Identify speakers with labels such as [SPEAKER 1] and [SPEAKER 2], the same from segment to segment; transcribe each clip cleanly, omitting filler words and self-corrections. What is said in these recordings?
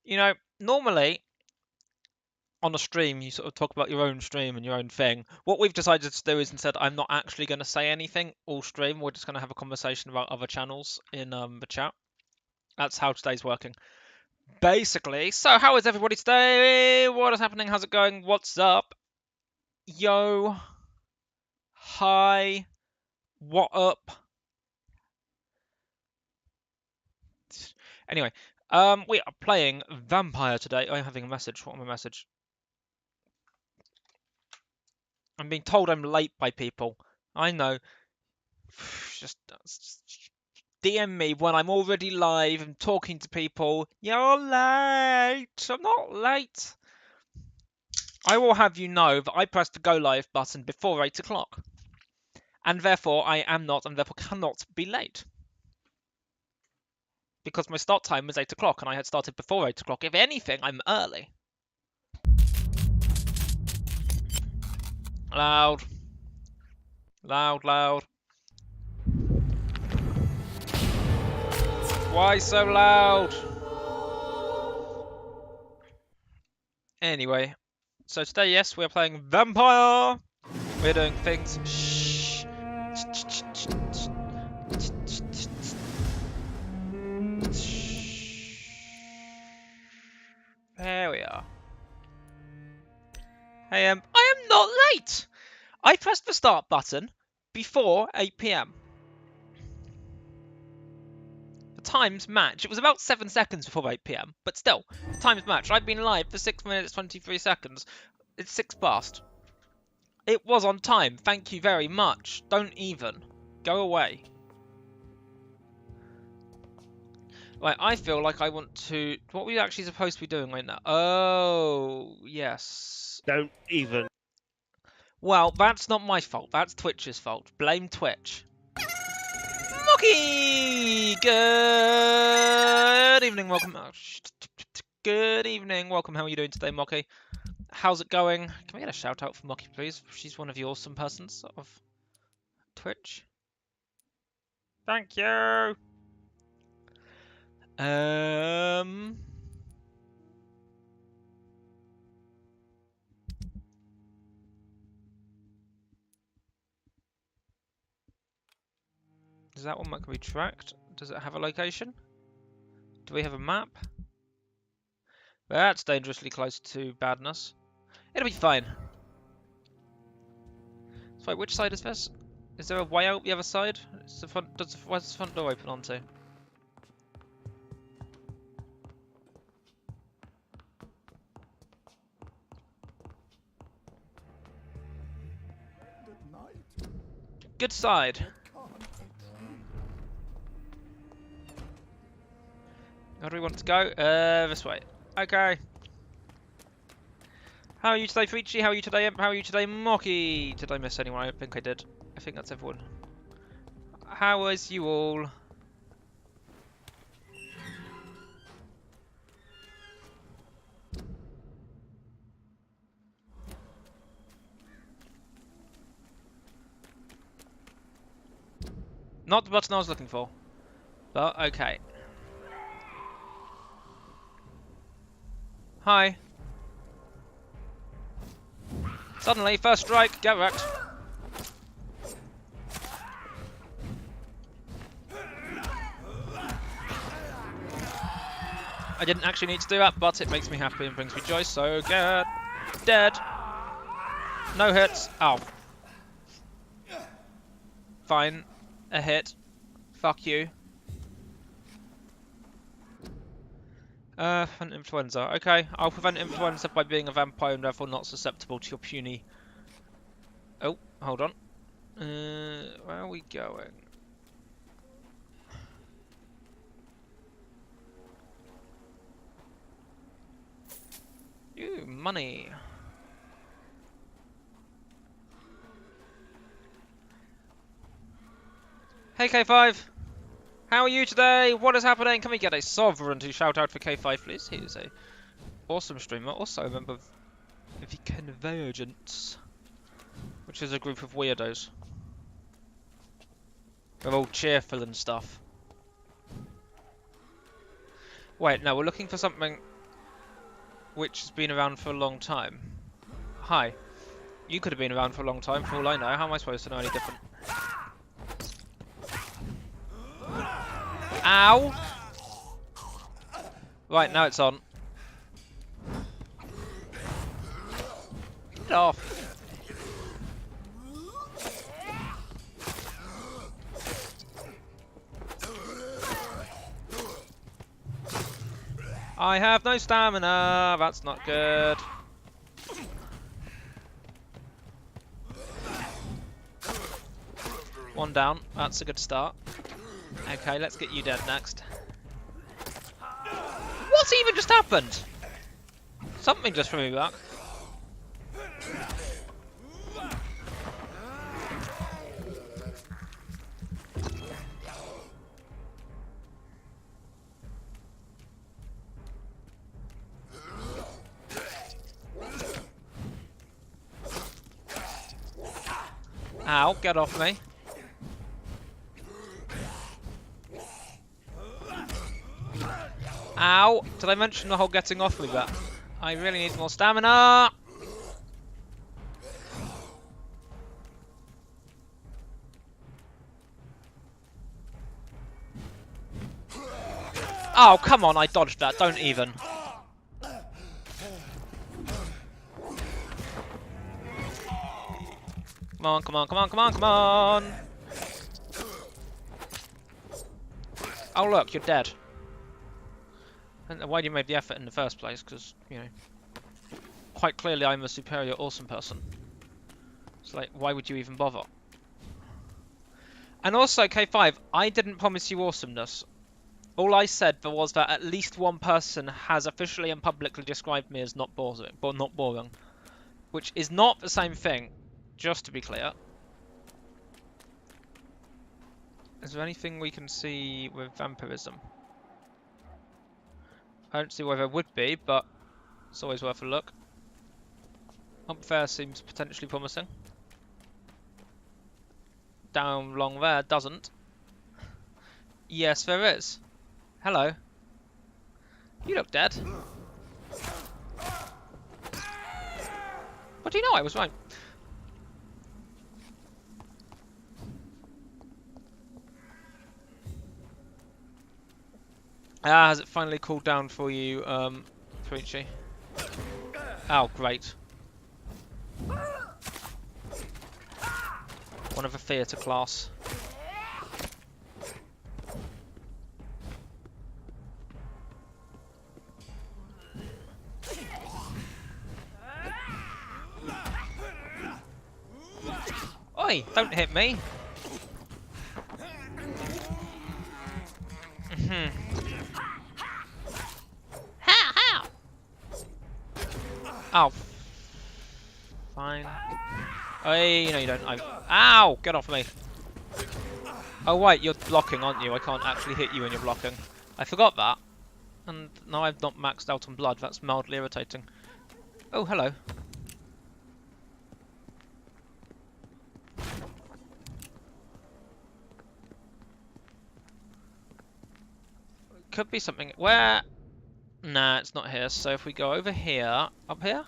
[SPEAKER 1] You know, normally on a stream, you sort of talk about your own stream and your own thing. What we've decided to do is instead, I'm not actually going to say anything all stream. We're just going to have a conversation about other channels in the chat. That's how today's working. Basically, so how is everybody today? What is happening? How's it going? What's up? Yo. Hi. What up? Anyway, we are playing Vampyr today. I'm having a message. What am my message? I'm being told I'm late by people. I know. Just DM me when I'm already live and talking to people. You're late. I'm not late. I will have you know that I pressed the go live button before 8 o'clock. And therefore I am not and therefore cannot be late. Because my start time was 8 o'clock and I had started before 8 o'clock. If anything, I'm early. Loud. Loud, loud. Why so loud? Anyway, so today, yes, we're playing Vampyr. We're doing things. Shh. There we are. I am not late. I pressed the start button before 8 PM. The times match. It was about 7 seconds before 8 PM, but still, the times match. I've been live for 6 minutes 23 seconds. It's 6 past. It was on time. Thank you very much. Don't even. Go away. Right, I feel like I want to... What are we actually supposed to be doing right now? Oh, yes.
[SPEAKER 2] Don't even.
[SPEAKER 1] Well, that's not my fault. That's Twitch's fault. Blame Twitch. Mocky! Good evening, welcome. Good evening, welcome. How are you doing today, Mocky? How's it going? Can we get a shout out for Mocky, please? She's one of the awesome persons of Twitch. Thank you. Is that one that can be tracked? Does it have a location? Do we have a map? That's dangerously close to badness. It'll be fine. So, which side is this? Is there a way out the other side? It's the front, where's the front door open onto? Good side. Where do we want to go? This way. Okay. How are you today, Frici? How are you today, Imp? How are you today, Mocky? Did I miss anyone? I don't think I did. I think that's everyone. How is you all? Not the button I was looking for. But, okay. Hi. Suddenly, first strike, get wrecked. I didn't actually need to do that, but it makes me happy and brings me joy, so get dead. No hits. Ow. Fine. A hit. Fuck you. Prevent influenza. Okay, I'll prevent influenza by being a vampire and therefore not susceptible to your puny... Oh, hold on. Where are we going? Ooh, money. Hey K5! How are you today? What is happening? Can we get a sovereignty shout out for K5 please? He is a awesome streamer, also a member of the Convergence, which is a group of weirdos. They're all cheerful and stuff. Wait, no, we're looking for something which has been around for a long time. Hi. You could have been around for a long time, for all I know. How am I supposed to know any different? Ow! Right, now it's on. Get off. I have no stamina. That's not good. One down. That's a good start. Okay, let's get you dead next. What even just happened? Something just threw me back. Ow, get off me. Ow! Did I mention the whole getting off me bit? I really need more stamina! Oh, come on, I dodged that, don't even. Come on, come on, come on, come on, come on! Oh look, you're dead. I don't know why you made the effort in the first place, because, you know, quite clearly I'm a superior awesome person. It's like, why would you even bother? And also, K5, I didn't promise you awesomeness. All I said was that at least one person has officially and publicly described me as not boring, which is not the same thing, just to be clear. Is there anything we can see with vampirism? I don't see why there would be, but it's always worth a look. Up there seems potentially promising. Down along there doesn't. Yes, there is. Hello. You look dead. What do you know? I was right. Ah, has it finally cooled down for you, Fritchie? Oh, great. One of a theatre class. Oi, don't hit me. How? Oh. Fine. Hey, no you don't. Ow! Get off me. Oh wait, you're blocking, aren't you? I can't actually hit you when you're blocking. I forgot that. And now I've not maxed out on blood. That's mildly irritating. Oh, hello. Could be something. Where? Nah, it's not here. So if we go over here, up here?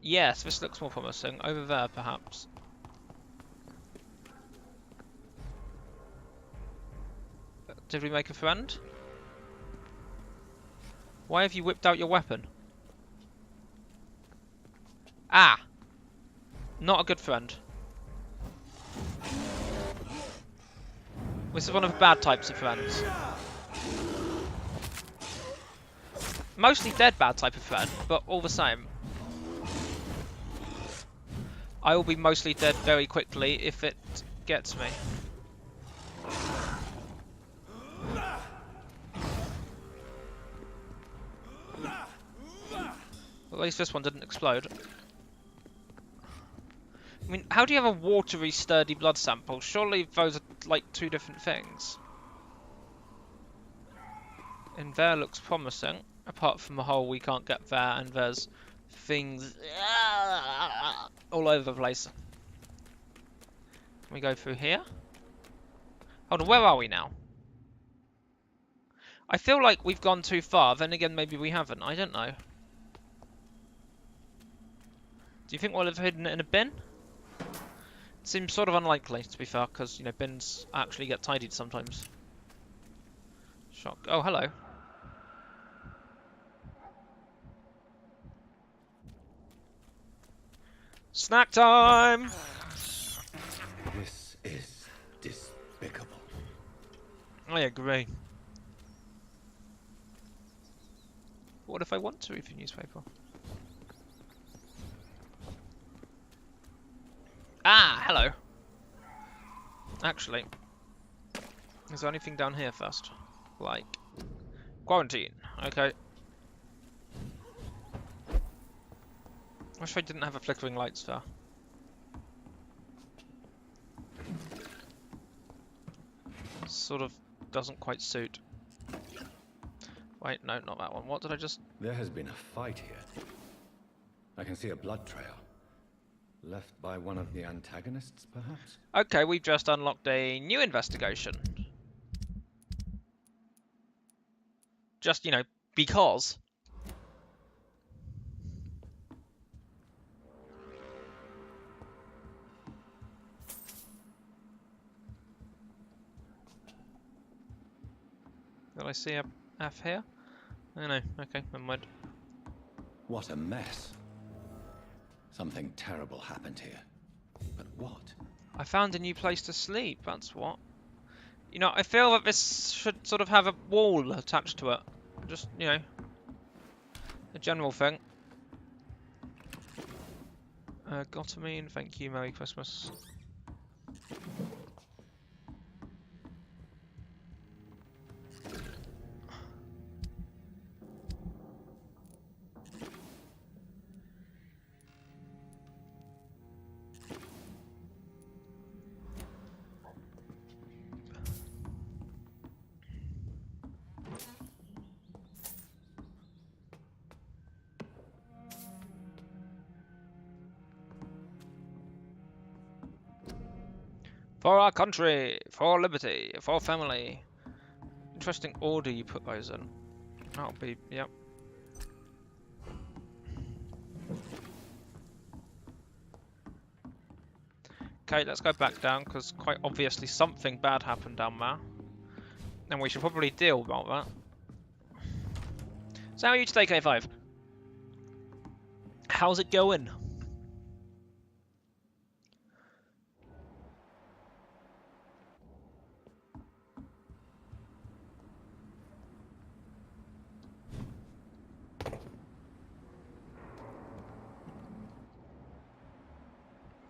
[SPEAKER 1] Yes, this looks more promising. Over there, perhaps. Did we make a friend? Why have you whipped out your weapon? Ah! Not a good friend. This is one of the bad types of friends. Mostly dead bad type of friend, but all the same. I will be mostly dead very quickly if it gets me. At least this one didn't explode. I mean, how do you have a watery, sturdy blood sample? Surely those are like two different things. And there looks promising, apart from the hole we can't get there, and there's things all over the place. Can we go through here? Hold on, where are we now? I feel like we've gone too far, then again maybe we haven't, I don't know. Do you think we'll have hidden it in a bin? Seems sort of unlikely, to be fair, because, you know, bins actually get tidied sometimes. Shock. Oh, hello. Snack time!
[SPEAKER 2] This is despicable.
[SPEAKER 1] I agree. What if I want to read the newspaper? Ah, hello. Actually, is there anything down here first? Like, quarantine. Okay. Wish I didn't have a flickering lights there. Sort of doesn't quite suit. Wait, no, not that one. What did I just...
[SPEAKER 2] There has been a fight here. I can see a blood trail. Left by one of the antagonists, perhaps?
[SPEAKER 1] Okay, we've just unlocked a new investigation. Just, you know, because. Did I see a F here? Oh no, okay, never mind.
[SPEAKER 2] What a mess. Something terrible happened here. But what?
[SPEAKER 1] I found a new place to sleep, that's what. You know, I feel that this should sort of have a wall attached to it. Just, you know, a general thing. Gotamine, thank you, Merry Christmas. For our country, for liberty, for family. Interesting order you put those in. That'll be, yep. Okay, let's go back down, because quite obviously something bad happened down there. And we should probably deal about that. So how are you today, K5? How's it going?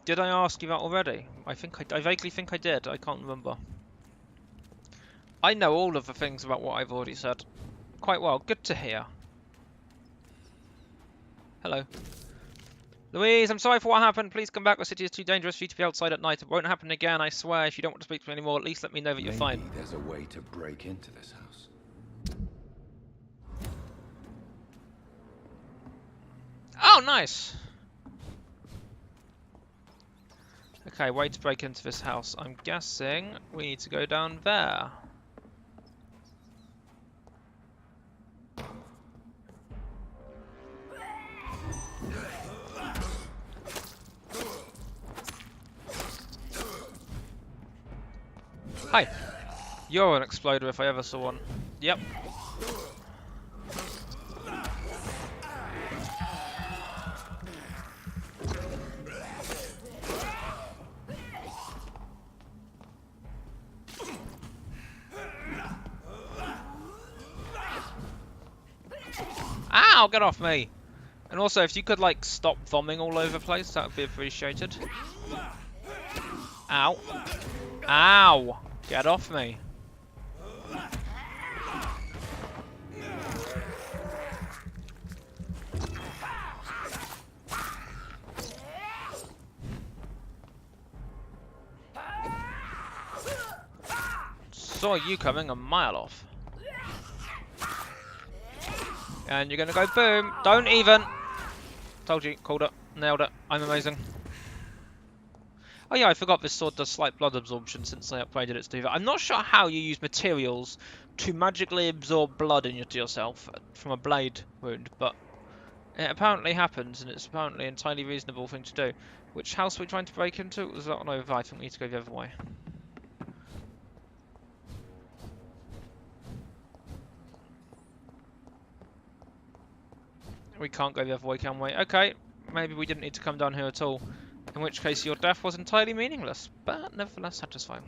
[SPEAKER 1] Did I ask you that already? I vaguely think I did. I can't remember. I know all of the things about what I've already said. Quite well. Good to hear. Hello. Louise, I'm sorry for what happened. Please come back. The city is too dangerous for you to be outside at night. It won't happen again, I swear. If you don't want to speak to me anymore, at least let me know that you're fine.
[SPEAKER 2] Maybe there's a way to break into this house.
[SPEAKER 1] Oh, nice. Okay, way to break into this house. I'm guessing we need to go down there. Hi. You're an exploder if I ever saw one. Yep. Ow, get off me! And also, if you could, like, stop vomiting all over the place, that would be appreciated. Ow. Ow! Get off me. Saw you coming a mile off. And you're gonna go boom. Don't even. Told you. Called it. Nailed it. I'm amazing. Oh yeah, I forgot this sword does slight blood absorption since I upgraded it to do that. I'm not sure how you use materials to magically absorb blood into yourself from a blade wound, but it apparently happens, and it's apparently an entirely reasonable thing to do. Which house are we trying to break into? Was that one over? I think we need to go the other way. We can't go the other way, can we? Okay, maybe we didn't need to come down here at all. In which case your death was entirely meaningless, but nevertheless satisfying.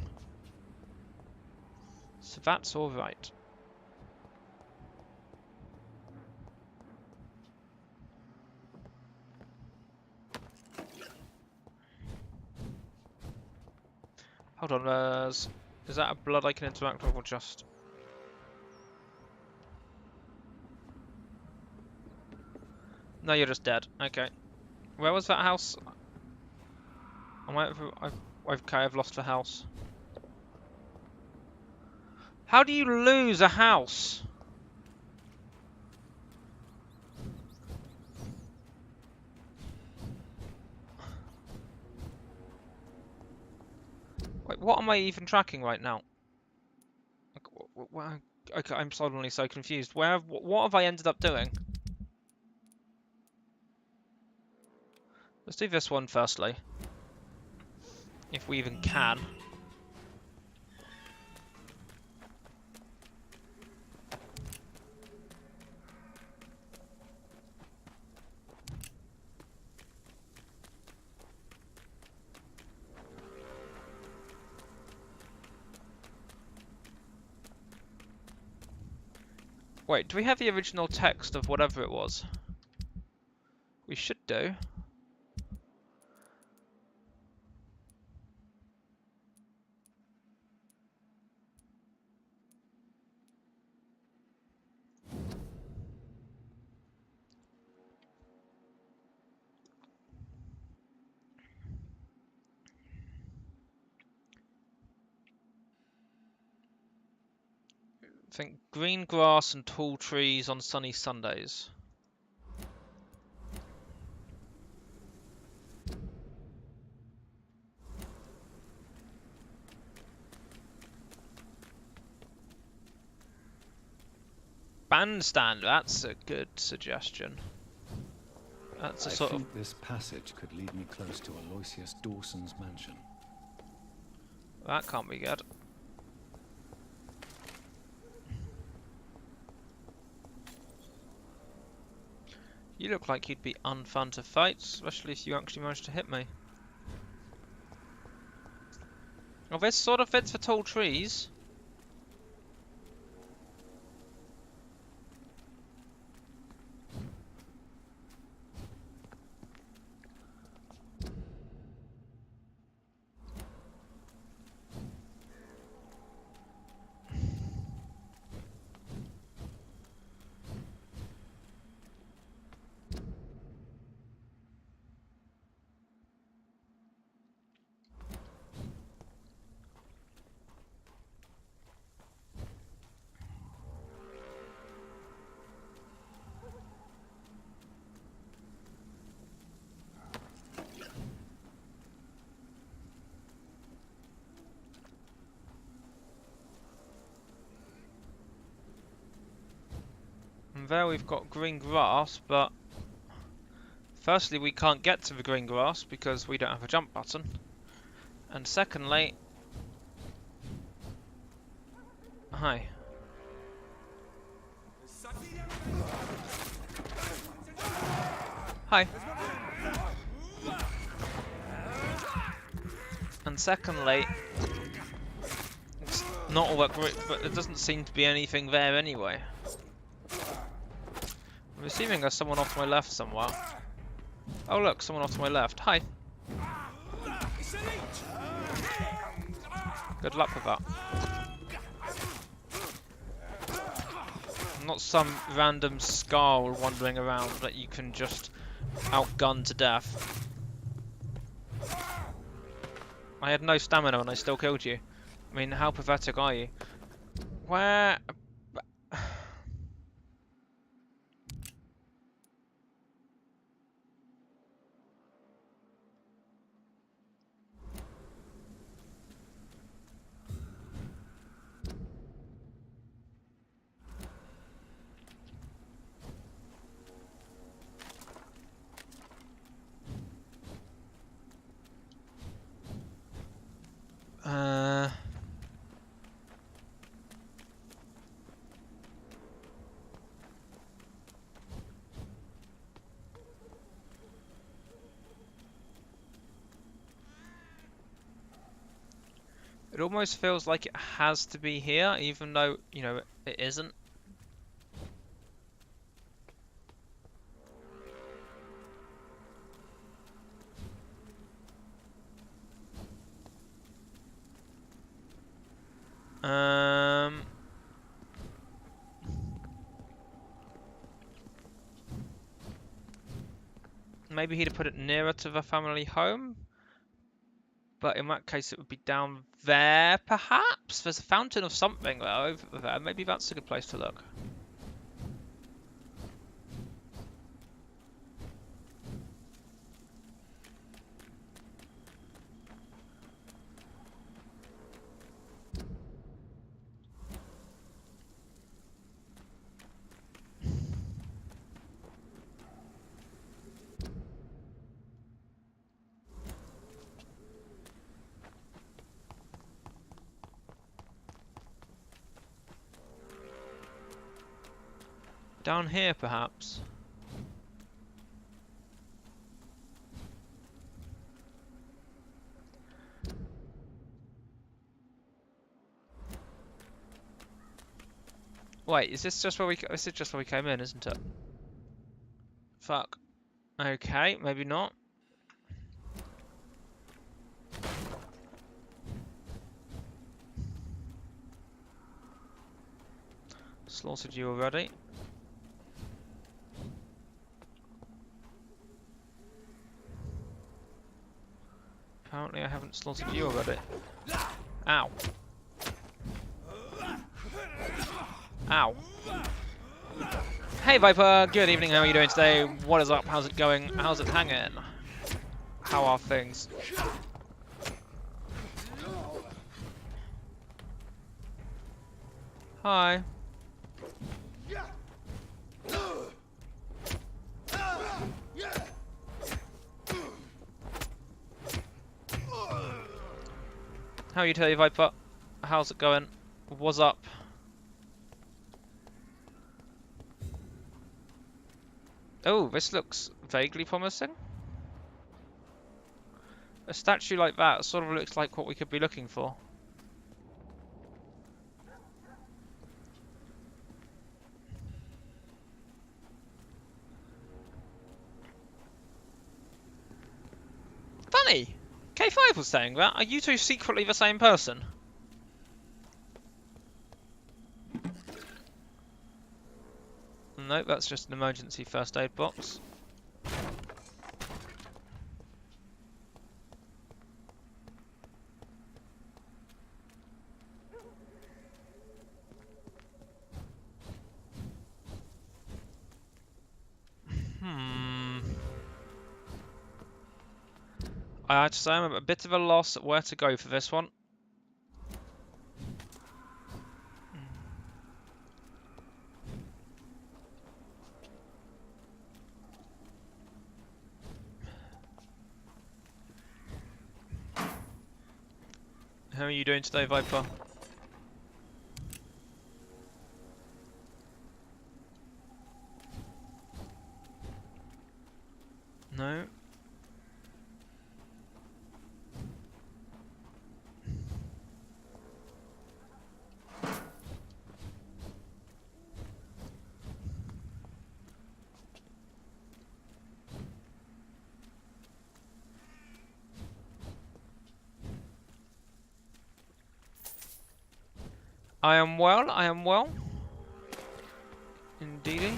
[SPEAKER 1] So that's alright. Hold on, is that a blood I can interact with or just... No, you're just dead. Okay. Where was that house? Okay, I've lost the house. How do you lose a house? Wait, what am I even tracking right now? Okay, I'm suddenly so confused. What have I ended up doing? Let's do this one firstly. If we even can. Wait, do we have the original text of whatever it was? We should do. I think green grass and tall trees on sunny Sundays. Bandstand, that's a good suggestion. That's a sort of...
[SPEAKER 2] this passage could lead me close to Aloysius Dawson's mansion.
[SPEAKER 1] That can't be good. You look like you'd be unfun to fight, especially if you actually managed to hit me. Oh, this sort of fits for tall trees. And there we've got green grass, but firstly we can't get to the green grass because we don't have a jump button. And secondly... Hi. Hi. And secondly, it's not all that great, but there doesn't seem to be anything there anyway. I'm assuming there's someone off to my left somewhere. Oh look, someone off to my left. Hi. Good luck with that. Not some random skull wandering around that you can just outgun to death. I had no stamina and I still killed you. I mean, how pathetic are you? Where... It almost feels like it has to be here, even though, you know, it isn't. Maybe he'd have put it nearer to the family home. But in that case, it would be down there, perhaps? There's a fountain of something over there. Maybe that's a good place to look. Down here, perhaps? Wait, is this just where we? This is just where we came in, isn't it? Fuck. Okay, maybe not. Slaughtered you already. Apparently I haven't slaughtered you already. Ow. Ow. Hey Viper, good evening, how are you doing today? What is up, how's it going? How's it hanging? How are things? Hi. How are you today, Viper? How's it going? What's up? Oh, this looks vaguely promising. A statue like that sort of looks like what we could be looking for. Funny! K5 was saying that. Are you two secretly the same person? Nope, that's just an emergency first aid box. I have to say I'm a bit of a loss at where to go for this one. How are you doing today, Viper? No. I am well, I am well. Indeedy.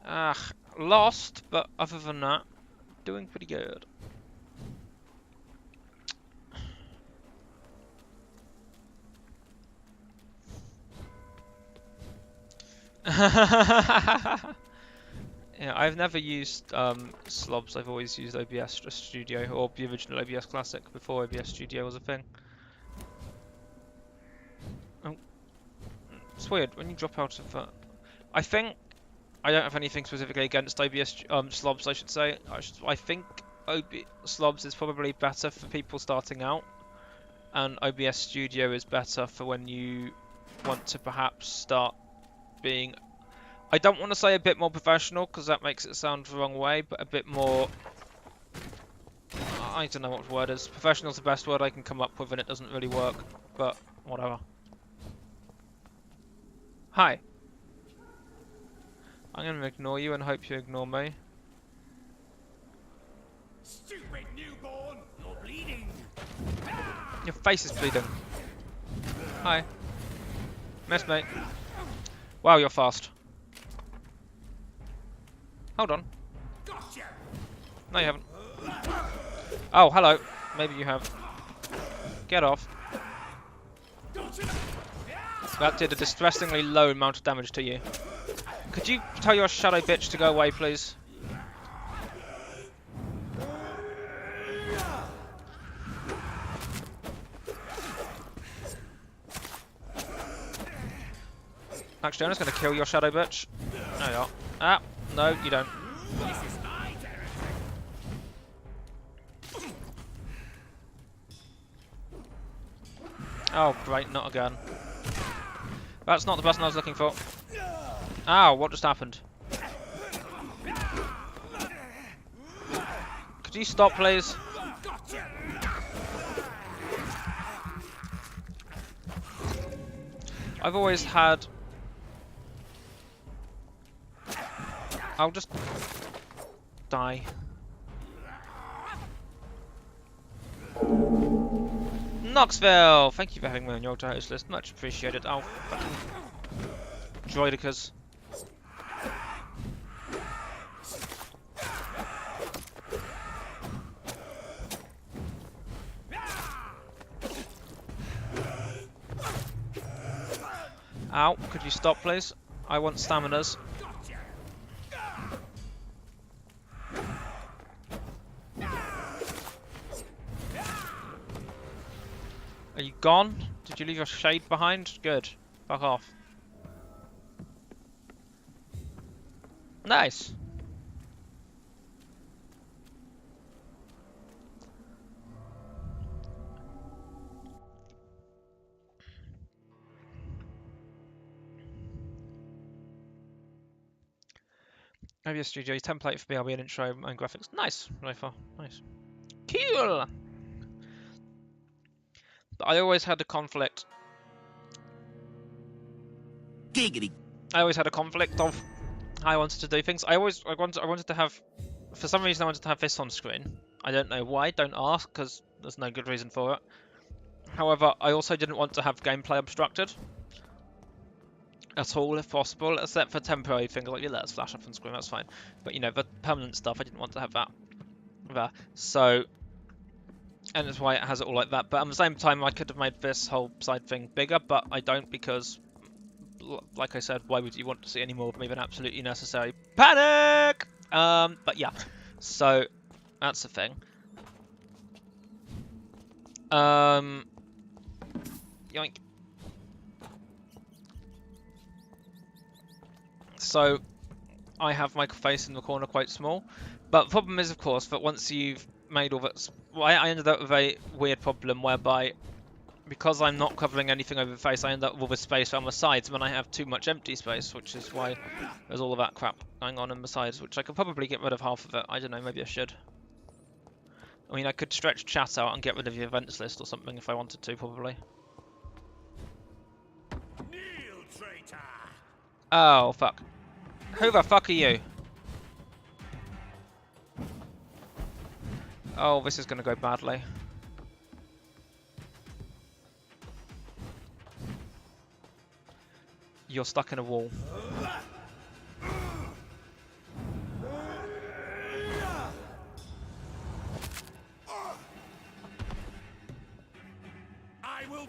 [SPEAKER 1] Ah, lost, but other than that, doing pretty good. Yeah, I've never used slobs, I've always used OBS Studio, or the original OBS Classic before OBS Studio was a thing. Oh, it's weird, when you drop out of that... I think... I don't have anything specifically against OBS slobs, I should say. I think slobs is probably better for people starting out, and OBS Studio is better for when you want to perhaps start being... I don't want to say a bit more professional, because that makes it sound the wrong way, but a bit more... I don't know what the word is. Professional's the best word I can come up with, and it doesn't really work. But whatever. Hi. I'm gonna ignore you and hope you ignore me.
[SPEAKER 3] Stupid newborn! You're bleeding!
[SPEAKER 1] Your face is bleeding. Hi. Missed me. Wow, you're fast. Hold on.
[SPEAKER 3] Gotcha!
[SPEAKER 1] No, you haven't. Oh, hello. Maybe you have. Get off.
[SPEAKER 3] Gotcha!
[SPEAKER 1] That did a distressingly low amount of damage to you. Could you tell your shadow bitch to go away, please? Actually, I'm just going to kill your shadow bitch. No, you're not. Ah, no, you don't.
[SPEAKER 3] This is my territory!
[SPEAKER 1] Oh, great, not again. That's not the person I was looking for. Ow, what just happened? Could you stop, please?
[SPEAKER 3] Gotcha!
[SPEAKER 1] I've always had... I'll just... die. Knoxville! Thank you for having me on your host list. Much appreciated. Oh, fucking... Droidicas. Ow, could you stop, please? I want staminas. Are you gone? Did you leave your shade behind? Good. Fuck off. Nice. OBS Studios template for BRB and intro and graphics. Nice. Really far. Nice. Cool. But I always had a conflict.
[SPEAKER 3] Giggity!
[SPEAKER 1] I always had a conflict of how I wanted to do things. I wanted to have, for some reason I wanted to have this on screen. I don't know why, don't ask, because there's no good reason for it. However, I also didn't want to have gameplay obstructed. At all, if possible, except for temporary things like, yeah, let's flash up on screen, that's fine. But, you know, the permanent stuff, I didn't want to have that there. So, and that's why it has it all like that. But at the same time, I could have made this whole side thing bigger, but I don't because, like I said, why would you want to see any more of me than absolutely necessary? Panic! But yeah, so that's the thing. Yoink. So, I have my face in the corner quite small, but the problem is, of course, that once you've made all that... Well, I ended up with a weird problem whereby, because I'm not covering anything over the face, I end up with a space on the sides when I have too much empty space, which is why there's all of that crap going on the sides, which I could probably get rid of half of it. I don't know, maybe I should. I mean, I could stretch chat out and get rid of the events list or something if I wanted to, probably.
[SPEAKER 3] Kneel, traitor!
[SPEAKER 1] Oh, fuck. Who the fuck are you? Oh, this is going to go badly. You're stuck in a wall.
[SPEAKER 3] I will...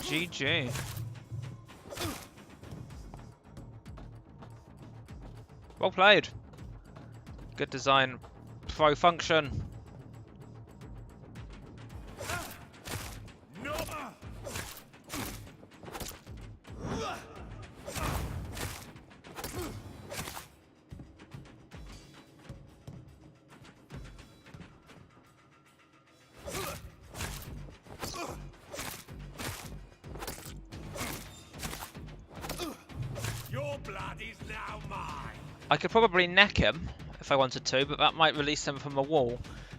[SPEAKER 1] GG. Well played. Good design. Pro function.
[SPEAKER 3] No! Your blood is now mine.
[SPEAKER 1] I could probably neck him if I wanted to, but that might release him from a wall,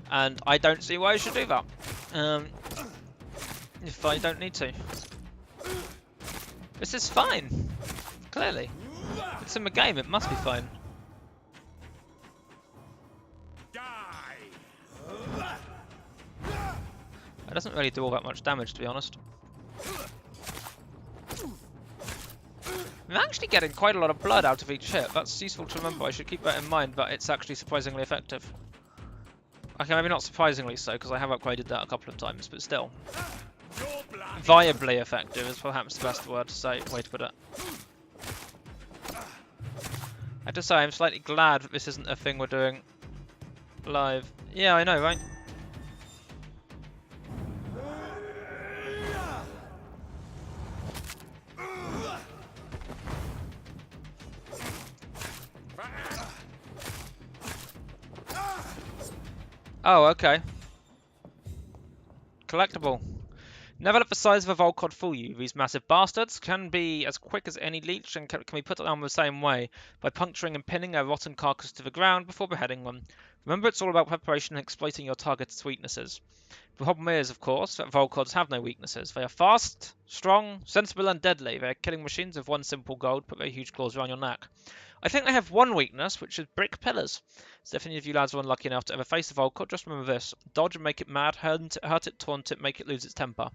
[SPEAKER 1] and I don't see why I should do that. If I don't need to. This is fine. Clearly. It's in the game, it must be fine. It doesn't really do all that much damage, to be honest. I'm actually getting quite a lot of blood out of each hit. That's useful to remember. I should keep that in mind, but it's actually surprisingly effective. Okay, maybe not surprisingly so, because I have upgraded that a couple of times, but still. Viably effective is perhaps the best word to say, way to put it. I have to say, I'm slightly glad that this isn't a thing we're doing live. Yeah, I know, right? Oh, okay. Collectible. Never let the size of a Volcod fool you. These massive bastards can be as quick as any leech and can be put down the same way, by puncturing and pinning a rotten carcass to the ground before beheading them. Remember, it's all about preparation and exploiting your target's weaknesses. The problem is, of course, that Volcods have no weaknesses. They are fast, strong, sensible, and deadly. They are killing machines with one simple goal: put their huge claws around your neck. I think they have one weakness, which is brick pillars. So if any of you lads are unlucky enough to ever face a Volcod, just remember this: dodge and make it mad, hurt it, taunt it, make it lose its temper.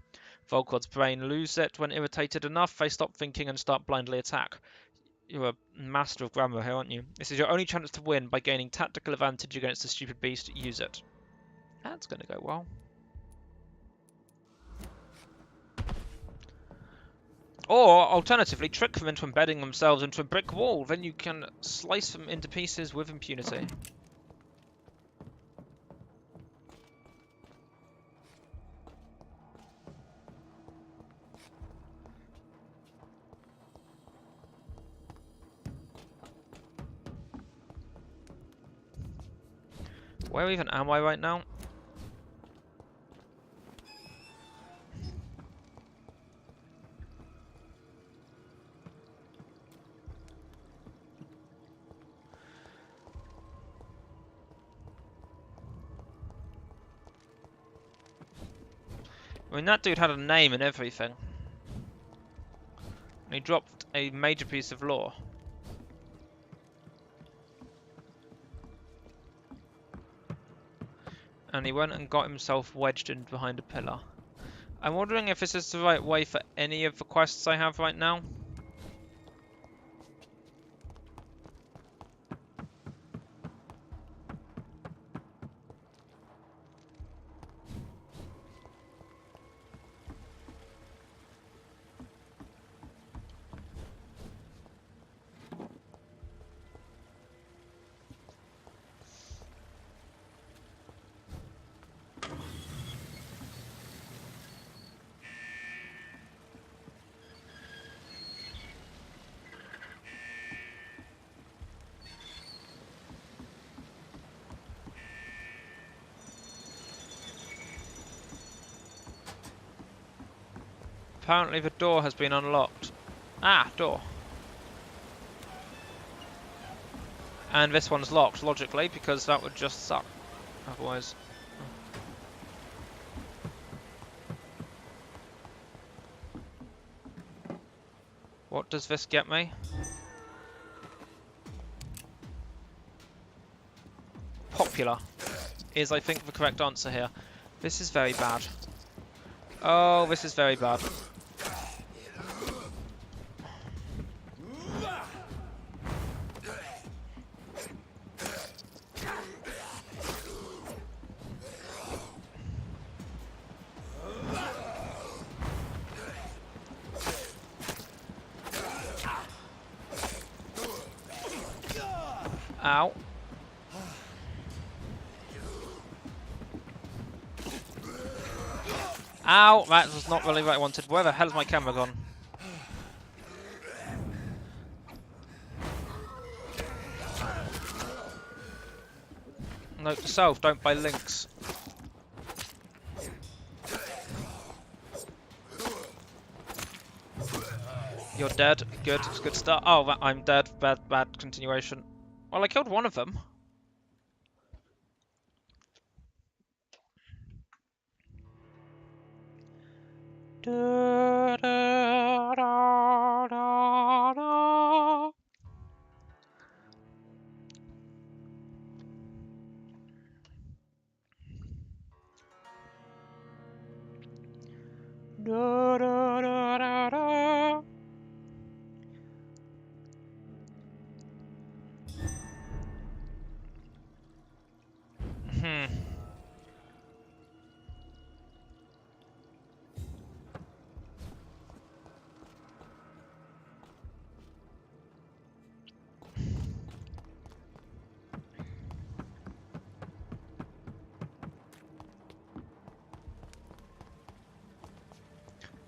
[SPEAKER 1] Volcod's brain lose it when irritated enough, they stop thinking and start blindly attack. You're a master of grammar here, aren't you? This is your only chance to win by gaining tactical advantage against the stupid beast. Use it. That's going to go well. Or, alternatively, trick them into embedding themselves into a brick wall. Then you can slice them into pieces with impunity. Where even am I right now? I mean, that dude had a name and everything. And he dropped a major piece of lore. And he went and got himself wedged in behind a pillar. I'm wondering if this is the right way for any of the quests I have right now. Apparently the door has been unlocked. Ah, door. And this one's locked, logically, because that would just suck. Otherwise... What does this get me? Popular is, I think, the correct answer here. This is very bad. Oh, this is very bad. Ow. Ow! That was not really what I wanted. Where the hell's my camera gone? Note to self, don't buy links. You're dead. Good. It's a good start. Oh, I'm dead. Bad continuation. Well, I killed one of them. Da, da, da, da, da. Da, da, da, da, da. Hmm.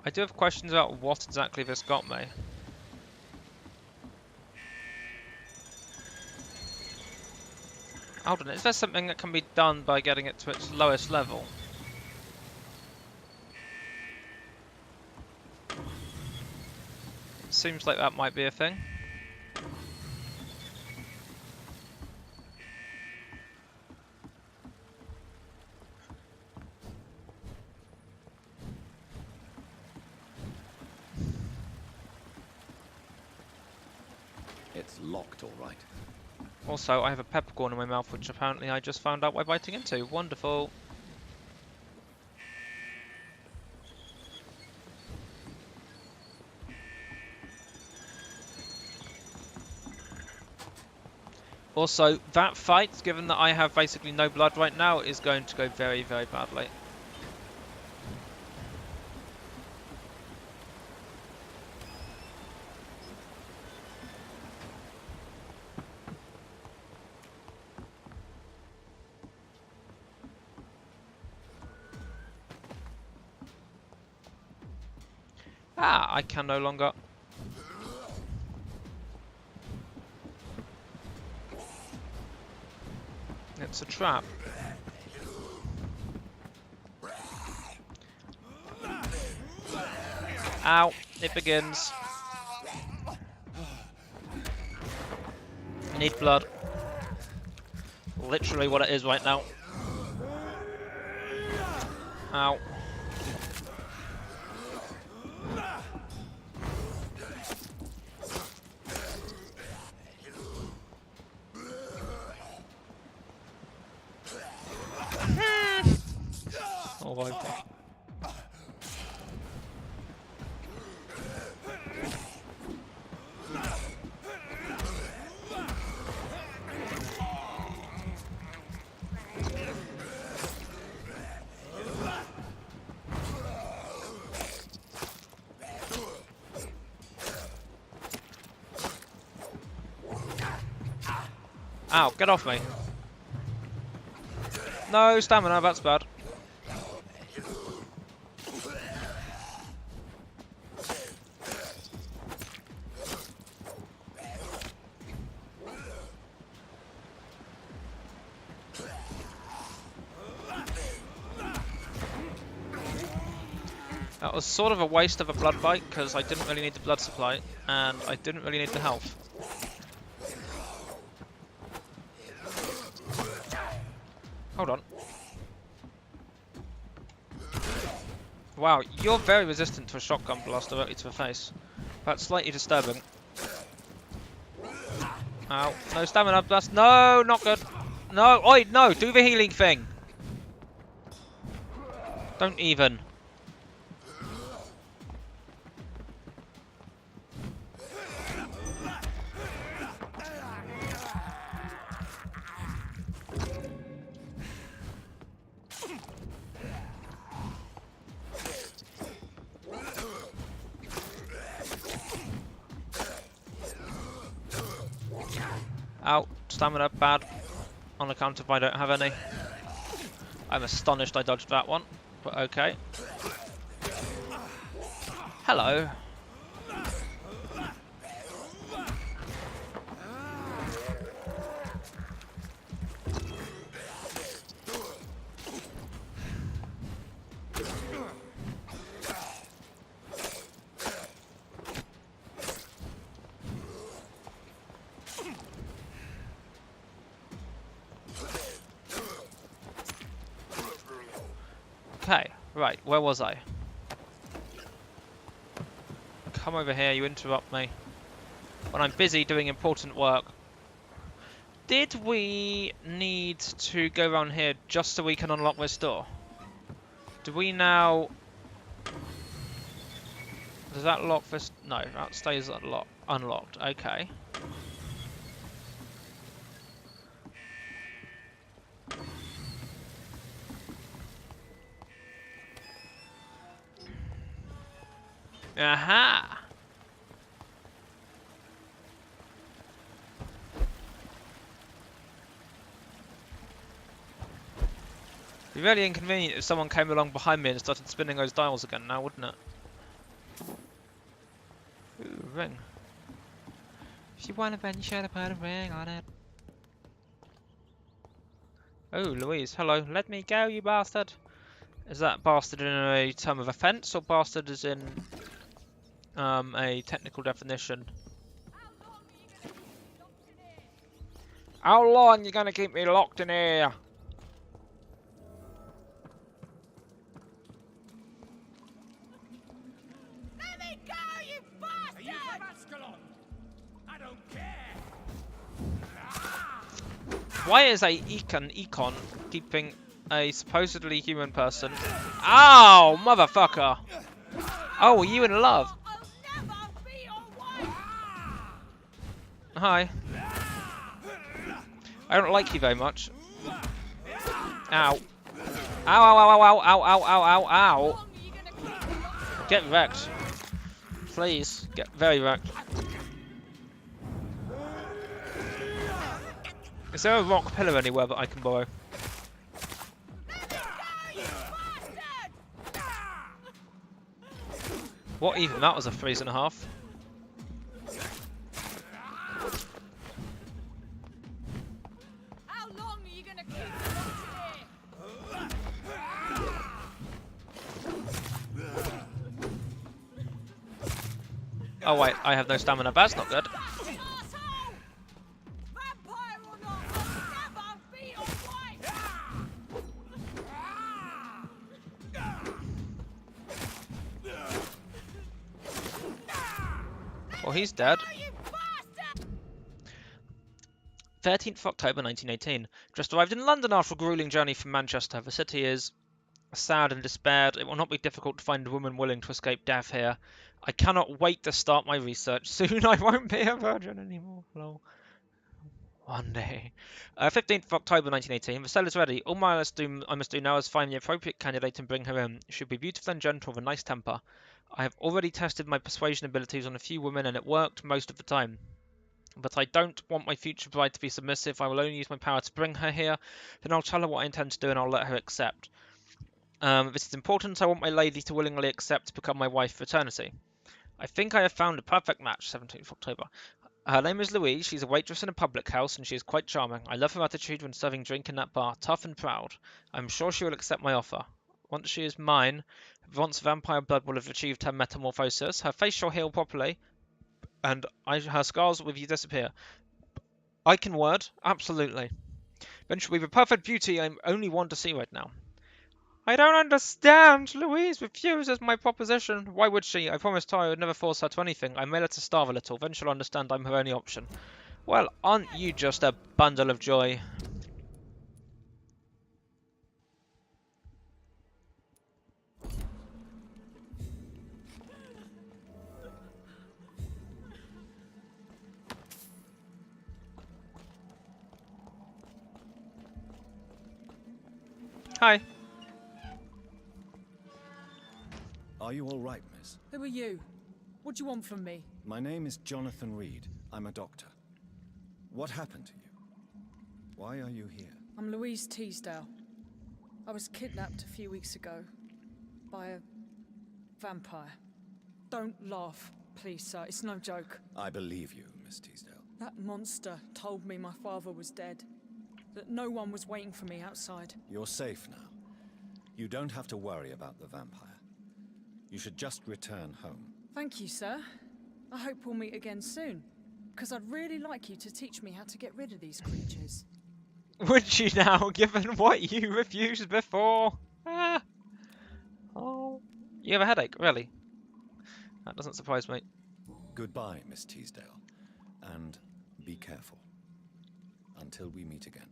[SPEAKER 1] I do have questions about what exactly this got me. Hold on, is there something that can be done by getting it to its lowest level? Seems like that might be a thing.
[SPEAKER 2] It's locked, all right.
[SPEAKER 1] Also, I have a peppercorn in my mouth, which apparently I just found out by biting into. Wonderful. Also, that fight, given that I have basically no blood right now, is going to go very, very badly. Ah, I can no longer. It's a trap. Ow, it begins. I need blood. Literally what it is right now. Ow. Oh, Vampyr. Ow, get off me. No stamina, that's bad. That was sort of a waste of a blood bite, because I didn't really need the blood supply, and I didn't really need the health. Hold on. Wow, you're very resistant to a shotgun blast directly to the face. That's slightly disturbing. Ow, no stamina blast. No, not good. No, oi, no, do the healing thing. Don't even. Ow, stamina bad. On account of I don't have any. I'm astonished I dodged that one, but okay. Hello. Okay, right, where was I? Come over here, you interrupt me. When I'm busy doing important work. Did we need to go around here just so we can unlock this door? Do we now... Does that lock this? No, that stays unlocked. Okay. Aha! It'd be really inconvenient if someone came along behind me and started spinning those dials again now, wouldn't it? Ooh, ring. If you want a ring, you should have put a ring on it. Oh, Louise, hello. Let me go, you bastard. Is that bastard in a term of offence, or bastard is in a technical definition? How long you gonna keep me locked in here?
[SPEAKER 3] Let me go, you bastard! Are you from Ascalon? I don't care.
[SPEAKER 1] Why is a econ keeping a supposedly human person? Ow, motherfucker! Oh, are you in love?
[SPEAKER 3] I'll never be your wife.
[SPEAKER 1] Hi. I don't like you very much. Ow. Ow, ow, ow, ow, ow, ow, ow, ow,
[SPEAKER 3] How
[SPEAKER 1] ow.
[SPEAKER 3] long are you gonna keep me locked?
[SPEAKER 1] Get wrecked. Please, get very wrecked. Is there a rock pillar anywhere that I can borrow?
[SPEAKER 3] Let me go, you bastard!
[SPEAKER 1] What even? That was a 3.5.
[SPEAKER 3] How long are you gonna keep me locked here?
[SPEAKER 1] Oh wait, I have no stamina. That's not good.
[SPEAKER 3] Asshole! Vampire or not, I'll never be your wife!
[SPEAKER 1] Well, he's dead.
[SPEAKER 3] Oh, you bastard!
[SPEAKER 1] 13th October 1918. Just arrived in London after a grueling journey from Manchester. The city is sad and despaired. It will not be difficult to find a woman willing to escape death here. I cannot wait to start my research. Soon I won't be a virgin anymore. Lol. One day. 15th of October 1918. The cell is ready. All I must do now is find the appropriate candidate and bring her in. She should be beautiful and gentle with a nice temper. I have already tested my persuasion abilities on a few women and it worked most of the time. But I don't want my future bride to be submissive. I will only use my power to bring her here. Then I'll tell her what I intend to do and I'll let her accept. This is important. I want my lady to willingly accept to become my wife for eternity. I think I have found a perfect match. 17th October. Her name is Louise. She's a waitress in a public house and she is quite charming. I love her attitude when serving drink in that bar. Tough and proud. I'm sure she will accept my offer. Once she is mine, once vampire blood will have achieved her metamorphosis, her face shall heal properly, and her scars will disappear. I can word, absolutely. Then she'll be the perfect beauty I only want to see right now. I don't understand. Louise refuses my proposition. Why would she? I promised her I would never force her to anything. I made her to starve a little. Then she'll understand I'm her only option. Well, aren't you just a bundle of joy? Hi.
[SPEAKER 2] Are you all right, miss?
[SPEAKER 4] Who are you? What do you want from me?
[SPEAKER 2] My name is Jonathan Reed. I'm a doctor. What happened to you? Why are you here?
[SPEAKER 4] I'm Louise Teasdale. I was kidnapped a few weeks ago by a vampire. Don't laugh, please, sir. It's no joke.
[SPEAKER 2] I believe you, Miss Teasdale.
[SPEAKER 4] That monster told me my father was dead, that no one was waiting for me outside.
[SPEAKER 2] You're safe now. You don't have to worry about the vampire. You should just return home.
[SPEAKER 4] Thank you, sir. I hope we'll meet again soon, because I'd really like you to teach me how to get rid of these creatures.
[SPEAKER 1] Would you now, given what you refused before? Ah. Oh, you have a headache, really? That doesn't surprise me.
[SPEAKER 2] Goodbye, Miss Teasdale. And be careful. Until we meet again.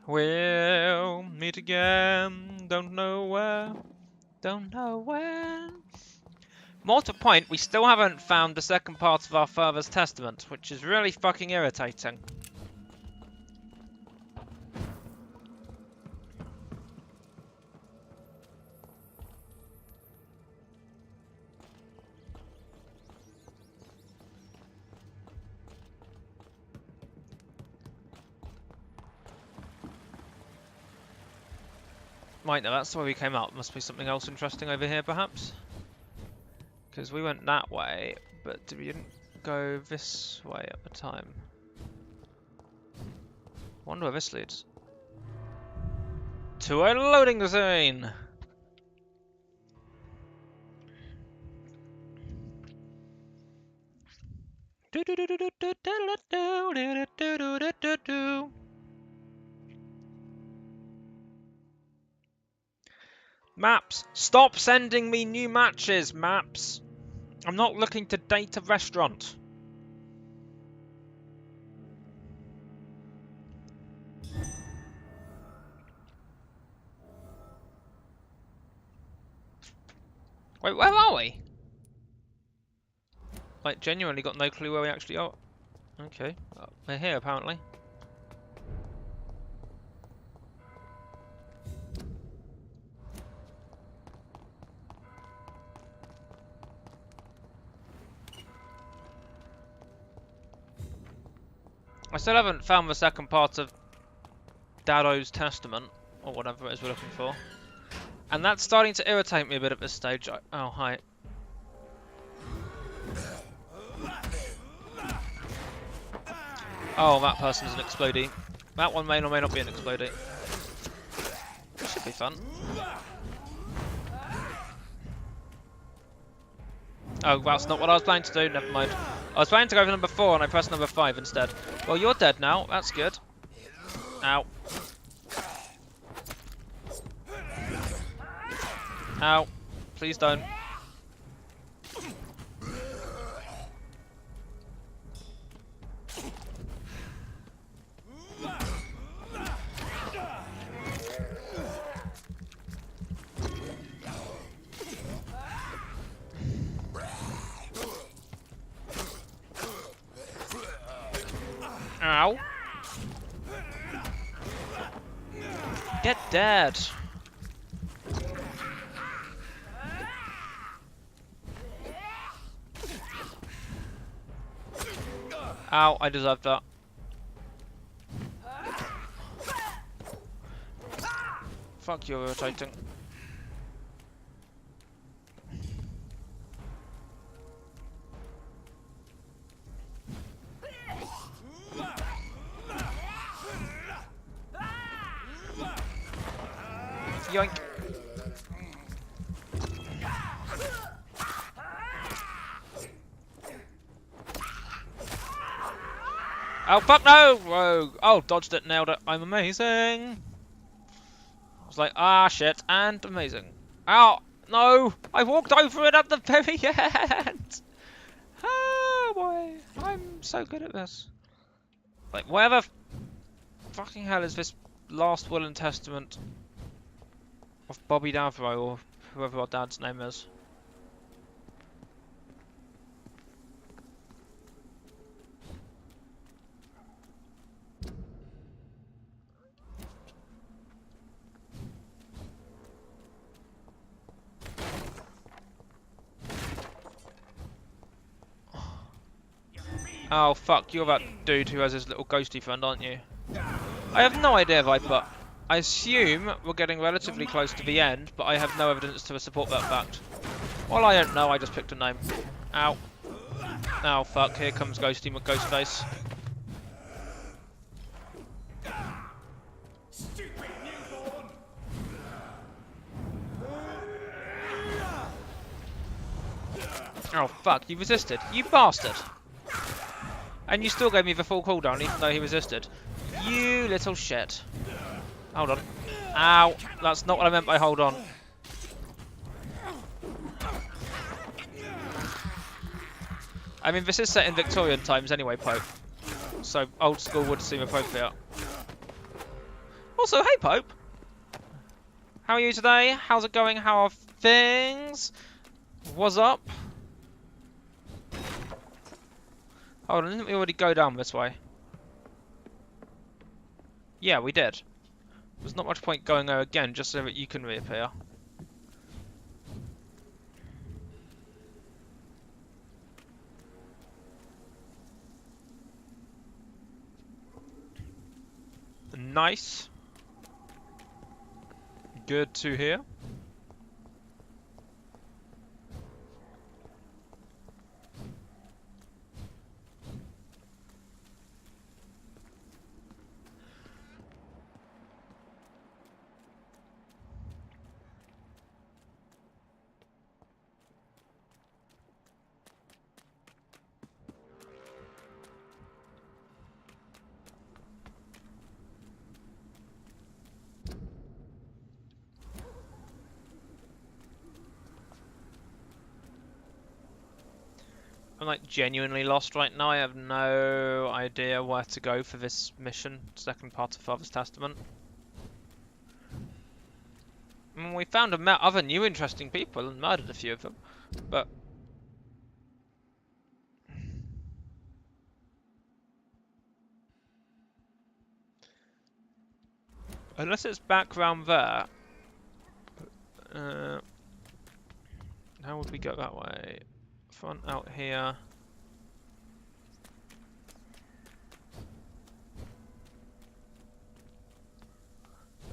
[SPEAKER 1] We'll meet again. Don't know where. Don't know when. More to point, we still haven't found the second part of our father's testament, which is really fucking irritating. Right, now that's where we came out. Must be something else interesting over here, perhaps? Because we went that way, but we didn't go this way at the time. Wonder where this leads. To a loading zone! Maps! Stop sending me new matches, Maps! I'm not looking to date a restaurant. Wait, where are we? Like, genuinely got no clue where we actually are. Okay, we're here apparently. I still haven't found the second part of Dado's Testament, or whatever it is we're looking for. And that's starting to irritate me a bit at this stage. Oh, hi. Oh, that person's an explodey. That one may or may not be an explodey. This should be fun. Oh, that's not what I was planning to do. Never mind. I was planning to go for number 4 and I pressed number 5 instead. Well, you're dead now. That's good. Ow. Ow. Please don't. Ow. Get dead. Ow, I deserved that. Fuck, you're irritating. Yoink. Oh, fuck no! Whoa. Oh, dodged it, nailed it. I'm amazing. I was like, ah, shit, and amazing. Ow! No! I walked over it at the very end! Oh, boy. I'm so good at this. Like, where the fucking hell is this last will and testament of Bobby Davro, or whoever our dad's name is? Oh fuck, you're that dude who has his little ghosty friend, aren't you? I have no idea, Viper. I assume we're getting relatively close to the end, but I have no evidence to support that fact. Well, I don't know, I just picked a name. Ow. Oh fuck, here comes Ghosty McGhostface. Oh fuck, you resisted. You bastard. And you still gave me the full cooldown even though he resisted. You little shit. Hold on. Ow. That's not what I meant by hold on. I mean, this is set in Victorian times anyway, Pope. So old school would seem appropriate. Also, hey Pope! How are you today? How's it going? How are things? What's up? Hold on, didn't we already go down this way? Yeah, we did. There's not much point going there again, just so that you can reappear. Nice. Good to hear. I'm like genuinely lost right now. I have no idea where to go for this mission, second part of Father's Testament. I mean, we found and met other new interesting people and murdered a few of them, but... Unless it's back round there... how would we go that way? Front out here...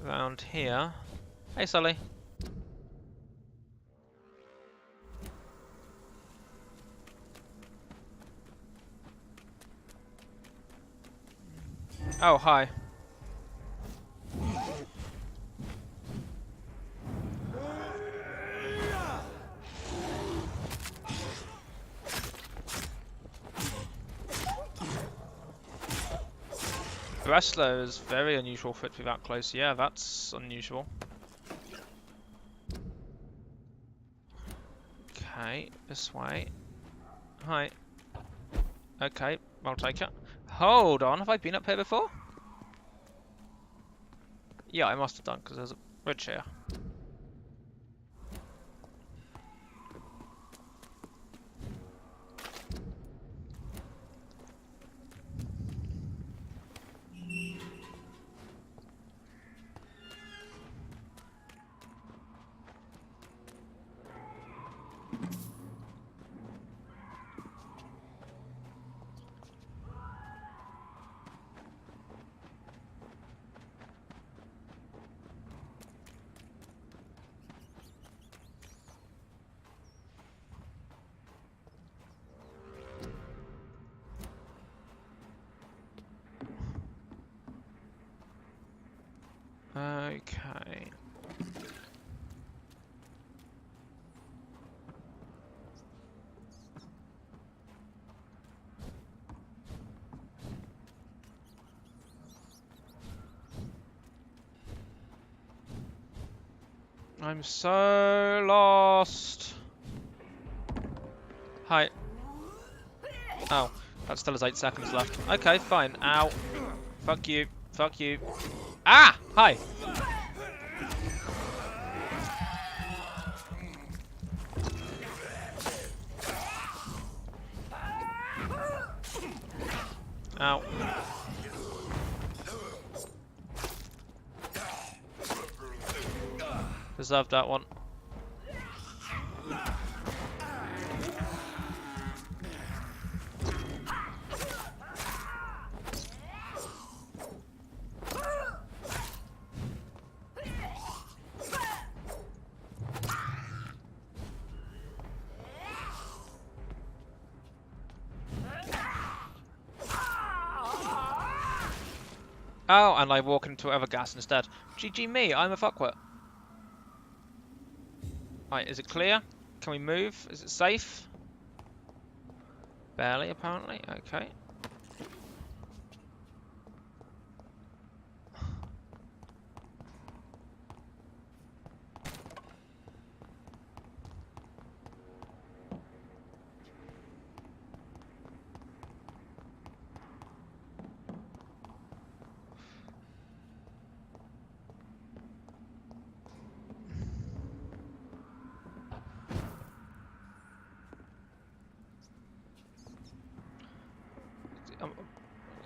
[SPEAKER 1] Around here. Hey, Sully. Oh, hi. Wrestler is very unusual for it to be that close. Yeah, that's unusual. Okay, this way. Hi. Okay, I'll take it. Hold on, have I been up here before? Yeah, I must have done, because there's a bridge here. Okay. I'm so lost. Hi. Oh, that still has 8 seconds left. Okay, fine. Ow. Fuck you. Fuck you. Ah! Hi. Ow. Deserved that one. Oh, and I walk into Evergas instead. GG me, I'm a fuckwit. Right, is it clear? Can we move? Is it safe? Barely, apparently. Okay.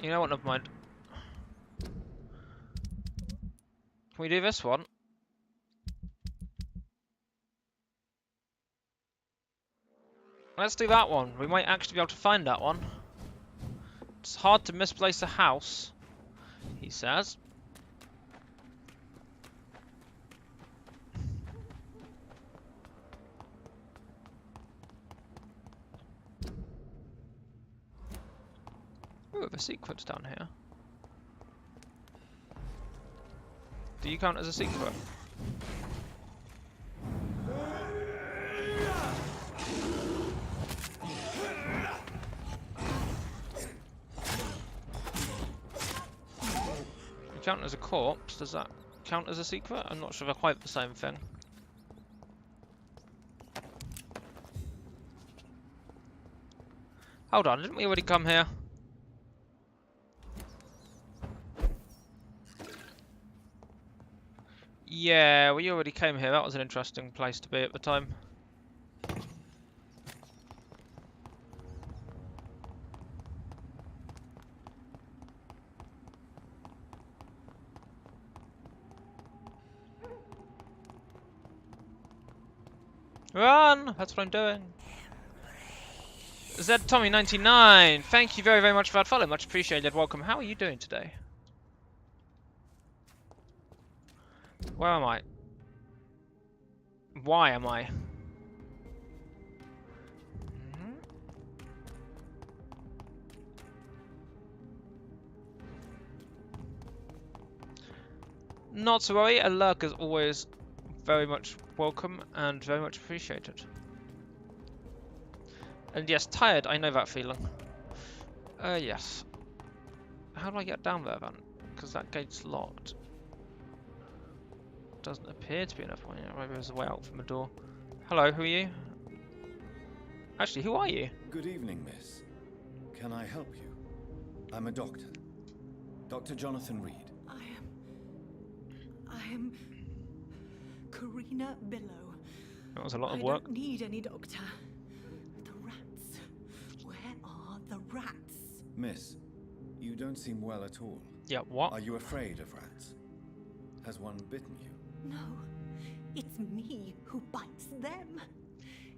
[SPEAKER 1] You know what? Never mind. Can we do this one? Let's do that one. We might actually be able to find that one. It's hard to misplace a house, he says. Ooh, the secret's down here. Do you count as a secret? You count as a corpse, does that count as a secret? I'm not sure they're quite the same thing. Hold on, didn't we already come here? Yeah, we already came here. That was an interesting place to be at the time. Run! That's what I'm doing. Z Tommy 99, thank you very, very much for that follow. Much appreciated. Welcome. How are you doing today? Where am I? Why am I? Not to worry, a lurk is always very much welcome and very much appreciated. And yes, tired, I know that feeling. Yes. How do I get down there then? Because that gate's locked. Doesn't appear to be enough point. Maybe there's a way out from the door. Hello, who are you? Actually, who are you?
[SPEAKER 2] Good evening, miss. Can I help you? I'm a doctor. Dr. Jonathan Reed.
[SPEAKER 5] I am Karina Billow.
[SPEAKER 1] That was a lot of
[SPEAKER 5] I
[SPEAKER 1] work.
[SPEAKER 5] don't need any doctor. The rats. Where are the rats?
[SPEAKER 2] Miss, you don't seem well at all.
[SPEAKER 1] Yeah, what?
[SPEAKER 2] Are you afraid of rats? Has one bitten you?
[SPEAKER 5] No, it's me who bites them.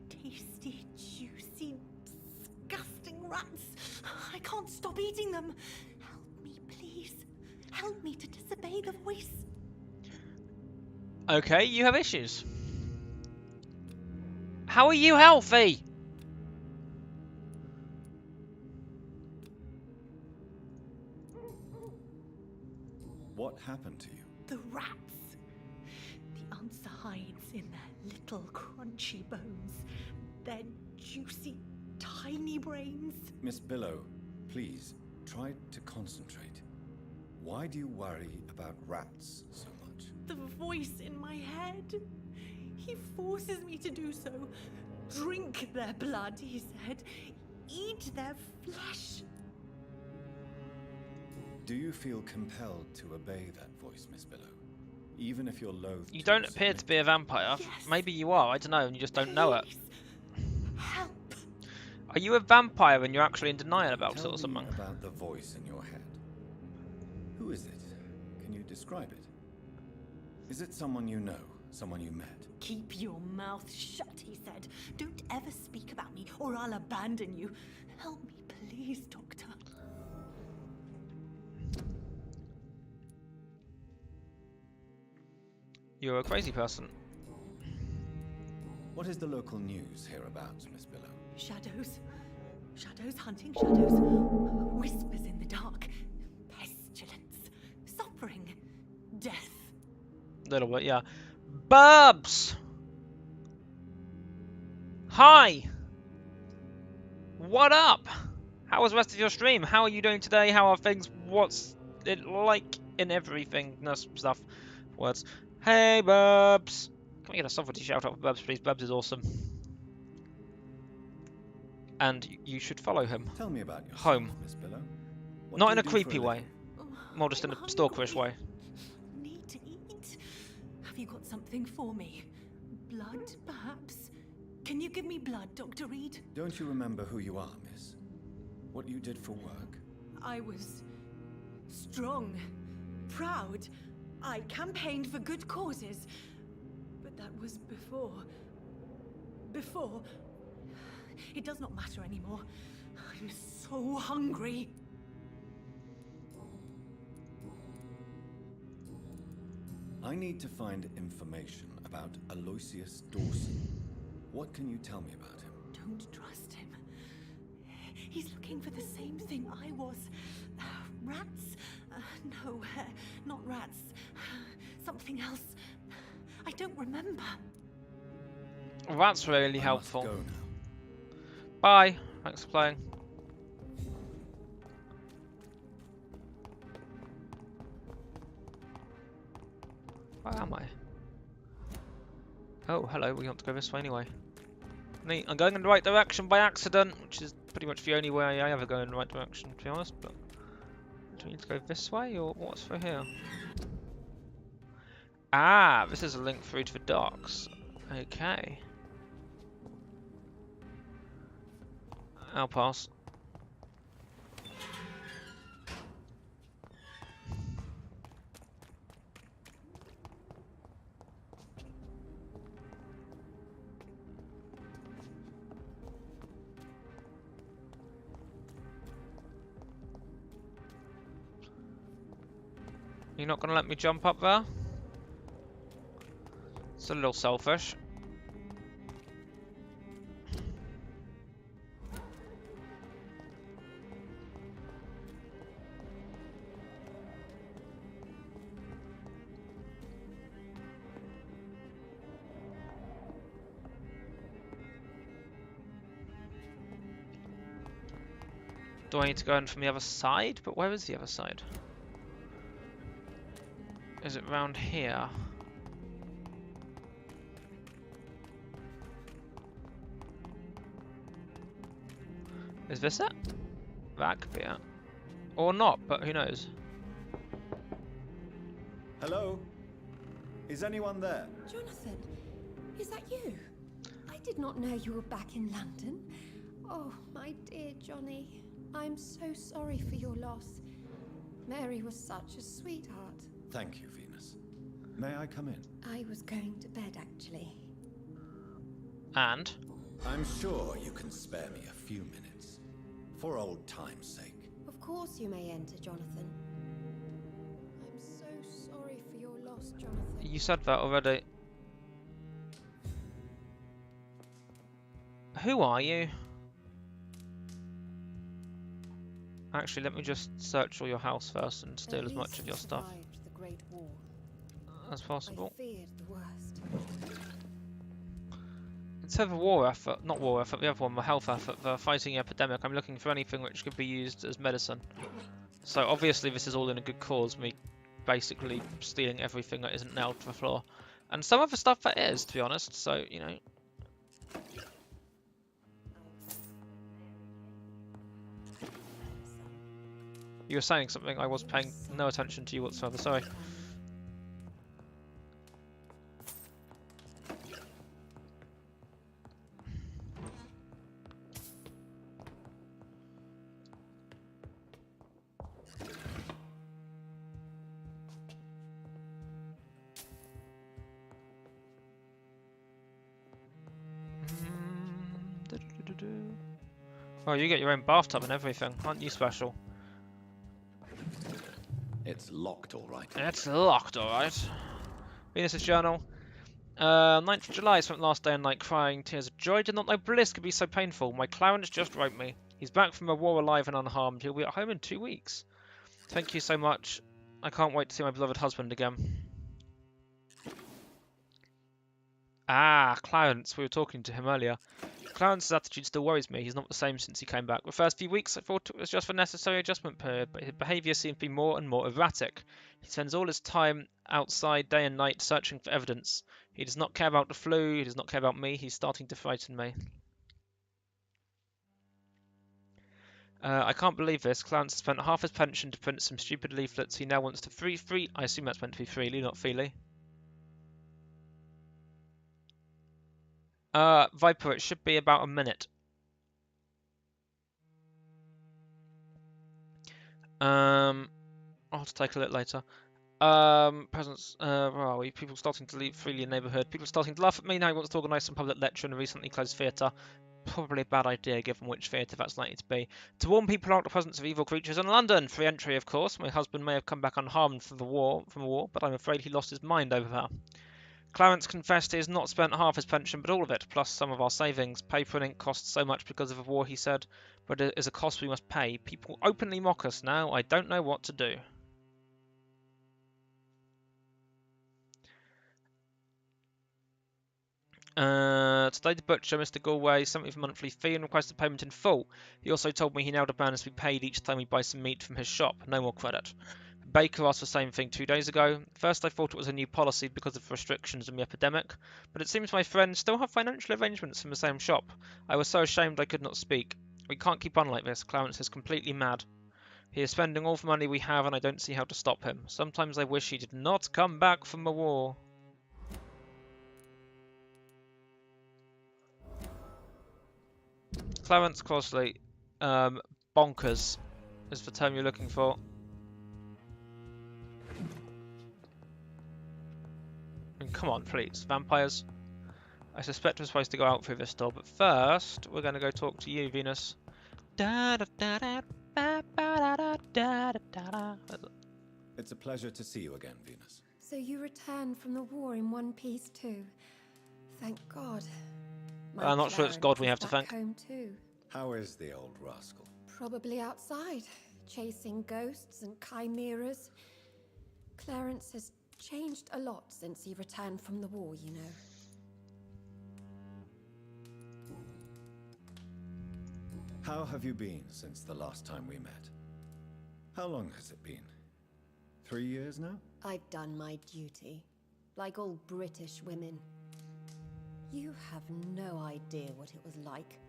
[SPEAKER 5] Tasty, juicy, disgusting rats. I can't stop eating them. Help me, please. Help me to disobey the voice.
[SPEAKER 1] Okay, you have issues. How are you healthy?
[SPEAKER 2] What happened to you?
[SPEAKER 5] The rats. The answer hides in their little crunchy bones. Their juicy, tiny brains.
[SPEAKER 2] Miss Billow, please, try to concentrate. Why do you worry about rats so much?
[SPEAKER 5] The voice in my head. He forces me to do so. Drink their blood, he said. Eat their flesh.
[SPEAKER 2] Do you feel compelled to obey that voice, Miss Billow? Even if you're loath
[SPEAKER 1] You
[SPEAKER 2] to
[SPEAKER 1] don't appear
[SPEAKER 2] submit?
[SPEAKER 1] to be a vampire.
[SPEAKER 5] Yes.
[SPEAKER 1] Maybe you are, I don't know, and you just don't know it.
[SPEAKER 5] Please, help.
[SPEAKER 1] Are you a vampire and you're actually in denial about
[SPEAKER 2] Tell
[SPEAKER 1] it or something?
[SPEAKER 2] me about the voice in your head. Who is it? Can you describe it? Is it someone you know? Someone you met?
[SPEAKER 5] Keep your mouth shut, he said. Don't ever speak about me or I'll abandon you. Help me, please, Doctor.
[SPEAKER 1] You're a crazy person.
[SPEAKER 2] What is the local news hereabouts, Miss Billow?
[SPEAKER 5] Shadows. Shadows hunting shadows. Whispers in the dark. Pestilence. Suffering. Death.
[SPEAKER 1] Little bit, yeah. Bubs! Hi! What up? How was the rest of your stream? How are you doing today? How are things? What's it like in everything? No stuff. Words. Hey, Bubs! Can we get a somebody shout out for Bubs, please? Bubs is awesome. And you should follow him.
[SPEAKER 2] Tell me about yourself,
[SPEAKER 1] Home.
[SPEAKER 2] Miss Billow. What
[SPEAKER 1] Not
[SPEAKER 2] do
[SPEAKER 1] in
[SPEAKER 2] you
[SPEAKER 1] a
[SPEAKER 2] do for
[SPEAKER 1] creepy way.
[SPEAKER 2] living?
[SPEAKER 1] More just in
[SPEAKER 5] I'm
[SPEAKER 1] a stalkerish
[SPEAKER 5] hungry.
[SPEAKER 1] way.
[SPEAKER 5] Need to eat. Have you got something for me? Blood, perhaps? Can you give me blood, Dr. Reed?
[SPEAKER 2] Don't you remember who you are, miss? What you did for work?
[SPEAKER 5] I was strong, proud. I campaigned for good causes. But that was before. Before. It does not matter anymore. I'm so hungry.
[SPEAKER 2] I need to find information about Aloysius Dawson. What can you tell me about him?
[SPEAKER 5] Don't trust him. He's looking for the same thing I was. Rats? No, not rats. Something else. I don't remember.
[SPEAKER 1] Well, that's really
[SPEAKER 2] I must
[SPEAKER 1] helpful.
[SPEAKER 2] go now.
[SPEAKER 1] Bye. Thanks for playing. Where am I? Oh, hello. We want to go this way anyway. Neat. I'm going in the right direction by accident, which is pretty much the only way I ever go in the right direction, to be honest. But do we need to go this way, or what's for here? Ah, this is a link through to the docks. Okay. I'll pass. You're not going to let me jump up there? It's a little selfish. Do I need to go in from the other side? But where is the other side? Is it round here? Is this it? That could be it. Or not, but who knows?
[SPEAKER 2] Hello? Is anyone there?
[SPEAKER 6] Jonathan, is that you? I did not know you were back in London. Oh, my dear Johnny. I'm so sorry for your loss. Mary was such a sweetheart.
[SPEAKER 2] Thank you, Venus. May I come in?
[SPEAKER 6] I was going to bed, actually.
[SPEAKER 1] And?
[SPEAKER 2] I'm sure you can spare me a few minutes. For old time's sake.
[SPEAKER 6] Of course you may enter, Jonathan. I'm so sorry for your loss, Jonathan.
[SPEAKER 1] You said that already. Who are you? Actually, let me just search all your house first and steal
[SPEAKER 6] At
[SPEAKER 1] as much
[SPEAKER 6] least
[SPEAKER 1] of
[SPEAKER 6] you
[SPEAKER 1] your stuff
[SPEAKER 6] survived the Great War.
[SPEAKER 1] as possible.
[SPEAKER 6] I feared the worst.
[SPEAKER 1] Instead of a war effort, not war effort, the other one, the health effort for fighting the epidemic, I'm looking for anything which could be used as medicine. So obviously this is all in a good cause, me basically stealing everything that isn't nailed to the floor. And some of the stuff that is, to be honest, so, you know. You were saying something, I was paying no attention to you whatsoever, sorry. Oh, you get your own bathtub and everything, aren't you special?
[SPEAKER 2] It's locked, all right.
[SPEAKER 1] It's locked, alright. Venus's journal. 9th of July, spent last day and night crying tears of joy. Did not know bliss could be so painful. My Clarence just wrote me. He's back from a war alive and unharmed. He'll be at home in 2 weeks. Thank you so much. I can't wait to see my beloved husband again. Ah, Clarence. We were talking to him earlier. Clarence's attitude still worries me. He's not the same since he came back. The first few weeks I thought it was just a necessary adjustment period, but his behaviour seems to be more and more erratic. He spends all his time outside day and night searching for evidence. He does not care about the flu, he does not care about me, he's starting to frighten me. I can't believe this. Clarence spent half his pension to print some stupid leaflets he now wants to free. I assume that's meant to be freely, not feely. Viper, it should be about a minute. I'll have to take a look later. Presents, where are we? People starting to leave freely in the neighbourhood. People starting to laugh at me now. He wants to organise some public lecture in a recently closed theatre. Probably a bad idea given which theatre that's likely to be. To warn people about the presence of evil creatures in London. Free entry, of course. My husband may have come back unharmed from the war, but I'm afraid he lost his mind over that. Clarence confessed he has not spent half his pension, but all of it, plus some of our savings. Paper and ink cost so much because of the war, he said, but it is a cost we must pay. People openly mock us now. I don't know what to do. Today the butcher, Mr. Galway, sent me the monthly fee and requested payment in full. He also told me he now demands to be paid each time we buy some meat from his shop. No more credit. The baker asked the same thing 2 days ago. First I thought it was a new policy because of restrictions and the epidemic, but it seems my friends still have financial arrangements from the same shop. I was so ashamed I could not speak. We can't keep on like this. Clarence is completely mad. He is spending all the money we have and I don't see how to stop him. Sometimes I wish he did not come back from the war. Clarence Crosley, bonkers is the term you're looking for. I mean, come on, please, vampires. I suspect we're supposed to go out through this door, but first we're going to go talk to you, Venus.
[SPEAKER 2] It's a pleasure to see you again, Venus.
[SPEAKER 6] So you returned from the war in one piece too. Thank God. My
[SPEAKER 1] I'm not sure it's God we have to
[SPEAKER 6] Clarence is
[SPEAKER 1] thank.
[SPEAKER 6] back home too.
[SPEAKER 2] How is the old rascal?
[SPEAKER 6] Probably outside, chasing ghosts and chimeras. Clarence has changed a lot since he returned from the war, you know.
[SPEAKER 2] How have you been since the last time we met? How long has it been? 3 years now?
[SPEAKER 6] I've done my duty, like all British women. You have no idea what it was like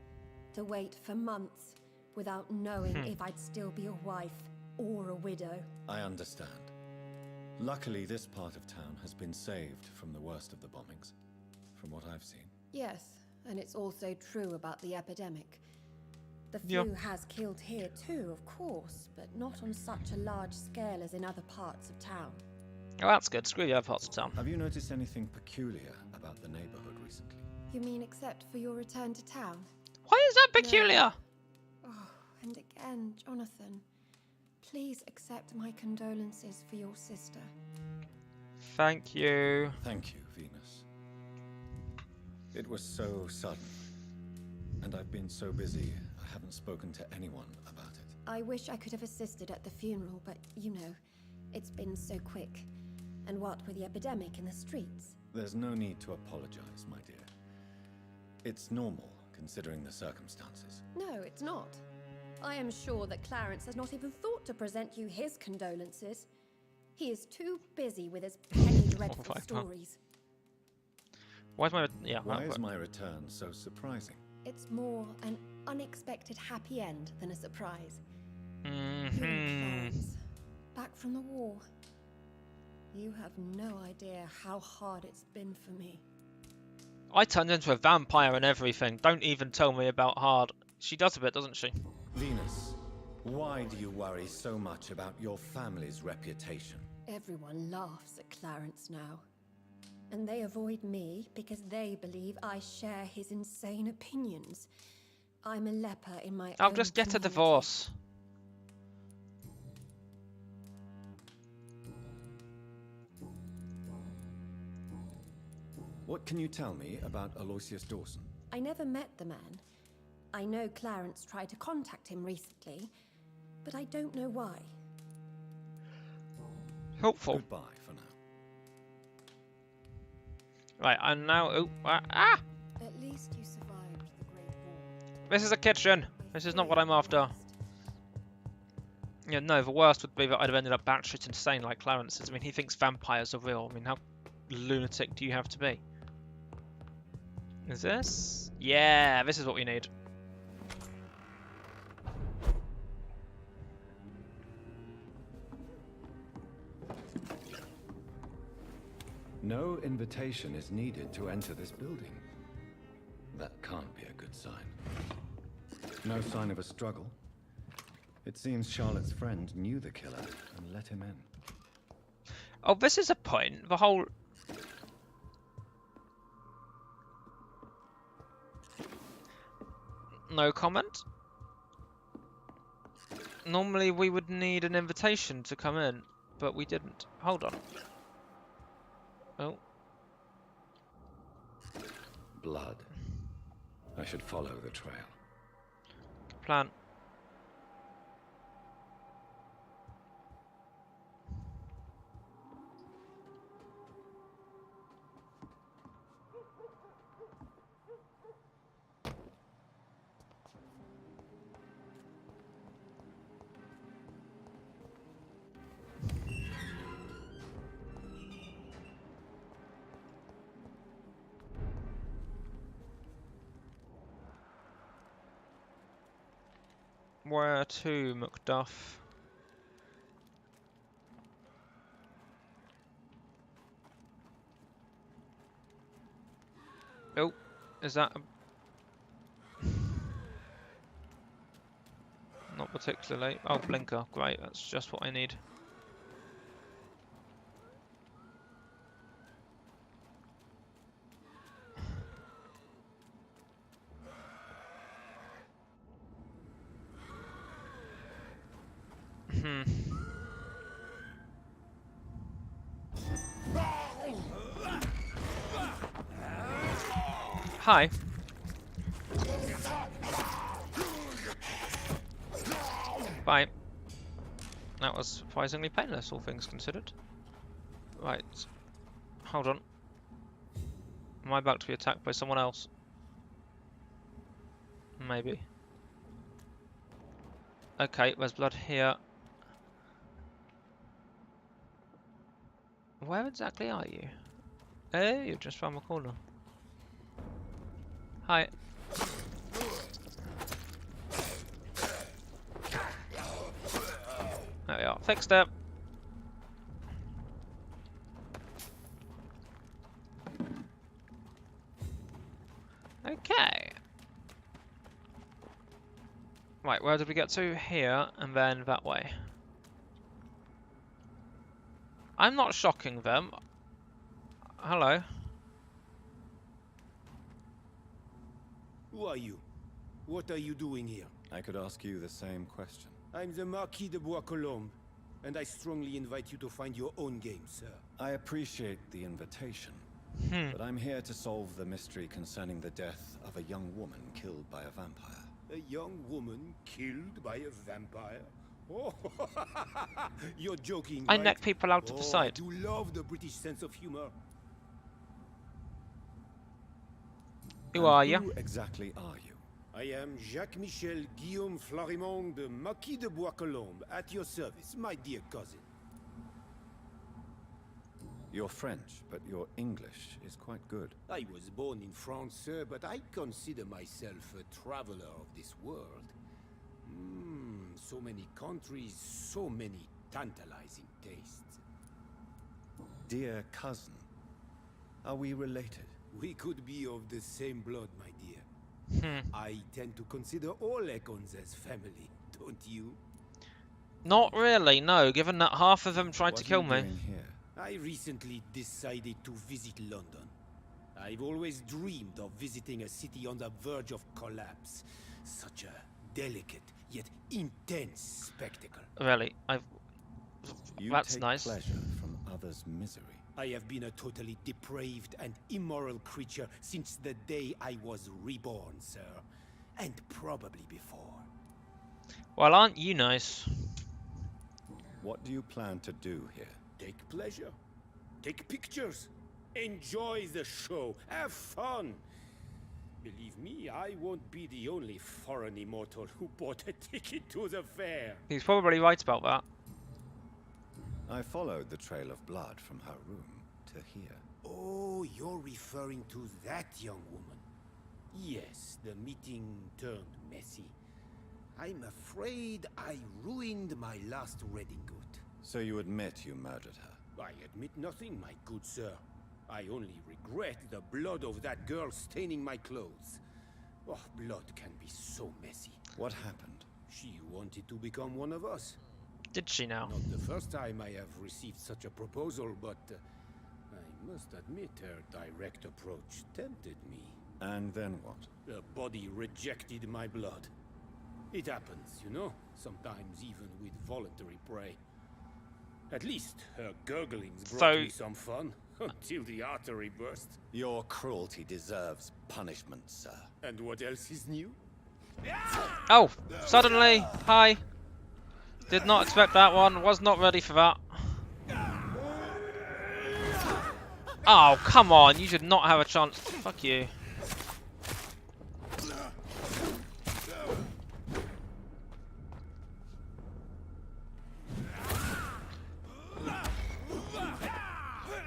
[SPEAKER 6] to wait for months without knowing if I'd still be a wife or a widow.
[SPEAKER 2] I understand. Luckily, this part of town has been saved from the worst of the bombings, from what I've seen.
[SPEAKER 6] Yes, and it's also true about the epidemic. The flu has killed here too, of course, but not on such a large scale as in other parts of town.
[SPEAKER 1] Oh, that's good. Screw the other parts of town.
[SPEAKER 2] Have you noticed anything peculiar about the neighborhood recently?
[SPEAKER 6] You mean except for your return to town?
[SPEAKER 1] Why is that peculiar?
[SPEAKER 6] Oh, and again, Jonathan, please accept my condolences for your sister.
[SPEAKER 1] Thank you.
[SPEAKER 2] Thank you, Venus. It was so sudden, and I've been so busy, I haven't spoken to anyone about it.
[SPEAKER 6] I wish I could have assisted at the funeral, but you know, it's been so quick. And what with the epidemic in the streets?
[SPEAKER 2] There's no need to apologize, my dear. It's normal, considering the circumstances.
[SPEAKER 6] No, it's not. I am sure that Clarence has not even thought to present you his condolences. He is too busy with his petty dreadful
[SPEAKER 1] my God.
[SPEAKER 6] stories.
[SPEAKER 1] Why is my
[SPEAKER 2] Why is my return so surprising?
[SPEAKER 6] It's more an unexpected happy end than a surprise. You,
[SPEAKER 1] Mm-hmm.
[SPEAKER 6] Clarence, back from the war. You have no idea how hard it's been for me.
[SPEAKER 1] I turned into a vampire and everything. Don't even tell me about hard. She does a bit, doesn't she?
[SPEAKER 2] Venus, why do you worry so much about your family's reputation?
[SPEAKER 6] Everyone laughs at Clarence now. And they avoid me because they believe I share his insane opinions. I'm a leper in my
[SPEAKER 1] I'll
[SPEAKER 6] own
[SPEAKER 1] just get a
[SPEAKER 6] community.
[SPEAKER 1] divorce.
[SPEAKER 2] What can you tell me about Aloysius Dawson?
[SPEAKER 6] I never met the man. I know Clarence tried to contact him recently, but I don't know why.
[SPEAKER 1] Helpful.
[SPEAKER 2] Goodbye for now.
[SPEAKER 1] Right, and now... Oh,
[SPEAKER 6] At least you survived the Great War.
[SPEAKER 1] This is a kitchen. This is not what I'm after. Yeah, no, the worst would be that I'd have ended up batshit insane like Clarence is. I mean, he thinks vampires are real. I mean, how lunatic do you have to be? Is this? Yeah, this is what we need.
[SPEAKER 2] No invitation is needed to enter this building. That can't be a good sign. No sign of a struggle. It seems Charlotte's friend knew the killer and let him in.
[SPEAKER 1] Oh, this is a point. The whole... No comment? Normally we would need an invitation to come in, but we didn't. Hold on. Oh.
[SPEAKER 2] Blood. I should follow the trail.
[SPEAKER 1] Good plan. Where to, Macduff? Oh, is that a... Not particularly. Oh, blinker. Great, that's just what I need. Hi. Bye. That was surprisingly painless, all things considered. Right. Hold on. Am I about to be attacked by someone else? Maybe. Okay, there's blood here. Where exactly are you? Oh, you're just round the corner. Hi. There we are. Fixed it. Okay. Right, where did we get to? Here, and then that way. I'm not shocking them. Hello.
[SPEAKER 7] Who are you? What are you doing here?
[SPEAKER 2] I could ask you the same question.
[SPEAKER 7] I'm the Marquis de Bois-Colombes, and I strongly invite you to find your own game, sir.
[SPEAKER 2] I appreciate the invitation, but I'm here to solve the mystery concerning the death of a young woman killed by a vampire.
[SPEAKER 7] A young woman killed by a vampire? Oh, you're joking,
[SPEAKER 1] I
[SPEAKER 7] right?
[SPEAKER 1] neck people out of the
[SPEAKER 7] I
[SPEAKER 1] side.
[SPEAKER 7] do love the British sense of humor.
[SPEAKER 1] Who are
[SPEAKER 2] Who
[SPEAKER 1] you?
[SPEAKER 2] exactly are you?
[SPEAKER 7] I am Jacques-Michel Guillaume Florimond de Marquis de Bois-Colombes, at your service, my dear cousin.
[SPEAKER 2] You're French, but your English is quite good.
[SPEAKER 7] I was born in France, sir, but I consider myself a traveler of this world. So many countries, so many tantalizing tastes.
[SPEAKER 2] Dear cousin, are we related?
[SPEAKER 7] We could be of the same blood, my dear. I tend to consider all Econs as family, don't you?
[SPEAKER 1] Not really, no, given that half of them tried to kill
[SPEAKER 2] What are
[SPEAKER 1] me.
[SPEAKER 2] you doing here?
[SPEAKER 7] I recently decided to visit London. I've always dreamed of visiting a city on the verge of collapse. Such a delicate, yet intense spectacle.
[SPEAKER 1] Really,
[SPEAKER 2] You
[SPEAKER 1] that's
[SPEAKER 2] take
[SPEAKER 1] nice.
[SPEAKER 2] pleasure from others' misery.
[SPEAKER 7] I have been a totally depraved and immoral creature since the day I was reborn, sir. And probably before.
[SPEAKER 1] Well, aren't you nice?
[SPEAKER 2] What do you plan to do here?
[SPEAKER 7] Take pleasure. Take pictures. Enjoy the show. Have fun. Believe me, I won't be the only foreign immortal who bought a ticket to the fair.
[SPEAKER 1] He's probably right about that.
[SPEAKER 2] I followed the trail of blood from her room to here.
[SPEAKER 7] Oh, you're referring to that young woman. Yes, the meeting turned messy. I'm afraid I ruined my last wedding good.
[SPEAKER 2] So you admit you murdered her?
[SPEAKER 7] I admit nothing, my good sir. I only regret the blood of that girl staining my clothes. Oh, blood can be so messy.
[SPEAKER 2] What happened?
[SPEAKER 7] She wanted to become one of us.
[SPEAKER 1] Did she now?
[SPEAKER 7] Not the first time I have received such a proposal, but I must admit her direct approach tempted me.
[SPEAKER 2] And then what?
[SPEAKER 7] The body rejected my blood. It happens, you know, sometimes even with voluntary prey. At least her gurglings brought me some fun, until the artery burst.
[SPEAKER 2] Your cruelty deserves punishment, sir.
[SPEAKER 7] And what else is new?
[SPEAKER 1] Oh, suddenly, hi. Did not expect that one, was not ready for that. Oh, come on, you should not have a chance. Fuck you.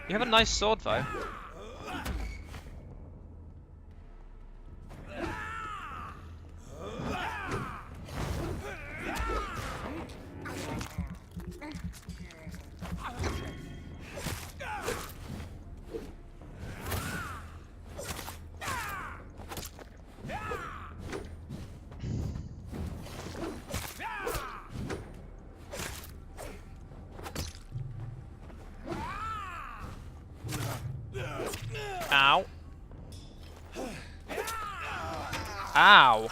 [SPEAKER 1] You have a nice sword, though. Ow. Ow.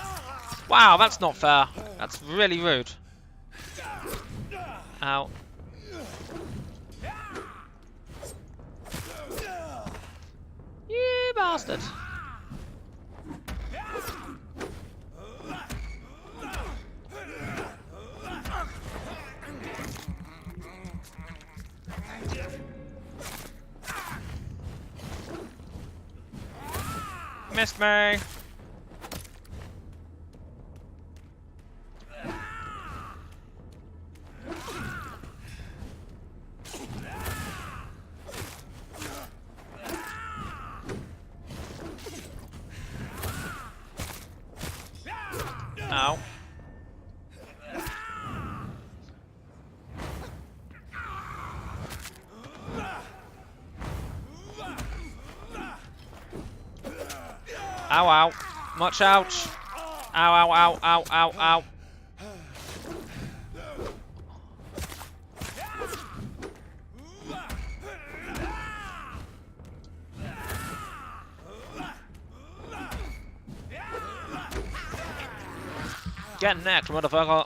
[SPEAKER 1] Wow, that's not fair. That's really rude. Ow. You bastard. Missed me. Ow. Ow, ow. Much ouch. Ow, ow, ow, ow, ow, ow. Get necked, motherfucker.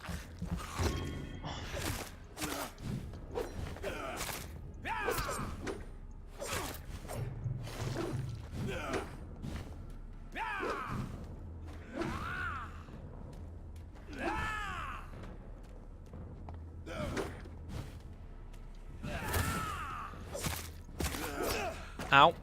[SPEAKER 1] Ow.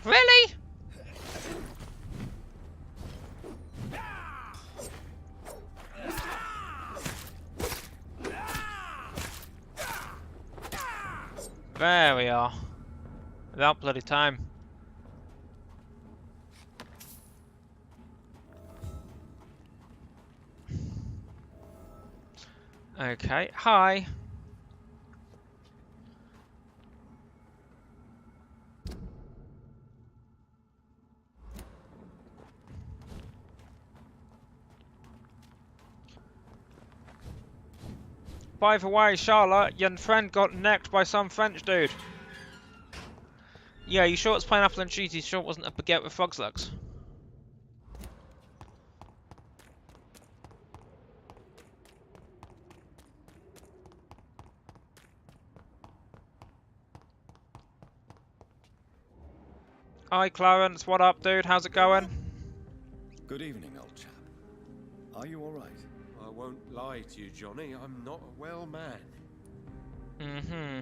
[SPEAKER 1] Really? There we are. Without bloody time. Okay, hi. By the way, Charlotte, your friend got necked by some French dude. Yeah, you sure it's pineapple and cheese? You sure it wasn't a baguette with frog's legs? Hi Clarence, what up dude? How's it going?
[SPEAKER 2] Good evening, old chap. Are you all right?
[SPEAKER 8] I won't lie to you, Johnny. I'm not a well man.
[SPEAKER 1] Mm-hmm.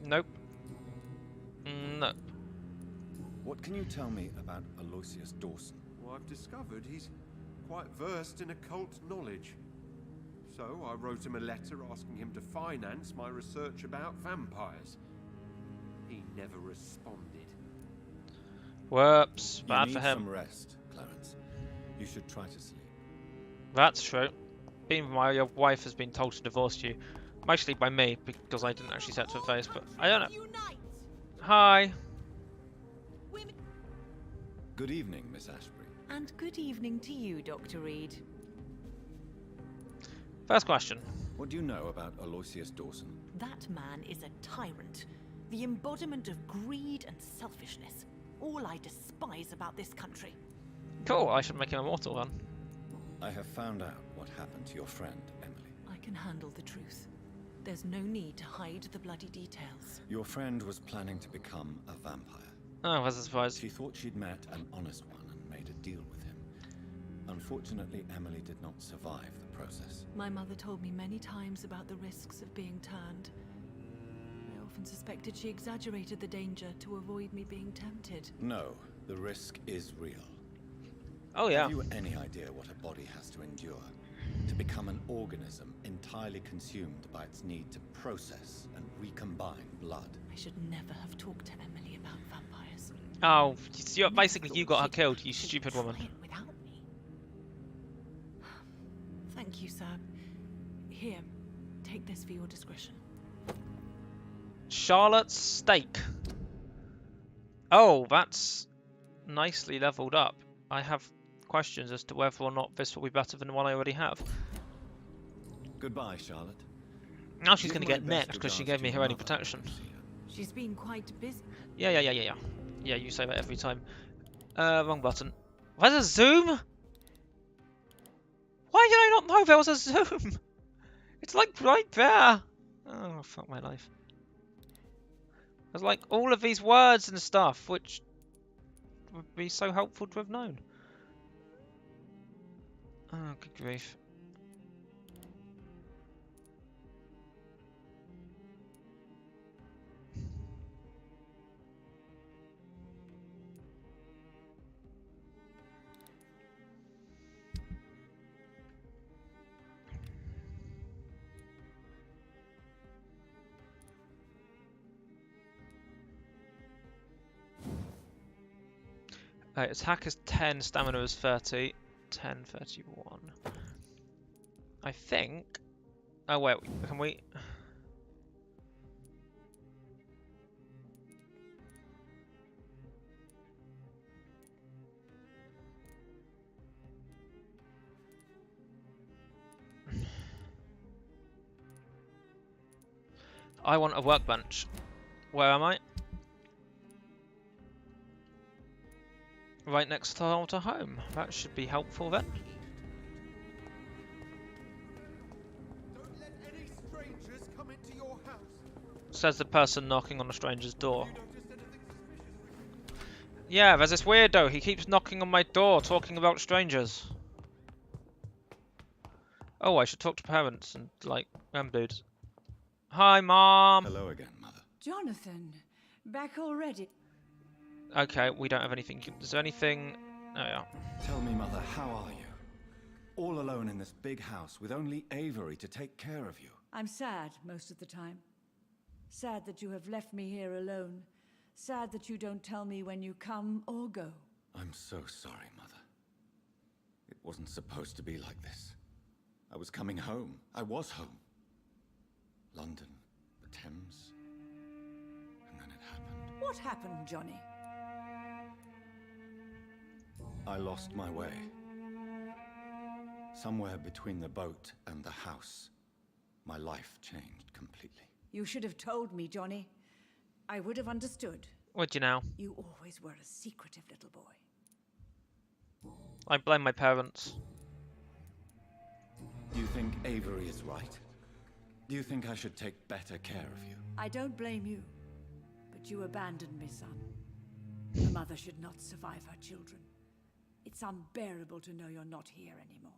[SPEAKER 1] Nope. Nope.
[SPEAKER 2] What can you tell me about Aloysius Dawson?
[SPEAKER 8] Well, I've discovered he's quite versed in occult knowledge. So I wrote him a letter asking him to finance my research about vampires. He never responded.
[SPEAKER 1] Whoops,
[SPEAKER 2] You
[SPEAKER 1] bad
[SPEAKER 2] need
[SPEAKER 1] for him.
[SPEAKER 2] some rest, Clarence. You should try to sleep.
[SPEAKER 1] That's true. Even my wife has been told to divorce you. Mostly by me, because I didn't actually say it to her face, but I don't know.
[SPEAKER 5] Unite!
[SPEAKER 1] Hi.
[SPEAKER 5] Women...
[SPEAKER 2] Good evening, Miss Ashbury.
[SPEAKER 5] And good evening to you, Dr. Reed.
[SPEAKER 1] First question.
[SPEAKER 2] What do you know about Aloysius Dawson?
[SPEAKER 5] That man is a tyrant. The embodiment of greed and selfishness. All I despise about this country.
[SPEAKER 1] Cool, I should make him immortal then.
[SPEAKER 2] I have found out what happened to your friend, Emily.
[SPEAKER 5] I can handle the truth. There's no need to hide the bloody details.
[SPEAKER 2] Your friend was planning to become a vampire.
[SPEAKER 1] Oh, that's a surprise.
[SPEAKER 2] She thought she'd met an honest one and made a deal with him. Unfortunately, Emily did not survive the process.
[SPEAKER 5] My mother told me many times about the risks of being turned. I often suspected she exaggerated the danger to avoid me being tempted.
[SPEAKER 2] No, the risk is real.
[SPEAKER 1] Oh yeah.
[SPEAKER 2] Have you any idea what a body has to endure? To become an organism entirely consumed by its need to process and recombine blood.
[SPEAKER 5] I should never have talked to Emily about vampires.
[SPEAKER 1] Oh, so basically you got her
[SPEAKER 5] She'd-
[SPEAKER 1] killed, you
[SPEAKER 5] she'd
[SPEAKER 1] stupid
[SPEAKER 5] try
[SPEAKER 1] woman.
[SPEAKER 5] it without me. Thank you, sir. Here, take this for your discretion.
[SPEAKER 1] Charlotte's steak. Oh, that's nicely leveled up. I have questions as to whether or not this will be better than the one I already have.
[SPEAKER 2] Goodbye, Charlotte.
[SPEAKER 1] Now she's
[SPEAKER 2] Give
[SPEAKER 1] going to
[SPEAKER 2] my
[SPEAKER 1] get
[SPEAKER 2] best
[SPEAKER 1] next because she
[SPEAKER 2] regards
[SPEAKER 1] gave
[SPEAKER 2] to
[SPEAKER 1] me
[SPEAKER 2] your
[SPEAKER 1] her only
[SPEAKER 2] mother
[SPEAKER 1] protection.
[SPEAKER 2] when you see her.
[SPEAKER 5] She's been quite busy.
[SPEAKER 1] Yeah. Yeah, you say that every time. Wrong button. Where's a zoom? Why did I not know there was a zoom? It's like right there. Oh, fuck my life. There's like all of these words and stuff, which would be so helpful to have known. Oh, good grief. Attack is 10, stamina is 30, 10, 31. I think... Oh wait, can we... I want a workbench. Where am I? Right next to home. That should be helpful then.
[SPEAKER 8] Don't let any strangers come into your house.
[SPEAKER 1] Says the person knocking on a stranger's door.
[SPEAKER 8] You noticed anything suspicious?
[SPEAKER 1] Yeah, there's this weirdo. He keeps knocking on my door, talking about strangers. Oh, I should talk to parents and, like, dudes. Hi, Mom!
[SPEAKER 2] Hello again, Mother.
[SPEAKER 4] Jonathan, back already?
[SPEAKER 1] Okay, we don't have anything. Is there anything... Oh, yeah.
[SPEAKER 2] Tell me, Mother, how are you? All alone in this big house with only Avery to take care of you.
[SPEAKER 4] I'm sad most of the time. Sad that you have left me here alone. Sad that you don't tell me when you come or go.
[SPEAKER 2] I'm so sorry, Mother. It wasn't supposed to be like this. I was coming home. I was home. London, the Thames, and then it happened.
[SPEAKER 4] What happened, Johnny?
[SPEAKER 2] I lost my way. Somewhere between the boat and the house, my life changed completely.
[SPEAKER 4] You should have told me, Johnny. I would have understood.
[SPEAKER 1] What'd you know?
[SPEAKER 4] You always were a secretive little boy.
[SPEAKER 1] I blame my parents.
[SPEAKER 2] Do you think Avery is right? Do you think I should take better care of you?
[SPEAKER 4] I don't blame you, but you abandoned me, son. A mother should not survive her children. It's unbearable to know you're not here anymore.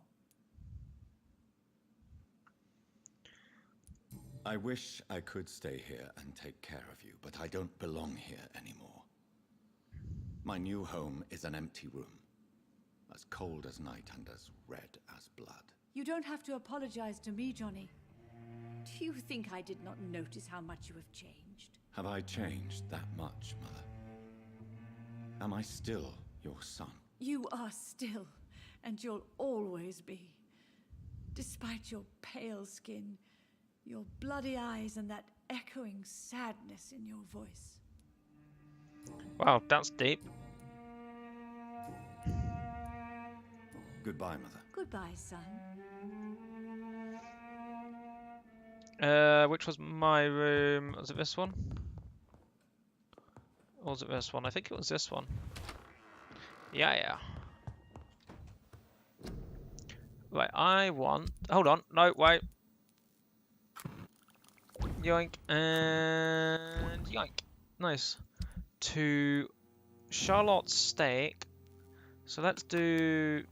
[SPEAKER 2] I wish I could stay here and take care of you, but I don't belong here anymore. My new home is an empty room. as cold as night and as red as blood.
[SPEAKER 9] You don't have to apologize to me, Johnny. Do you think I did not notice how much you have changed?
[SPEAKER 2] Have I changed that much, Mother? Am I still your son?
[SPEAKER 9] You are still, and you'll always be. Despite your pale skin, your bloody eyes, and that echoing sadness in your voice.
[SPEAKER 1] Wow, that's deep.
[SPEAKER 2] Goodbye, Mother.
[SPEAKER 9] Goodbye, son.
[SPEAKER 1] Which was my room? Was it this one? Or was it this one? I think it was this one. Yeah. Right, I want... Hold on. No, wait. Yoink. And yoink. Nice. To Charlotte's steak. So let's do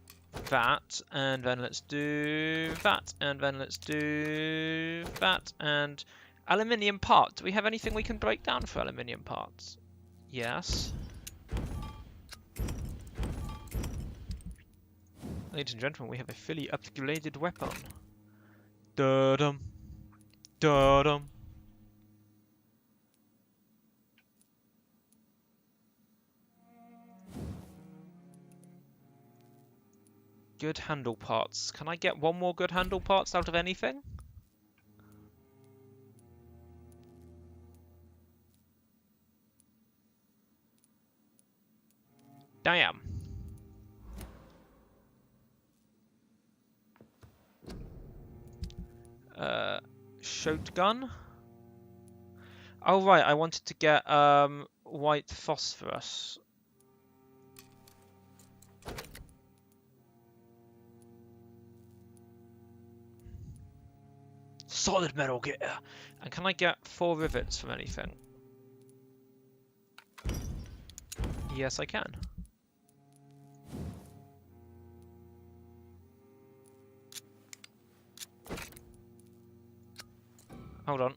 [SPEAKER 1] that, and then let's do that, and then let's do that, and aluminium part. Do we have anything we can break down for aluminium parts? Yes. Ladies and gentlemen, we have a fully upgraded weapon. Da-dum. Da-dum. Good handle parts. Can I get one more good handle parts out of anything? Damn. Shotgun. Oh right, I wanted to get white phosphorus. Solid metal gear. And can I get 4 rivets from anything? Yes, I can. Hold on.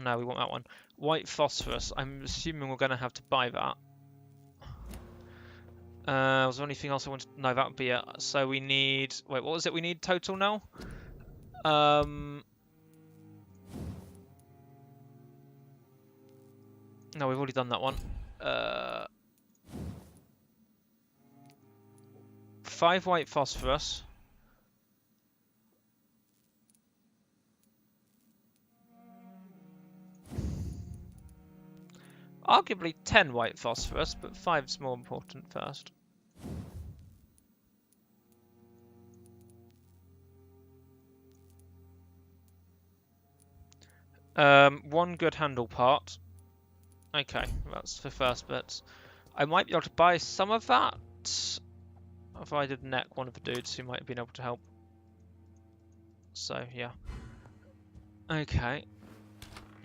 [SPEAKER 1] No, we want that one. White phosphorus. I'm assuming we're going to have to buy that. Was there anything else I wanted? No, that would be it. So we need... Wait, what was it we need total now? No, we've already done that one. 5 white phosphorus. Arguably 10 white phosphorus, but 5's more important first. One good handle part. Okay, that's the first bit. I might be able to buy some of that. If I did neck one of the dudes who might have been able to help. So, yeah. Okay.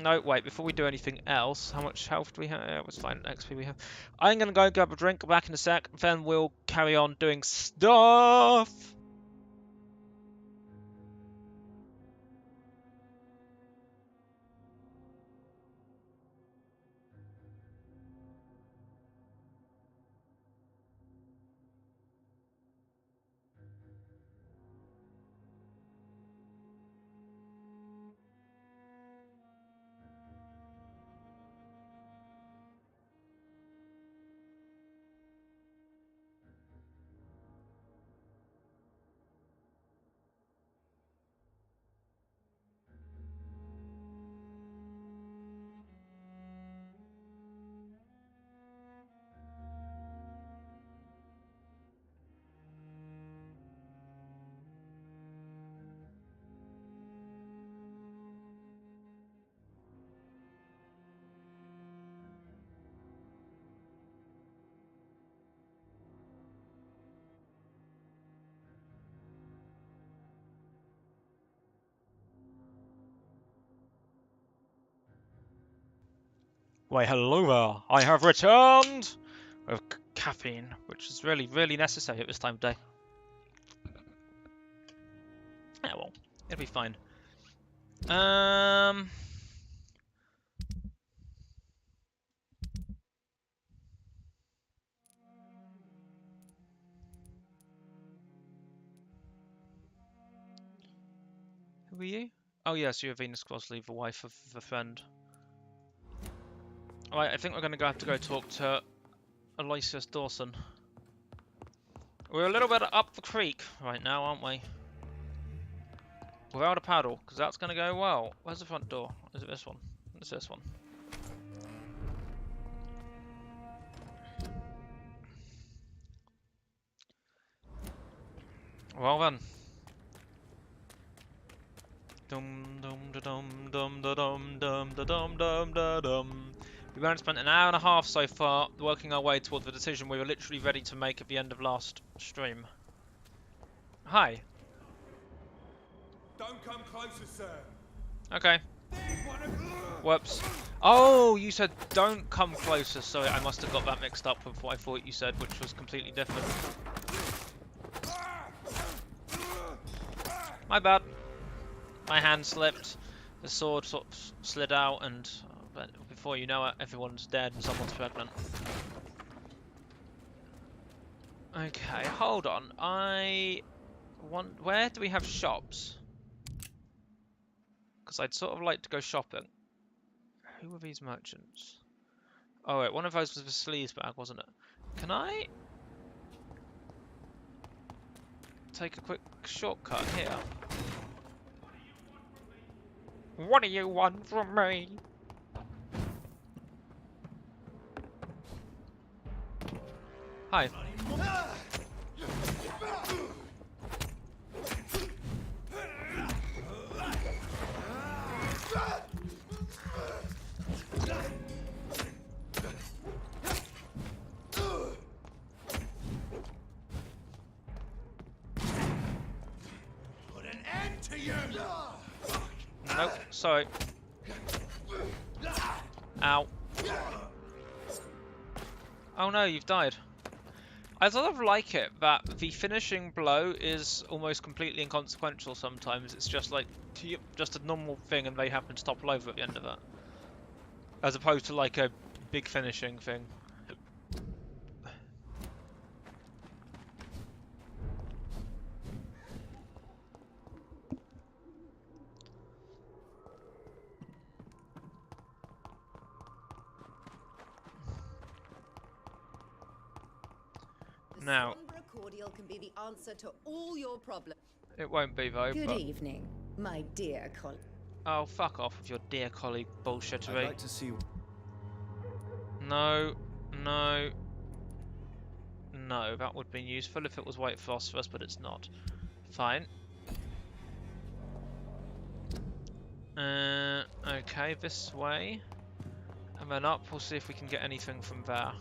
[SPEAKER 1] No, wait, before we do anything else, how much health do we have? Yeah, it was fine, XP we have. I'm gonna go grab a drink, back in a sec, then we'll carry on doing stuff! Why, hello there. I have returned with caffeine, which is really, really necessary at this time of day. Yeah, well, it'll be fine. were you? Oh yes, you're Venus Crosley, the wife of the friend. Alright, I think we're going to have to go talk to Aloysius Dawson. We're a little bit up the creek right now, aren't we? Without a paddle, because that's going to go well. Where's the front door? Is it this one? It's this one. Well then. Dum dum da dum dum da dum dum da dum dum da dum. We've only spent an hour and a half so far working our way towards the decision we were literally ready to make at the end of last stream. Hi.
[SPEAKER 8] Don't come closer, sir.
[SPEAKER 1] Okay. Whoops. Oh, you said don't come closer. Sorry, I must have got that mixed up with what I thought you said, which was completely different. My bad. My hand slipped. The sword sort of slid out, and before you know it, everyone's dead and someone's pregnant. Okay, hold on. Where do we have shops? Because I'd sort of like to go shopping. Who are these merchants? Oh wait, one of those was the sleaze bag, wasn't it? Can I take a quick shortcut here? What do you want from me? Hi.
[SPEAKER 3] Put an end to you!
[SPEAKER 1] Nope, sorry. Ow. Oh no, you've died. I sort of like it that the finishing blow is almost completely inconsequential sometimes. It's just like just a normal thing and they happen to topple over at the end of it. As opposed to like a big finishing thing. Now,
[SPEAKER 10] cordial can be the answer to all your problems.
[SPEAKER 1] it won't be though,
[SPEAKER 10] Good
[SPEAKER 1] but...
[SPEAKER 10] evening, my dear colleague.
[SPEAKER 1] Oh, fuck off with your dear colleague bullshittery.
[SPEAKER 2] I'd like to see...
[SPEAKER 1] No, no, no, that would have been useful if it was white phosphorus, but it's not. Fine. Okay, this way. And then up, we'll see if we can get anything from there.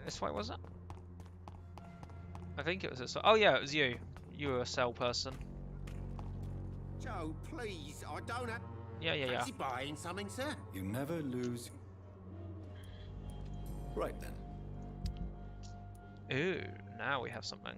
[SPEAKER 1] This way, was it? I think it was this way. Oh yeah, it was you. You were a cell person.
[SPEAKER 7] Joe, please, I don't have...
[SPEAKER 1] Yeah.
[SPEAKER 7] Fancy buying something, sir?
[SPEAKER 2] You never lose... Right then.
[SPEAKER 1] Ooh, now we have something.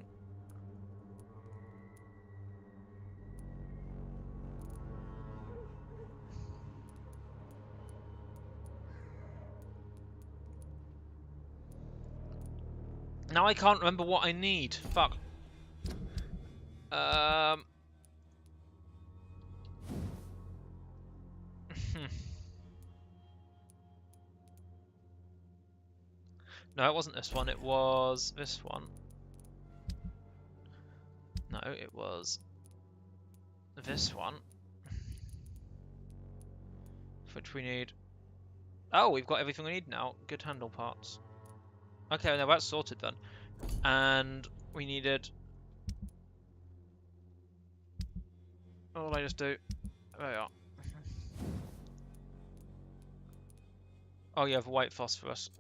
[SPEAKER 1] Now I can't remember what I need. Fuck. No, it wasn't this one. It was this one. No, it was this one. Which we need. Oh, we've got everything we need now. Good handle parts. Okay, now that's sorted then. And we needed... What did I just do? There we are. Oh, you have white phosphorus.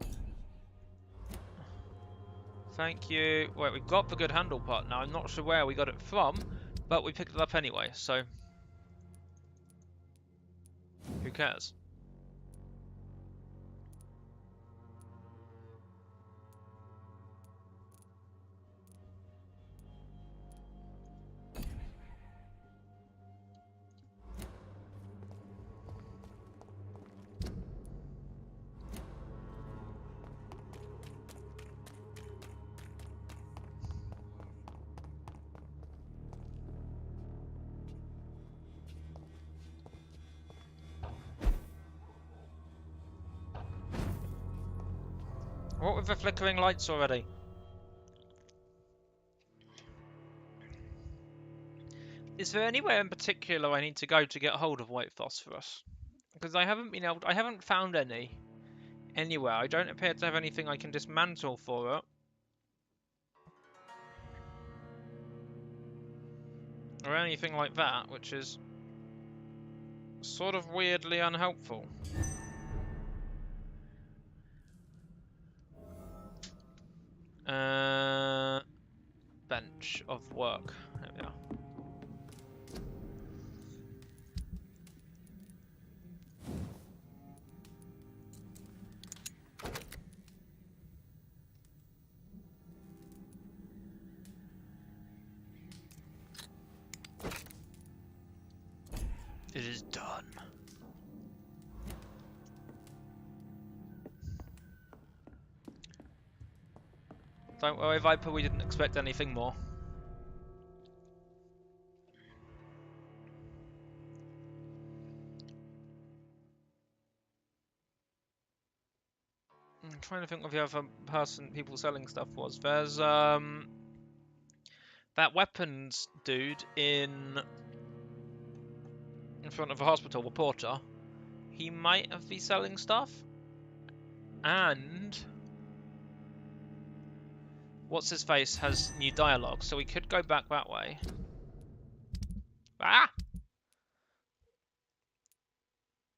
[SPEAKER 1] Thank you. Wait, we've got the good handle part now. I'm not sure where we got it from, but we picked it up anyway, so... Who cares? What with the flickering lights already? Is there anywhere in particular I need to go to get hold of white phosphorus? Because I haven't found any anywhere. I don't appear to have anything I can dismantle for it. Or anything like that, which is sort of weirdly unhelpful. Bench of work. There we are. It is done. Don't worry, Viper, we didn't expect anything more. I'm trying to think of the other people selling stuff was. There's that weapons dude in front of the hospital, the porter. He might have been selling stuff. And what's his face has new dialogue, so we could go back that way. Ah!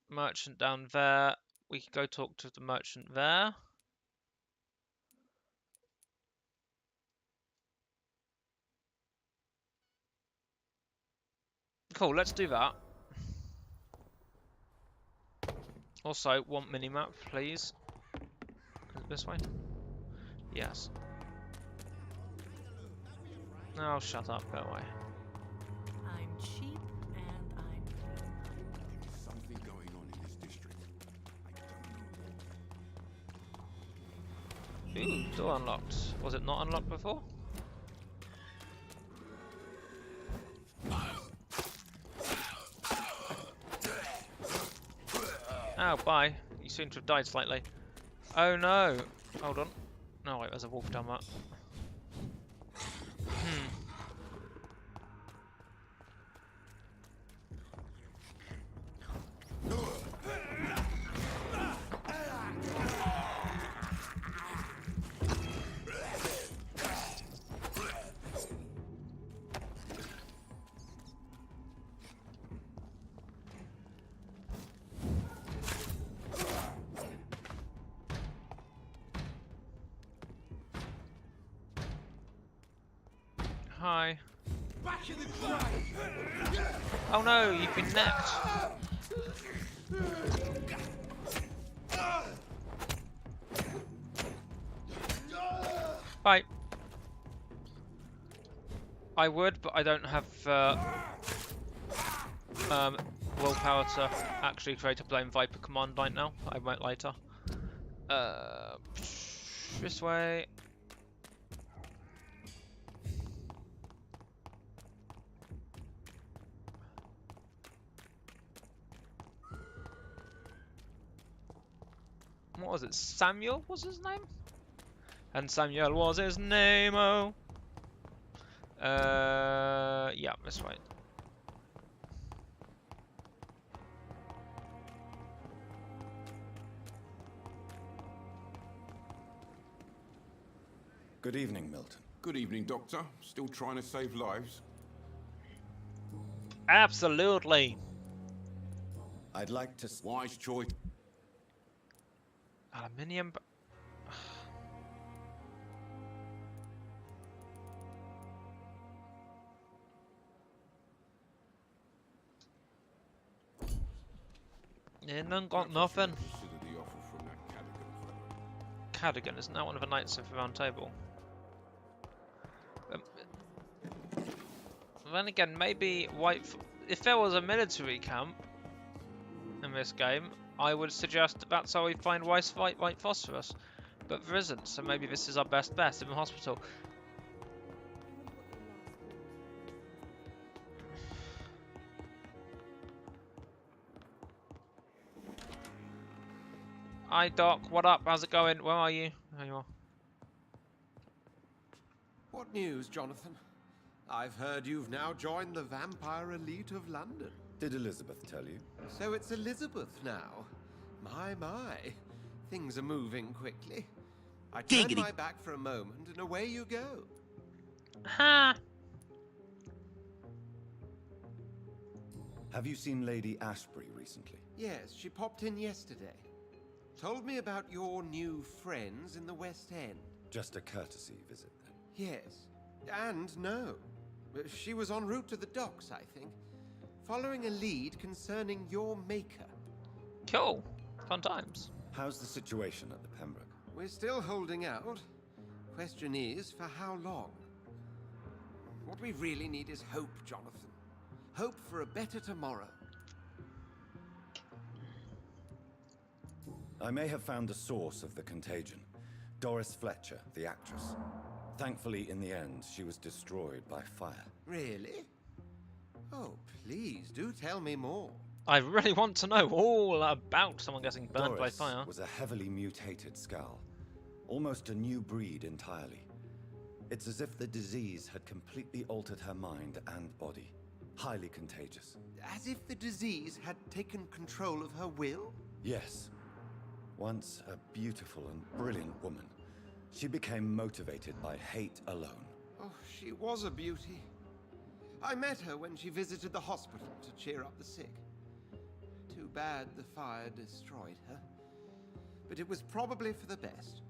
[SPEAKER 1] Merchant down there. We could go talk to the merchant there. Cool, let's do that. Also, one minimap, please. Is it this way? Yes. Oh, shut up, go away.
[SPEAKER 5] I'm cheap and I'm clean.
[SPEAKER 11] There's something going on in this district. I don't know.
[SPEAKER 1] Ooh, door unlocked. Was it not unlocked before? Oh, bye. You seem to have died slightly. Oh no! Hold on. No, wait, there's a wolf down that. Hi. Oh no, you've been necked. Bye. I would, but I don't have willpower to actually create a plain Viper command right now. I won't later. This way. What was it? Samuel was his name? And Samuel was his name, oh. Yeah, this way.
[SPEAKER 2] Good evening, Milton.
[SPEAKER 11] Good evening, Doctor. Still trying to save lives?
[SPEAKER 1] Absolutely.
[SPEAKER 2] I'd like to...
[SPEAKER 11] Wise choice.
[SPEAKER 1] Aluminium. Yeah, none got nothing.
[SPEAKER 11] Consider the offer from that Cadigan fellow.
[SPEAKER 1] Cadigan, isn't that one of the Knights of the Round Table? Then again, maybe if there was a military camp in this game, I would suggest that's how we find white phosphorus. But there isn't, so maybe this is our best bet in the hospital. Hi Doc, what up? How's it going? Where are you? There you are.
[SPEAKER 8] What news, Jonathan? I've heard you've now joined the vampire elite of London.
[SPEAKER 2] Did Elizabeth tell you?
[SPEAKER 8] So it's Elizabeth now. My. Things are moving quickly. I turn my back for a moment and away you go.
[SPEAKER 1] Ha!
[SPEAKER 2] Have you seen Lady Ashbury recently?
[SPEAKER 8] Yes, she popped in yesterday. Told me about your new friends in the West End.
[SPEAKER 2] Just a courtesy visit, then?
[SPEAKER 8] Yes. And no. She was en route to the docks, I think. Following a lead concerning your maker.
[SPEAKER 1] Cool. Fun times.
[SPEAKER 2] How's the situation at the Pembroke?
[SPEAKER 8] We're still holding out. Question is, for how long? What we really need is hope, Jonathan. Hope for a better tomorrow.
[SPEAKER 2] I may have found the source of the contagion. Doris Fletcher, the actress. Thankfully, in the end, she was destroyed by fire.
[SPEAKER 8] Really? Oh, please, do tell me more.
[SPEAKER 1] I really want to know all about someone getting burned by
[SPEAKER 2] Doris
[SPEAKER 1] fire.
[SPEAKER 2] was a heavily mutated skull. Almost a new breed entirely. It's as if the disease had completely altered her mind and body. Highly contagious.
[SPEAKER 8] As if the disease had taken control of her will?
[SPEAKER 2] Yes. Once a beautiful and brilliant woman, she became motivated by hate alone.
[SPEAKER 8] Oh, she was a beauty. I met her when she visited the hospital to cheer up the sick. Too bad the fire destroyed her. But it was probably for the best.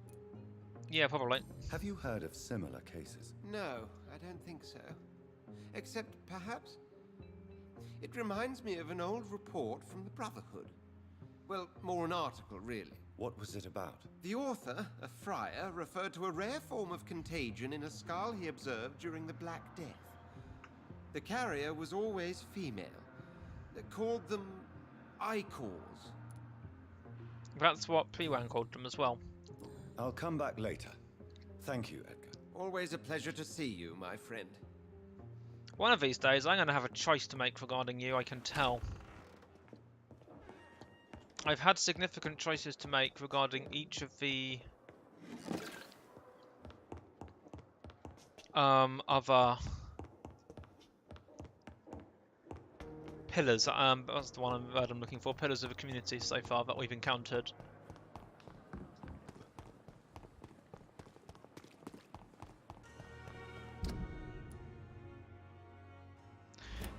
[SPEAKER 1] Yeah, probably.
[SPEAKER 2] Have you heard of similar cases?
[SPEAKER 8] No, I don't think so. Except, perhaps, it reminds me of an old report from the Brotherhood. Well, more an article, really.
[SPEAKER 2] What was it about?
[SPEAKER 8] The author, a friar, referred to a rare form of contagion in a skull he observed during the Black Death. The carrier was always female. They called them Icors.
[SPEAKER 1] That's what P1 called them as well.
[SPEAKER 2] I'll come back later. Thank you, Edgar.
[SPEAKER 8] Always a pleasure to see you, my friend.
[SPEAKER 1] One of these days, I'm going to have a choice to make regarding you, I can tell. I've had significant choices to make regarding each of the other pillars. That's the one I'm looking for. Pillars of a community so far that we've encountered.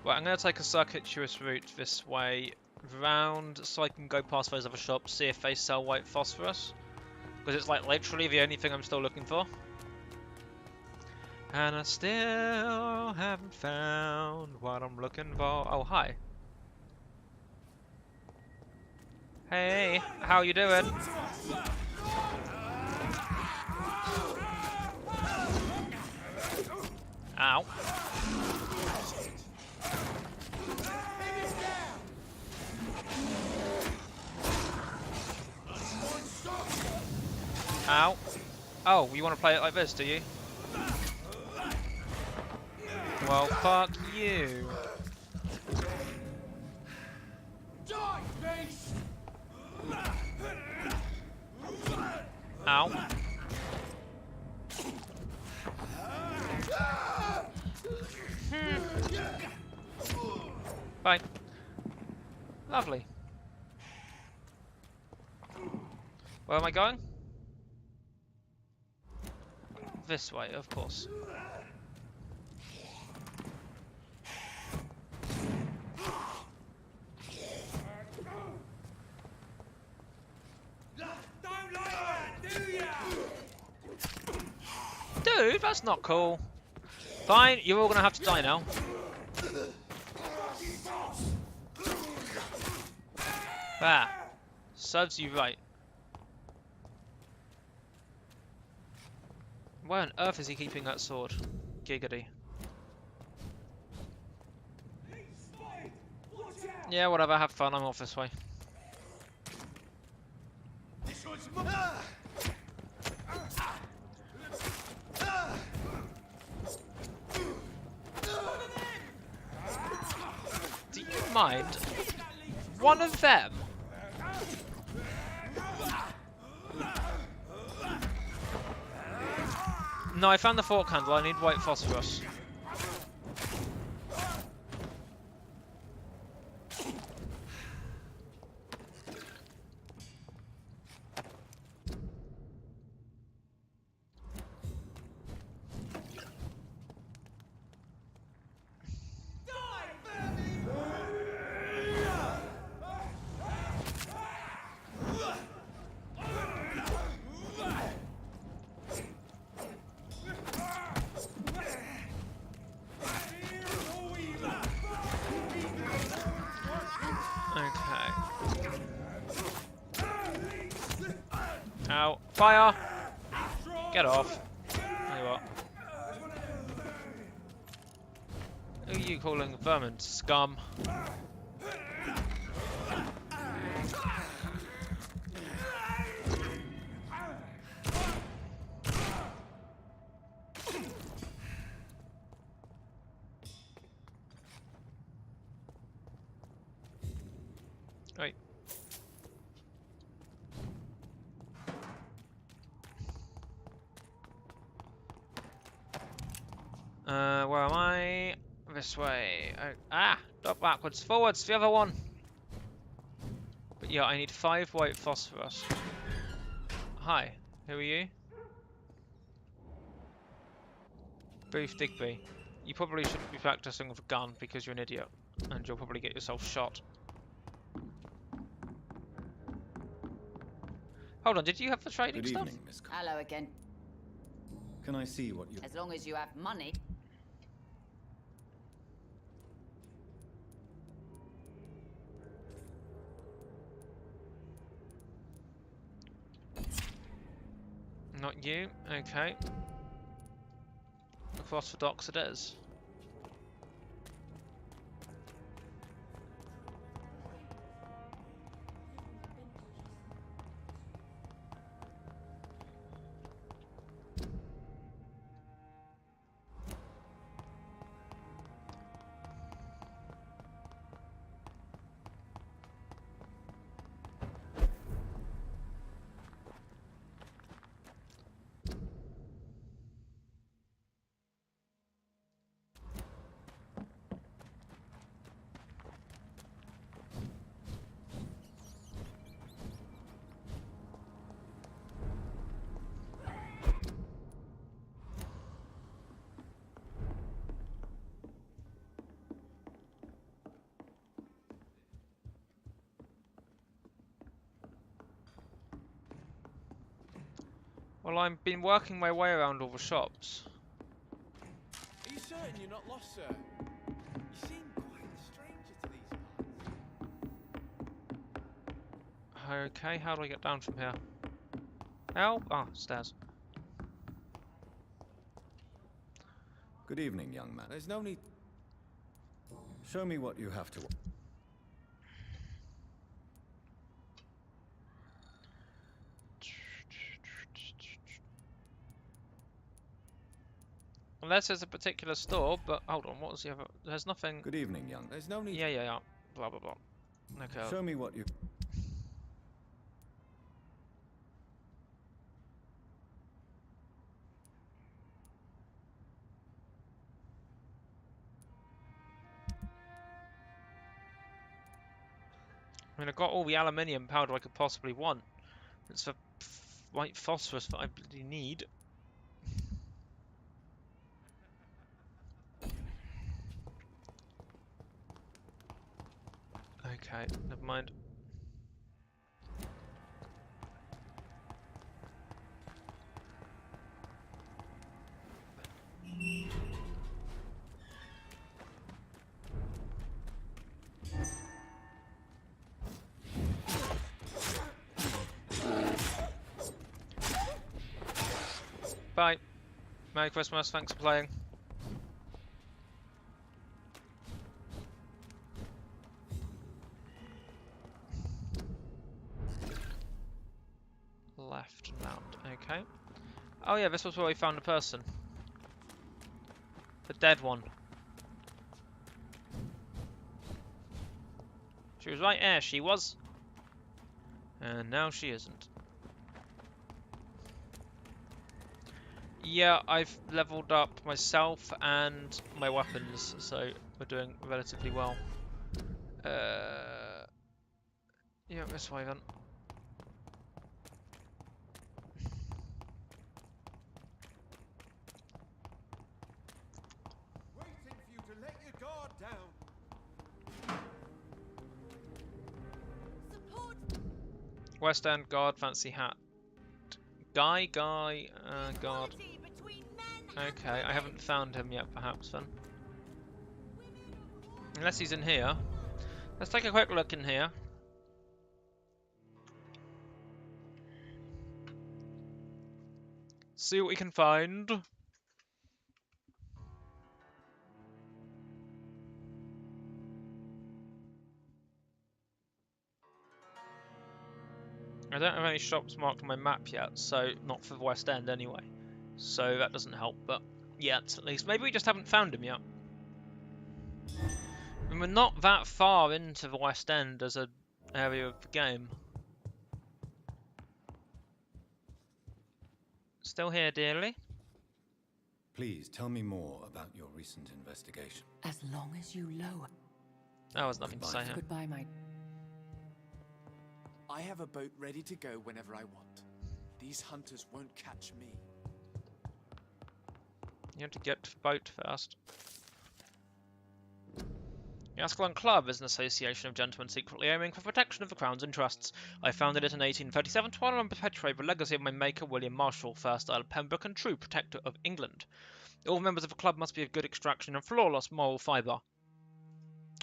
[SPEAKER 1] Right, I'm going to take a circuitous route this way round so I can go past those other shops, see if they sell white phosphorus. Because it's like literally the only thing I'm still looking for. And I still haven't found what I'm looking for. Oh, hi. Hey, how you doing? Ow. Ow. Oh, you want to play it like this, do you? Well, fuck you. Ow. Bye. Lovely. Where am I going? This way, of course.
[SPEAKER 3] Don't like that, do ya?
[SPEAKER 1] Dude, that's not cool. Fine, you're all gonna have to die now. Ah, serves you right. Where on earth is he keeping that sword? Giggity. Yeah, whatever, have fun, I'm off this way. Do you mind? One of them? No, I found the fork handle. I need white phosphorus. Okay. Ow. Fire! Get off. There you are. Who are you calling vermin, scum? Right. Where am I? This way. Not backwards. Forwards, the other one. But yeah, I need 5 white phosphorus. Hi, who are you? Booth Digby. You probably shouldn't be practicing with a gun because you're an idiot. And you'll probably get yourself shot. Hold on, did you have the trading
[SPEAKER 2] Good
[SPEAKER 1] stuff?
[SPEAKER 2] evening, Miss Cole.
[SPEAKER 12] Hello again.
[SPEAKER 2] Can I see what you...
[SPEAKER 12] As long as you have money.
[SPEAKER 1] Not you, okay. Across the docks it is. Well, I've been working my way around all the shops.
[SPEAKER 13] Are you certain you're not lost, sir? You seem quite a stranger to these parts.
[SPEAKER 1] Okay, how do I get down from here? Help! Ah, stairs.
[SPEAKER 2] Good evening, young man.
[SPEAKER 13] There's no need...
[SPEAKER 2] Show me what you have to...
[SPEAKER 1] Unless there's a particular store, but hold on, what was the other? There's nothing.
[SPEAKER 2] Good evening, young.
[SPEAKER 13] There's no need...
[SPEAKER 1] Yeah. Blah, blah, blah. Okay.
[SPEAKER 2] Show me what you...
[SPEAKER 1] I mean, I got all the aluminium powder I could possibly want. It's the white phosphorus that I bloody need. Okay, never mind. Bye. Merry Christmas, thanks for playing. Left and round, okay. Oh yeah, this was where we found a person. The dead one. She was right there, she was. And now she isn't. Yeah, I've leveled up myself and my weapons, so we're doing relatively well. Yeah, this way then.
[SPEAKER 8] Waiting for you to let your guard down.
[SPEAKER 1] West End guard, fancy hat. Guy, guard. Okay, I haven't found him yet, perhaps then. Unless he's in here. Let's take a quick look in here. See what we can find. I don't have any shops marked on my map yet, so not for the West End anyway. So that doesn't help, but yet at least. Maybe we just haven't found him yet. And we're not that far into the West End as an area of the game. Still here, dearly?
[SPEAKER 12] Please tell me more about your recent investigation.
[SPEAKER 14] As long as you lower.
[SPEAKER 1] There was nothing to say here.
[SPEAKER 14] Goodbye, my...
[SPEAKER 13] I have a boat ready to go whenever I want. These hunters won't catch me.
[SPEAKER 1] You have to get to the boat first. The Ascalon Club is an association of gentlemen secretly aiming for protection of the Crown's interests. I founded it in 1837 to honour and perpetuate the legacy of my maker, William Marshall, 1st Earl of Pembroke and true protector of England. All members of the club must be of good extraction and flawless moral fibre.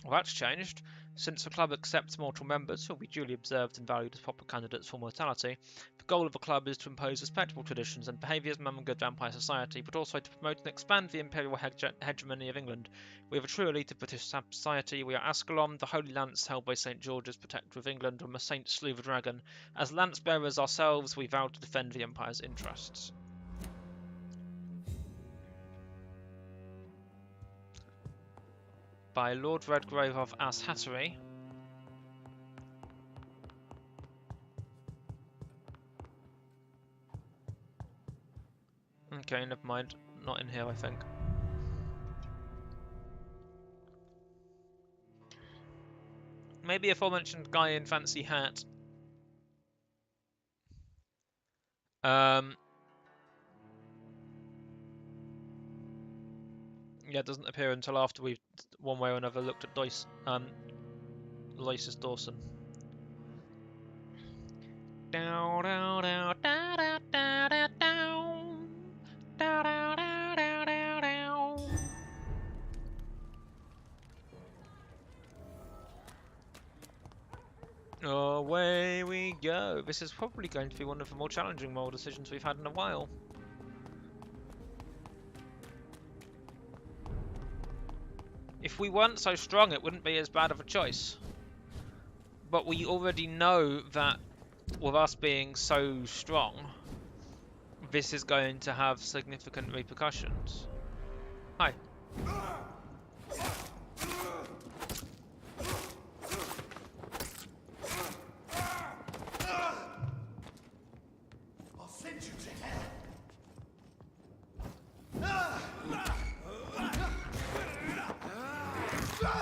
[SPEAKER 1] Well, that's changed. Since the club accepts mortal members who will be duly observed and valued as proper candidates for mortality, the goal of the club is to impose respectable traditions and behaviours among good vampire society, but also to promote and expand the imperial hegemony of England. We have a true elite of British society. We are Ascalon, the Holy Lance held by St. George's protector of England, and the Saint slew the dragon. As lance bearers ourselves, we vow to defend the Empire's interests. By Lord Redgrave of Ashattery. Okay, never mind. Not in here, I think. Maybe aforementioned guy in fancy hat. Yeah, it doesn't appear until after we've, one way or another, looked at Lysis Dawson. Down, down, down, down, down, down, down, down, down, down, down, down. Away we go. This is probably going to be one of the more challenging moral decisions we've had in a while. If we weren't so strong, it wouldn't be as bad of a choice. But we already know that with us being so strong, this is going to have significant repercussions. Hi.
[SPEAKER 3] I'll send you to hell.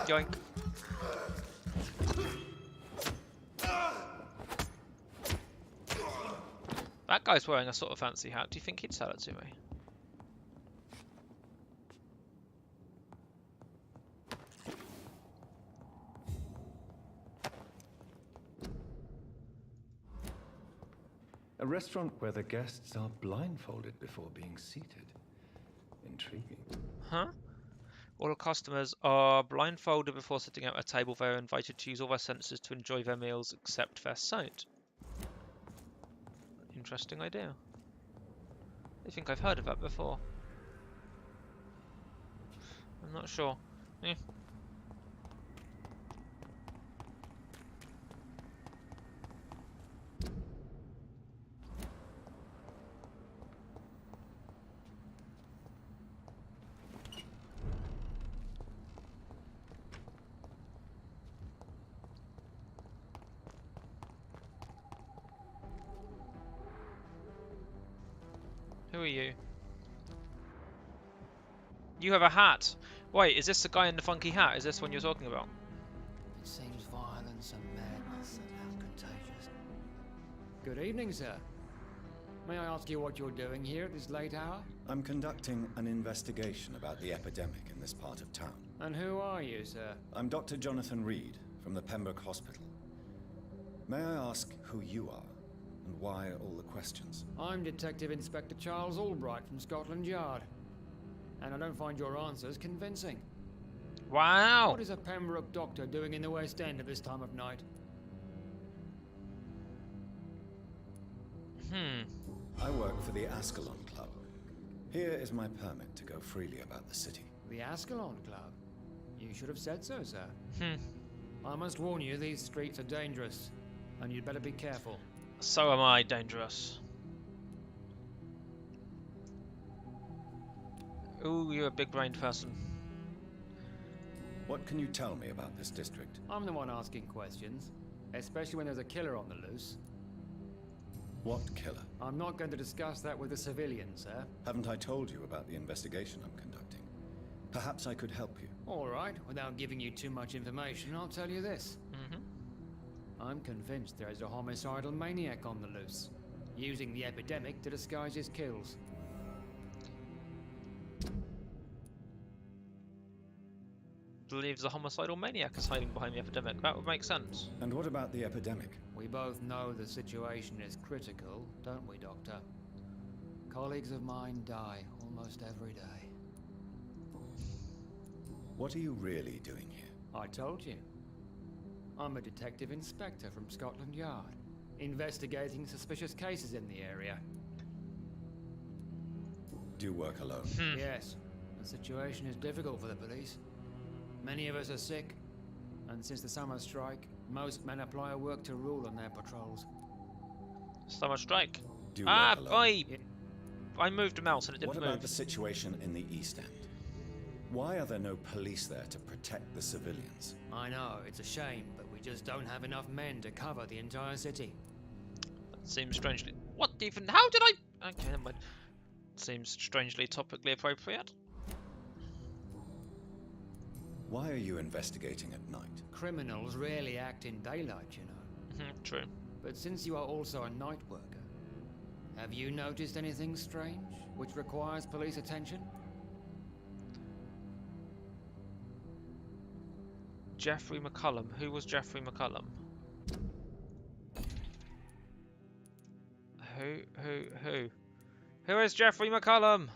[SPEAKER 1] Yoink. That guy's wearing a sort of fancy hat. Do you think he'd sell it to me?
[SPEAKER 12] A restaurant where the guests are blindfolded before being seated. Intriguing.
[SPEAKER 1] Huh? All customers are blindfolded before sitting at a table. They are invited to use all their senses to enjoy their meals except their sight. Interesting idea. I think I've heard of that before. I'm not sure. Eh. Who are you? You have a hat. Wait, is this the guy in the funky hat? Is this one you're talking about?
[SPEAKER 15] It seems violence and madness are now contagious. Good evening, sir. May I ask you what you're doing here at this late hour?
[SPEAKER 16] I'm conducting an investigation about the epidemic in this part of town.
[SPEAKER 15] And who are you, sir?
[SPEAKER 16] I'm Dr. Jonathan Reed from the Pembroke Hospital. May I ask who you are and why all the questions?
[SPEAKER 15] I'm Detective Inspector Charles Albright from Scotland Yard. And I don't find your answers convincing.
[SPEAKER 1] Wow!
[SPEAKER 15] What is a Pembroke doctor doing in the West End at this time of night?
[SPEAKER 16] I work for the Ascalon Club. Here is my permit to go freely about the city.
[SPEAKER 15] The Ascalon Club? You should have said so, sir. I must warn you, these streets are dangerous, and you'd better be careful.
[SPEAKER 1] So am I dangerous. Ooh, you're a big-brained person.
[SPEAKER 16] What can you tell me about this district?
[SPEAKER 15] I'm the one asking questions, especially when there's a killer on the loose.
[SPEAKER 16] What killer?
[SPEAKER 15] I'm not going to discuss that with the civilians, sir.
[SPEAKER 16] Haven't I told you about the investigation I'm conducting? Perhaps I could help you.
[SPEAKER 15] All right, without giving you too much information, I'll tell you this. I'm convinced there is a homicidal maniac on the loose, using the epidemic to disguise his kills.
[SPEAKER 1] Believes a homicidal maniac is hiding behind the epidemic. That would make sense.
[SPEAKER 16] And what about the epidemic?
[SPEAKER 15] We both know the situation is critical, don't we, Doctor? Colleagues of mine die almost every day.
[SPEAKER 16] What are you really doing here?
[SPEAKER 15] I told you. I'm a detective inspector from Scotland Yard, investigating suspicious cases in the area.
[SPEAKER 16] Do you work alone?
[SPEAKER 15] Yes. The situation is difficult for the police. Many of us are sick, and since the summer strike, most men apply a work to rule on their patrols.
[SPEAKER 1] Summer strike.
[SPEAKER 16] Do you work alone?
[SPEAKER 1] I moved a mouse and it didn't
[SPEAKER 16] What
[SPEAKER 1] move.
[SPEAKER 16] about the situation in the East End? Why are there no police there to protect the civilians?
[SPEAKER 15] I know, it's a shame, but we just don't have enough men to cover the entire city.
[SPEAKER 1] That seems strangely... What even... How did I... Okay, never mind. Seems strangely topically appropriate.
[SPEAKER 16] Why are you investigating at night?
[SPEAKER 15] Criminals rarely act in daylight, you know.
[SPEAKER 1] True.
[SPEAKER 15] But since you are also a night worker, have you noticed anything strange which requires police attention?
[SPEAKER 1] Jeffrey McCullum. Who was Jeffrey McCullum? Who? Who is Jeffrey McCullum?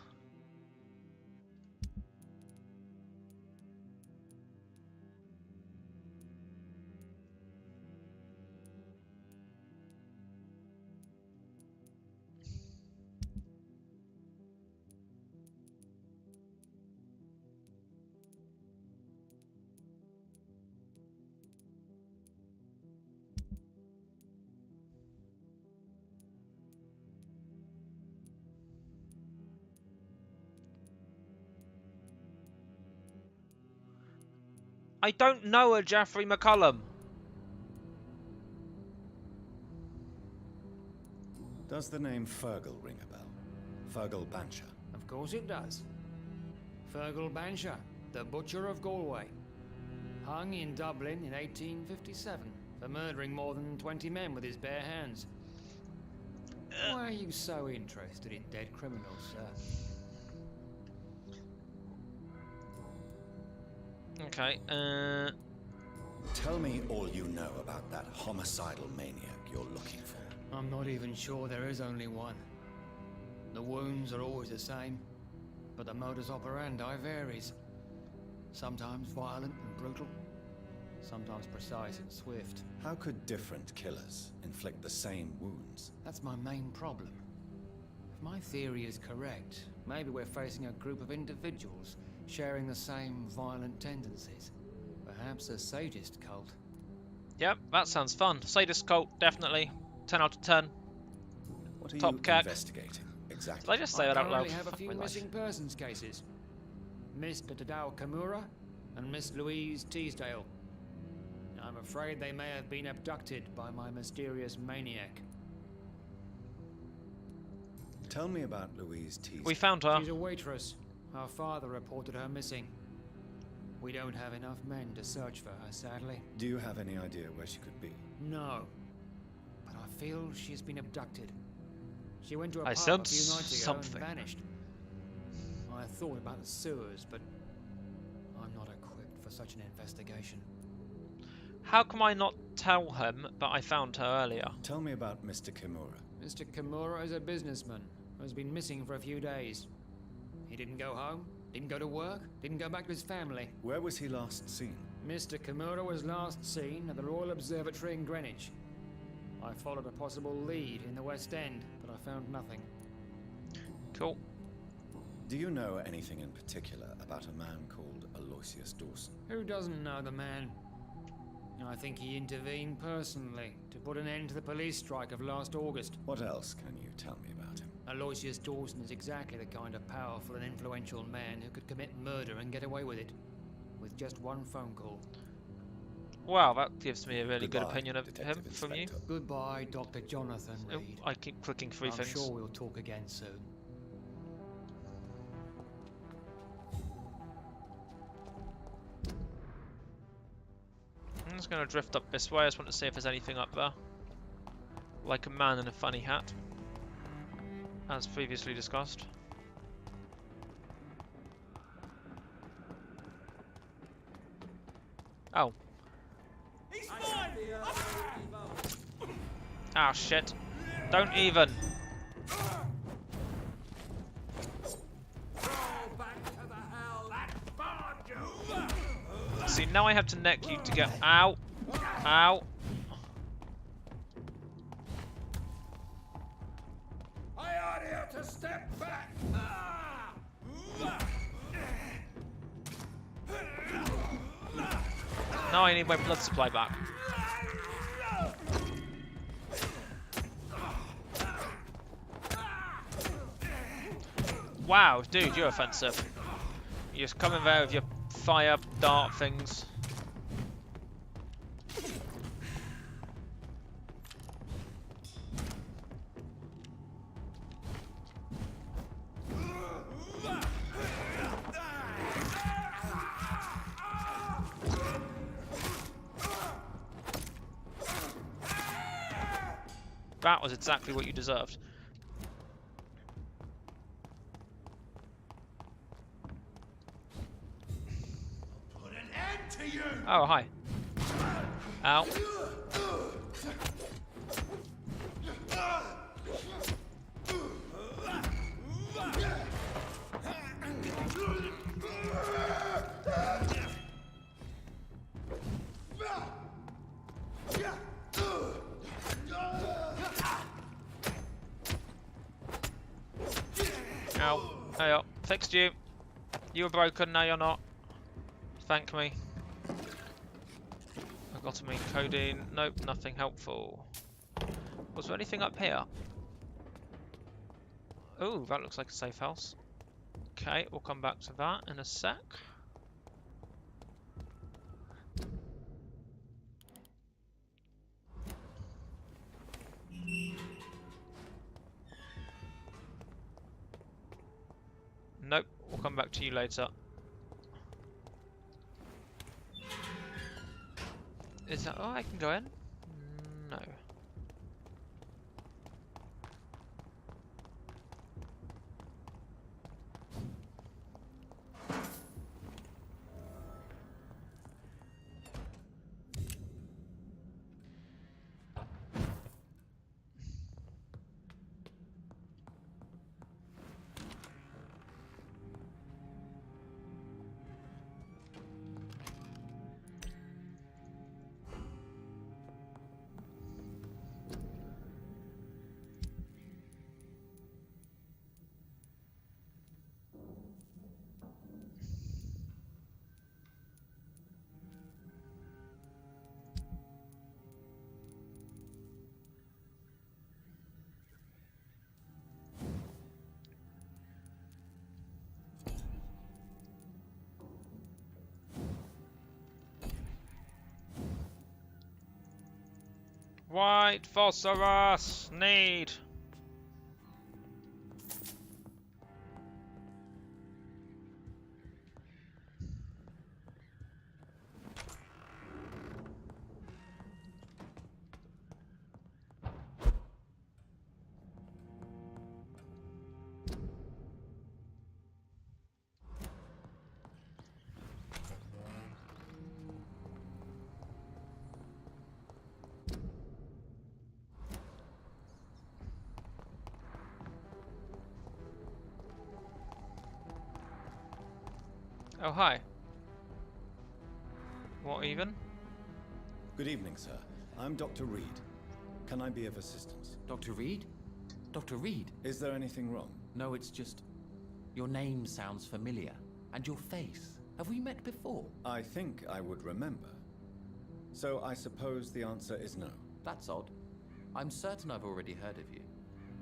[SPEAKER 1] I don't know a Jeffrey McCullum.
[SPEAKER 16] Does the name Fergal ring a bell? Fergal Bancher.
[SPEAKER 15] Of course it does. Fergal Bancher, the Butcher of Galway. Hung in Dublin in 1857 for murdering more than 20 men with his bare hands. Why are you so interested in dead criminals, sir?
[SPEAKER 1] Okay,
[SPEAKER 16] Tell me all you know about that homicidal maniac you're looking for.
[SPEAKER 15] I'm not even sure there is only one. The wounds are always the same, but the modus operandi varies. Sometimes violent and brutal, sometimes precise and swift.
[SPEAKER 16] How could different killers inflict the same wounds?
[SPEAKER 15] That's my main problem. If my theory is correct, maybe we're facing a group of individuals sharing the same violent tendencies. Perhaps a sadist cult.
[SPEAKER 1] Yep, that sounds fun. Sadist cult, definitely. 10 out of 10.
[SPEAKER 16] What are
[SPEAKER 1] Top
[SPEAKER 16] you
[SPEAKER 1] cack.
[SPEAKER 16] investigating exactly?
[SPEAKER 1] Did I just say that out loud?
[SPEAKER 15] I have a
[SPEAKER 1] Fuck
[SPEAKER 15] few
[SPEAKER 1] my life.
[SPEAKER 15] missing persons cases. Mr. Tadao Kimura and Miss Louise Teasdale. I'm afraid they may have been abducted by my mysterious maniac.
[SPEAKER 16] Tell me about Louise Teasdale.
[SPEAKER 1] We found her.
[SPEAKER 15] She's a waitress. Our father reported her missing. We don't have enough men to search for her, sadly.
[SPEAKER 16] Do you have any idea where she could be?
[SPEAKER 15] No. But I feel she's been abducted. She went to a
[SPEAKER 1] I
[SPEAKER 15] pub a
[SPEAKER 1] sense
[SPEAKER 15] few nights ago
[SPEAKER 1] something.
[SPEAKER 15] and vanished. I thought about the sewers, but I'm not equipped for such an investigation.
[SPEAKER 1] How come I not tell him that I found her earlier?
[SPEAKER 16] Tell me about Mr. Kimura.
[SPEAKER 15] Mr. Kimura is a businessman who has been missing for a few days. He didn't go home, didn't go to work, didn't go back to his family.
[SPEAKER 16] Where was he last seen?
[SPEAKER 15] Mr. Kimura was last seen at the Royal Observatory in Greenwich. I followed a possible lead in the West End, but I found nothing.
[SPEAKER 1] Cool.
[SPEAKER 16] Do you know anything in particular about a man called Aloysius Dawson?
[SPEAKER 15] Who doesn't know the man? I think he intervened personally to put an end to the police strike of last August.
[SPEAKER 16] What else can you tell me about him?
[SPEAKER 15] Aloysius Dawson is exactly the kind of powerful and influential man who could commit murder and get away with it, with just one phone call.
[SPEAKER 1] Wow, that gives me a really good
[SPEAKER 16] Goodbye,
[SPEAKER 1] opinion of
[SPEAKER 16] Detective
[SPEAKER 1] him from you.
[SPEAKER 16] Inspector.
[SPEAKER 15] Goodbye, Dr. Jonathan
[SPEAKER 1] Oh,
[SPEAKER 15] Reed.
[SPEAKER 1] I keep clicking through
[SPEAKER 15] I'm
[SPEAKER 1] things.
[SPEAKER 15] sure we'll talk again soon.
[SPEAKER 1] I'm just going to drift up this way. I just want to see if there's anything up there. Like a man in a funny hat. As previously discussed. Oh. Ah, shit. Don't even. See, now I have to neck you to get out. Ow.
[SPEAKER 3] I ought you to step back.
[SPEAKER 1] Now I need my blood supply back. Wow, dude, you're offensive. You're just coming there with your fire dart things. That was exactly what you deserved.
[SPEAKER 3] Put an end to you.
[SPEAKER 1] Oh, hi. Ow. Ow. Hey up. Fixed you. You were broken, now you're not. Thank me. I got to mean codeine. Nope, nothing helpful. Was there anything up here? Oh, that looks like a safe house. Okay, we'll come back to that in a sec. Nope, we'll come back to you later. Is that... oh, I can go in? No. White phosphorus need. Oh, hi. What even?
[SPEAKER 16] Good evening, sir. I'm Dr. Reed. Can I be of assistance?
[SPEAKER 17] Dr. Reed? Dr. Reed?
[SPEAKER 16] Is there anything wrong?
[SPEAKER 17] No, it's just... Your name sounds familiar. And your face. Have we met before?
[SPEAKER 16] I think I would remember. So I suppose the answer is no.
[SPEAKER 17] That's odd. I'm certain I've already heard of you.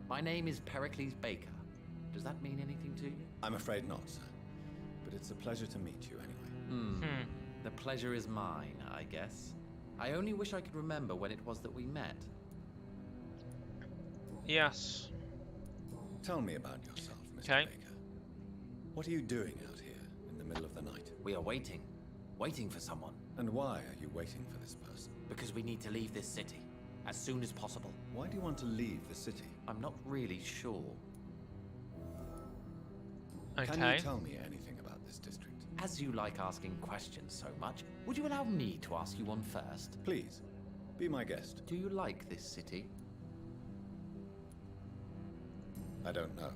[SPEAKER 17] My name is Pericles Baker. Does that mean anything to you?
[SPEAKER 16] I'm afraid not, sir. But it's a pleasure to meet you anyway.
[SPEAKER 17] The pleasure is mine, I guess. I only wish I could remember when it was that we met.
[SPEAKER 1] Yes.
[SPEAKER 16] Tell me about yourself, Mr.
[SPEAKER 1] Okay.
[SPEAKER 16] Baker. What are you doing out here in the middle of the night?
[SPEAKER 17] We are waiting. Waiting for someone.
[SPEAKER 16] And why are you waiting for this person?
[SPEAKER 17] Because we need to leave this city. As soon as possible.
[SPEAKER 16] Why do you want to leave the city?
[SPEAKER 17] I'm not really sure.
[SPEAKER 1] Okay.
[SPEAKER 16] Can you tell me anything about this district?
[SPEAKER 17] As you like asking questions so much, would you allow me to ask you one first?
[SPEAKER 16] Please, be my guest.
[SPEAKER 17] Do you like this city?
[SPEAKER 16] I don't know.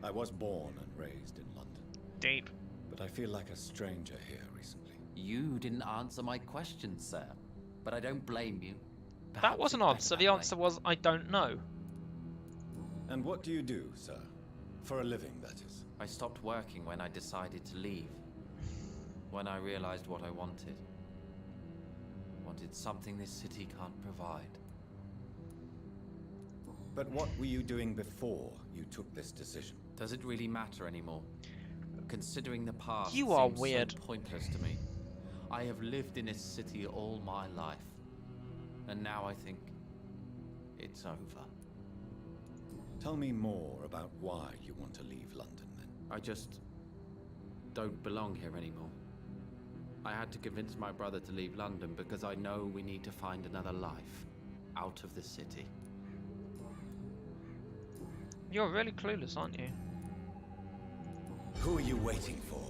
[SPEAKER 16] I was born and raised in London.
[SPEAKER 1] Deep.
[SPEAKER 16] But I feel like a stranger here recently.
[SPEAKER 17] You didn't answer my question, sir. But I don't blame you.
[SPEAKER 1] That was an answer. The answer was, I don't know.
[SPEAKER 16] And what do you do, sir? For a living, that is.
[SPEAKER 17] I stopped working when I decided to leave. When I realized what I wanted. Wanted something this city can't provide.
[SPEAKER 16] But what were you doing before you took this decision?
[SPEAKER 17] Does it really matter anymore? Considering the past
[SPEAKER 1] You are
[SPEAKER 17] seems
[SPEAKER 1] weird.
[SPEAKER 17] so pointless to me. I have lived in this city all my life. And now I think it's over.
[SPEAKER 16] Tell me more about why you want to leave London, then.
[SPEAKER 17] I just don't belong here anymore. I had to convince my brother to leave London because I know we need to find another life out of the city.
[SPEAKER 1] You're really clueless, aren't you?
[SPEAKER 16] Who are you waiting for?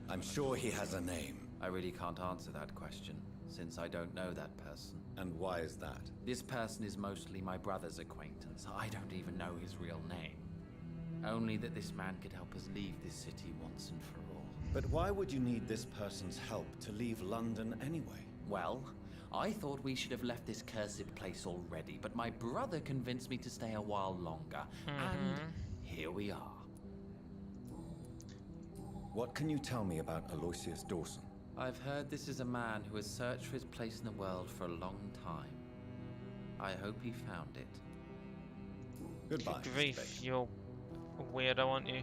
[SPEAKER 16] I'm sure he has a name.
[SPEAKER 17] I really can't answer that question, since I don't know that person.
[SPEAKER 16] And why is that?
[SPEAKER 17] This person is mostly my brother's acquaintance. I don't even know his real name. Only that this man could help us leave this city once and for all.
[SPEAKER 16] But why would you need this person's help to leave London anyway?
[SPEAKER 17] Well, I thought we should have left this cursed place already, but my brother convinced me to stay a while longer. And here we are.
[SPEAKER 16] What can you tell me about Aloysius Dawson?
[SPEAKER 17] I've heard this is a man who has searched for his place in the world for a long time. I hope he found it.
[SPEAKER 16] Goodbye.
[SPEAKER 1] Good grief, you're a weirdo, aren't you?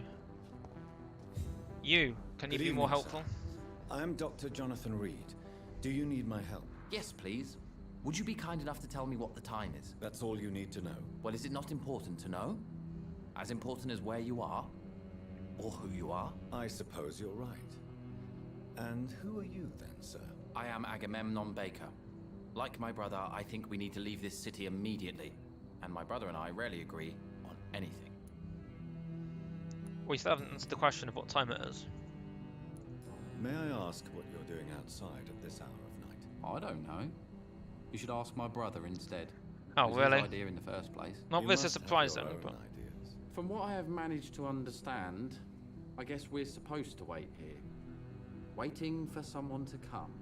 [SPEAKER 1] Can you
[SPEAKER 16] Good
[SPEAKER 1] be more
[SPEAKER 16] evening,
[SPEAKER 1] helpful?
[SPEAKER 16] sir. I am Dr. Jonathan Reed. Do you need my help?
[SPEAKER 17] Yes, please. Would you be kind enough to tell me what the time is?
[SPEAKER 16] That's all you need to know.
[SPEAKER 17] Well, is it not important to know? As important as where you are? Or who you are?
[SPEAKER 16] I suppose you're right. And who are you then, sir?
[SPEAKER 17] I am Agamemnon Baker. Like my brother, I think we need to leave this city immediately. And my brother and I rarely agree on anything.
[SPEAKER 1] We still haven't answered the question of what time it is.
[SPEAKER 16] May I ask what you're doing outside at this hour of night?
[SPEAKER 17] I don't know. You should ask my brother instead.
[SPEAKER 1] Oh,
[SPEAKER 17] It was
[SPEAKER 1] really?
[SPEAKER 17] his idea in the first place.
[SPEAKER 1] Not
[SPEAKER 16] You
[SPEAKER 1] this a
[SPEAKER 16] must have
[SPEAKER 1] surprise
[SPEAKER 16] your
[SPEAKER 1] then,
[SPEAKER 16] own
[SPEAKER 1] but
[SPEAKER 16] ideas.
[SPEAKER 17] From what I have managed to understand, I guess we're supposed to wait here. Waiting for someone to come.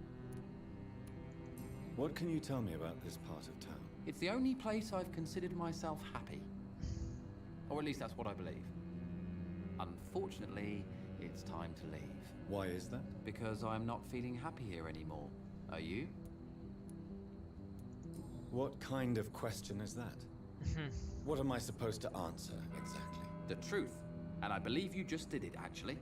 [SPEAKER 16] What can you tell me about this part of town?
[SPEAKER 17] It's the only place I've considered myself happy. Or at least that's what I believe. Unfortunately, it's time to leave.
[SPEAKER 16] Why is that?
[SPEAKER 17] Because I'm not feeling happy here anymore. Are you?
[SPEAKER 16] What kind of question is that? What am I supposed to answer, exactly?
[SPEAKER 17] The truth. And I believe you just did it, actually.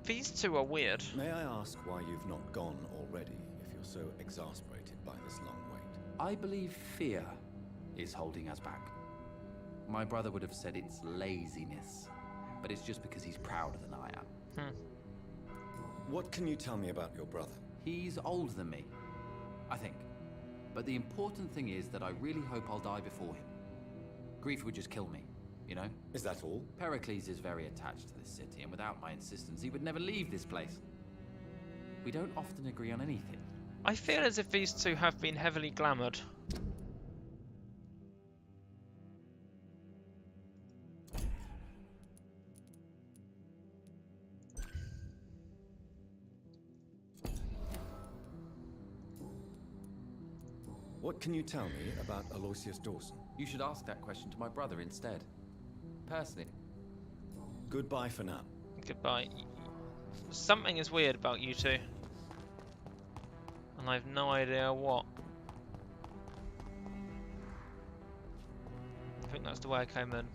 [SPEAKER 1] these two are weird.
[SPEAKER 16] May I ask why you've not gone already, if you're so exasperated by this long wait?
[SPEAKER 17] I believe fear is holding us back. My brother would have said it's laziness, but it's just because he's prouder than I am.
[SPEAKER 16] What can you tell me about your brother?
[SPEAKER 17] He's older than me, I think. But the important thing is that I really hope I'll die before him. Grief would just kill me, you know?
[SPEAKER 16] Is that all?
[SPEAKER 17] Pericles is very attached to this city, and without my insistence, he would never leave this place. We don't often agree on anything.
[SPEAKER 1] I feel as if these two have been heavily glamoured.
[SPEAKER 16] What can you tell me about Aloysius Dawson?
[SPEAKER 17] You should ask that question to my brother instead. Personally.
[SPEAKER 16] Goodbye for now.
[SPEAKER 1] Goodbye. Something is weird about you two. And I have no idea what. I think that's the way I came in.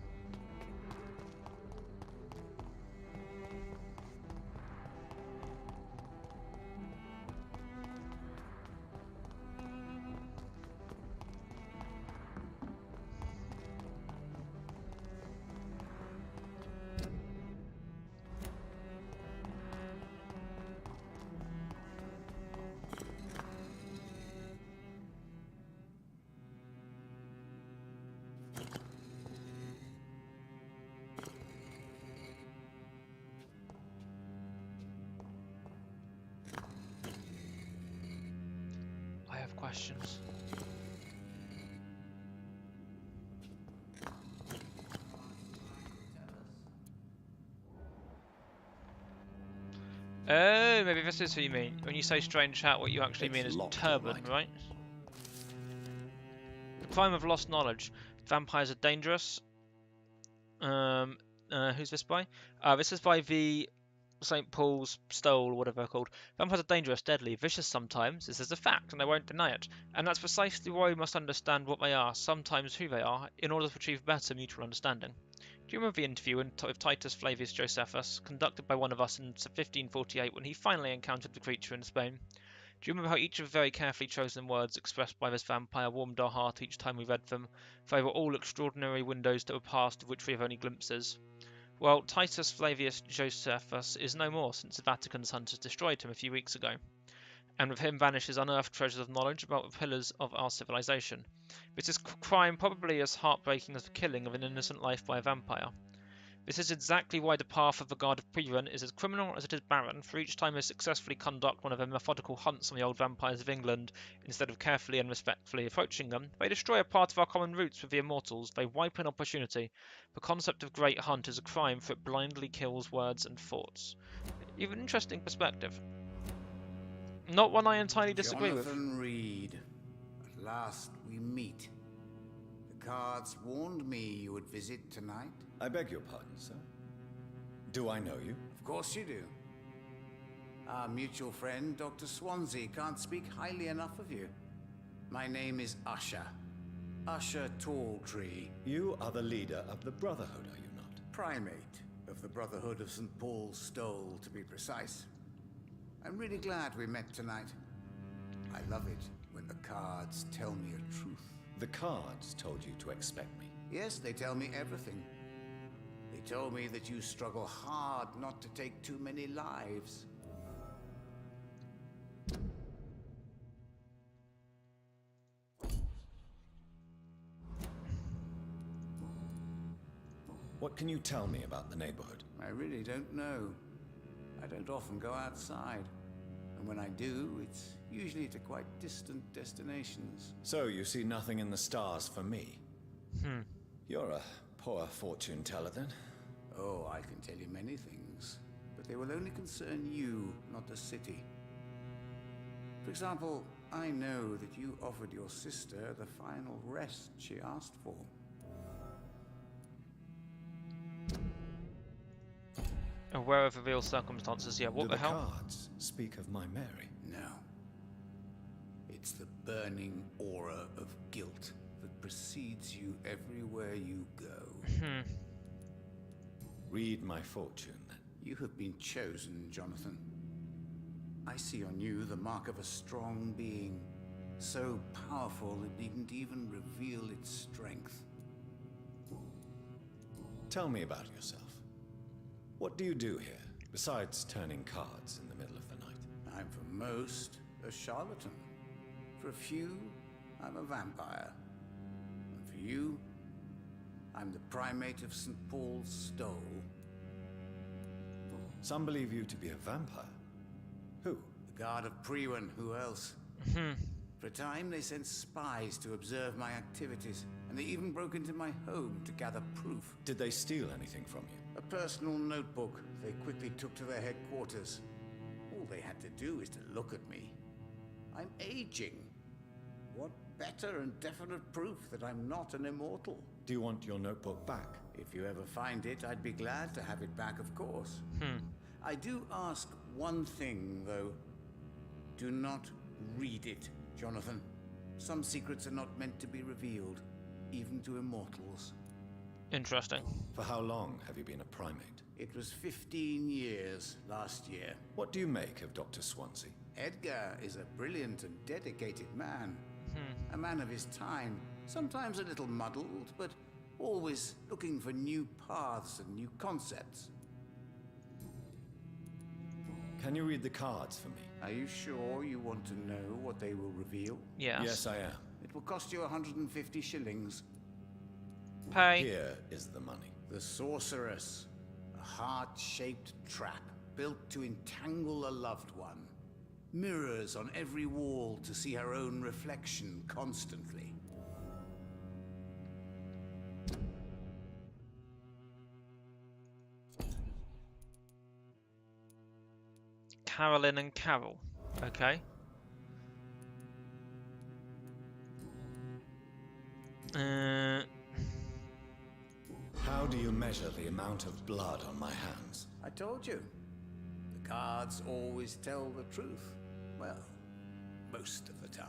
[SPEAKER 1] I have questions. Oh, maybe this is who you mean. When you say strange hat, what you actually mean is turban, right? The crime of lost knowledge. Vampires are dangerous. Who's this by? This is by the St. Paul's Stole, whatever they're called. Vampires are dangerous, deadly, vicious sometimes. This is a fact, and I won't deny it. And that's precisely why we must understand what they are, sometimes who they are, in order to achieve better mutual understanding. Do you remember the interview with Titus Flavius Josephus, conducted by one of us in 1548 when he finally encountered the creature in Spain? Do you remember how each of the very carefully chosen words expressed by this vampire warmed our heart each time we read them? For they were all extraordinary windows to a past of which we have only glimpses. Well, Titus Flavius Josephus is no more since the Vatican's hunters destroyed him a few weeks ago, and with him vanish his unearthed treasures of knowledge about the pillars of our civilization. This is crime probably as heartbreaking as the killing of an innocent life by a vampire. This is exactly why the path of the Guard of Prevent is as criminal as it is barren, for each time they successfully conduct one of their methodical hunts on the old vampires of England, instead of carefully and respectfully approaching them, they destroy a part of our common roots with the immortals, they wipe an opportunity. The concept of great hunt is a crime, for it blindly kills words and thoughts. You have an interesting perspective. Not one I entirely disagree with.
[SPEAKER 18] Jonathan Reed. At last we meet. The cards warned me you would visit tonight.
[SPEAKER 16] I beg your pardon, sir. Do I know you?
[SPEAKER 18] Of course you do. Our mutual friend, Dr. Swansea, can't speak highly enough of you. My name is Usher. Usher Talltree.
[SPEAKER 16] You are the leader of the Brotherhood, are you not?
[SPEAKER 18] Primate of the Brotherhood of St. Paul's Stole, to be precise. I'm really glad we met tonight. I love it when the cards tell me a truth.
[SPEAKER 16] The cards told you to expect me.
[SPEAKER 18] Yes, they tell me everything. They told me that you struggle hard not to take too many lives.
[SPEAKER 16] What can you tell me about the neighborhood?
[SPEAKER 18] I really don't know. I don't often go outside. And when I do, it's usually to quite distant destinations.
[SPEAKER 16] So you see nothing in the stars for me? You're a poor fortune teller, then?
[SPEAKER 18] Oh, I can tell you many things. But they will only concern you, not the city. For example, I know that you offered your sister the final rest she asked for.
[SPEAKER 1] Aware of the real circumstances, yeah, what
[SPEAKER 16] Do
[SPEAKER 1] the hell?
[SPEAKER 16] Cards speak of my Mary?
[SPEAKER 18] No. It's the burning aura of guilt that precedes you everywhere you go.
[SPEAKER 16] Read my fortune, then.
[SPEAKER 18] You have been chosen, Jonathan. I see on you the mark of a strong being, so powerful it needn't even reveal its strength.
[SPEAKER 16] Tell me about yourself. What do you do here, besides turning cards in the middle of the night?
[SPEAKER 18] I'm for most a charlatan. For a few, I'm a vampire. And for you, I'm the primate of St. Paul's Stole.
[SPEAKER 16] Some believe you to be a vampire. Who?
[SPEAKER 18] The Guard of Prevent, who else? For a time, they sent spies to observe my activities, and they even broke into my home to gather proof.
[SPEAKER 16] Did they steal anything from you?
[SPEAKER 18] A personal notebook they quickly took to their headquarters. All they had to do is to look at me. I'm aging. What better and definite proof that I'm not an immortal.
[SPEAKER 16] Do you want your notebook back?
[SPEAKER 18] If you ever find it, I'd be glad to have it back, of course. I do ask one thing, though. Do not read it, Jonathan. Some secrets are not meant to be revealed, even to immortals.
[SPEAKER 1] Interesting.
[SPEAKER 16] For how long have you been a primate?
[SPEAKER 18] It was 15 years last year.
[SPEAKER 16] What do you make of Dr. Swansea?
[SPEAKER 18] Edgar is a brilliant and dedicated man. A man of his time, sometimes a little muddled, but always looking for new paths and new concepts.
[SPEAKER 16] Can you read the cards for me?
[SPEAKER 18] Are you sure you want to know what they will reveal?
[SPEAKER 1] Yes.
[SPEAKER 16] Yes, I am.
[SPEAKER 18] It will cost you 150 shillings.
[SPEAKER 1] Pay.
[SPEAKER 16] Here is the money.
[SPEAKER 18] The Sorceress. A heart-shaped trap built to entangle a loved one. Mirrors on every wall to see her own reflection constantly.
[SPEAKER 1] Carolyn and Carol. Okay.
[SPEAKER 16] How do you measure the amount of blood on my hands?
[SPEAKER 18] I told you. The cards always tell the truth. Well, most of the time.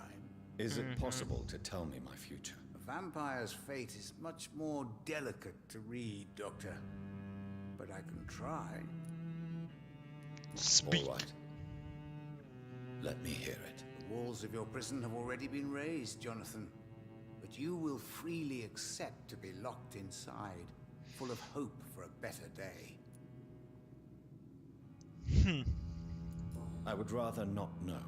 [SPEAKER 16] Is it possible to tell me my future?
[SPEAKER 18] A vampire's fate is much more delicate to read, Doctor. But I can try.
[SPEAKER 1] Speak.
[SPEAKER 16] All right. Let me hear it.
[SPEAKER 18] The walls of your prison have already been raised, Jonathan. But you will freely accept to be locked inside, full of hope for a better day.
[SPEAKER 16] I would rather not know.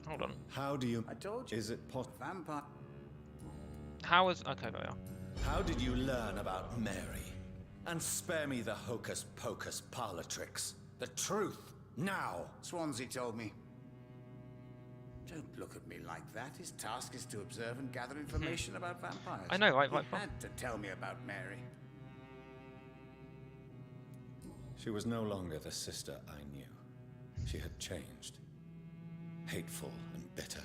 [SPEAKER 1] Hold on.
[SPEAKER 16] How do you...
[SPEAKER 18] I told you.
[SPEAKER 16] Is it possible?
[SPEAKER 18] Vampire...
[SPEAKER 1] How is... Okay, there we are.
[SPEAKER 16] How did you learn about Mary? And spare me the hocus-pocus parlor tricks. The truth, now!
[SPEAKER 18] Swansea told me. Don't look at me like that. His task is to observe and gather information about vampires.
[SPEAKER 1] I know, right?
[SPEAKER 18] He had to tell me about Mary.
[SPEAKER 16] She was no longer the sister I knew. She had changed. Hateful and bitter.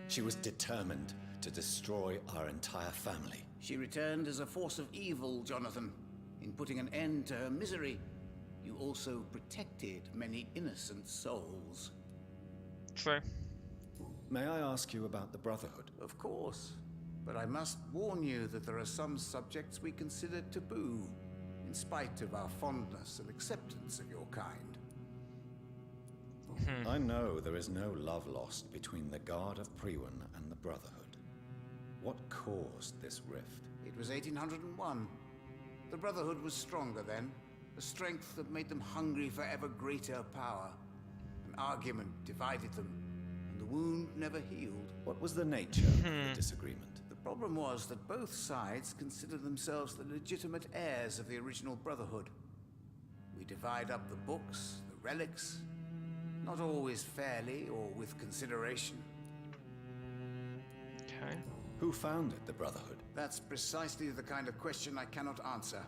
[SPEAKER 16] She was determined to destroy our entire family.
[SPEAKER 18] She returned as a force of evil, Jonathan. In putting an end to her misery, you also protected many innocent souls.
[SPEAKER 1] True.
[SPEAKER 16] May I ask you about the Brotherhood?
[SPEAKER 18] Of course. But I must warn you that there are some subjects we consider taboo, in spite of our fondness and acceptance of your kind.
[SPEAKER 16] I know there is no love lost between the Guard of Priwen and the Brotherhood. What caused this rift?
[SPEAKER 18] It was 1801. The Brotherhood was stronger then, a strength that made them hungry for ever greater power. An argument divided them, and the wound never healed.
[SPEAKER 16] What was the nature of the disagreement?
[SPEAKER 18] The problem was that both sides considered themselves the legitimate heirs of the original Brotherhood. We divide up the books, the relics, not always fairly or with consideration.
[SPEAKER 1] Okay.
[SPEAKER 16] Who founded the Brotherhood?
[SPEAKER 18] That's precisely the kind of question I cannot answer.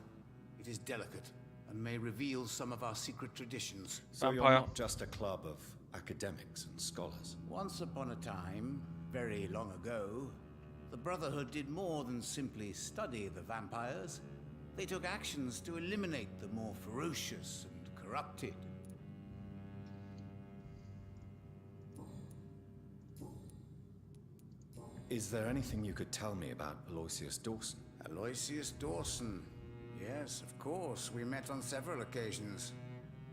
[SPEAKER 18] It is delicate and may reveal some of our secret traditions.
[SPEAKER 16] So you're not just a club of academics and scholars?
[SPEAKER 18] Once upon a time, very long ago, the Brotherhood did more than simply study the vampires. They took actions to eliminate the more ferocious and corrupted.
[SPEAKER 16] Is there anything you could tell me about Aloysius Dawson?
[SPEAKER 18] Aloysius Dawson. Yes, of course. We met on several occasions.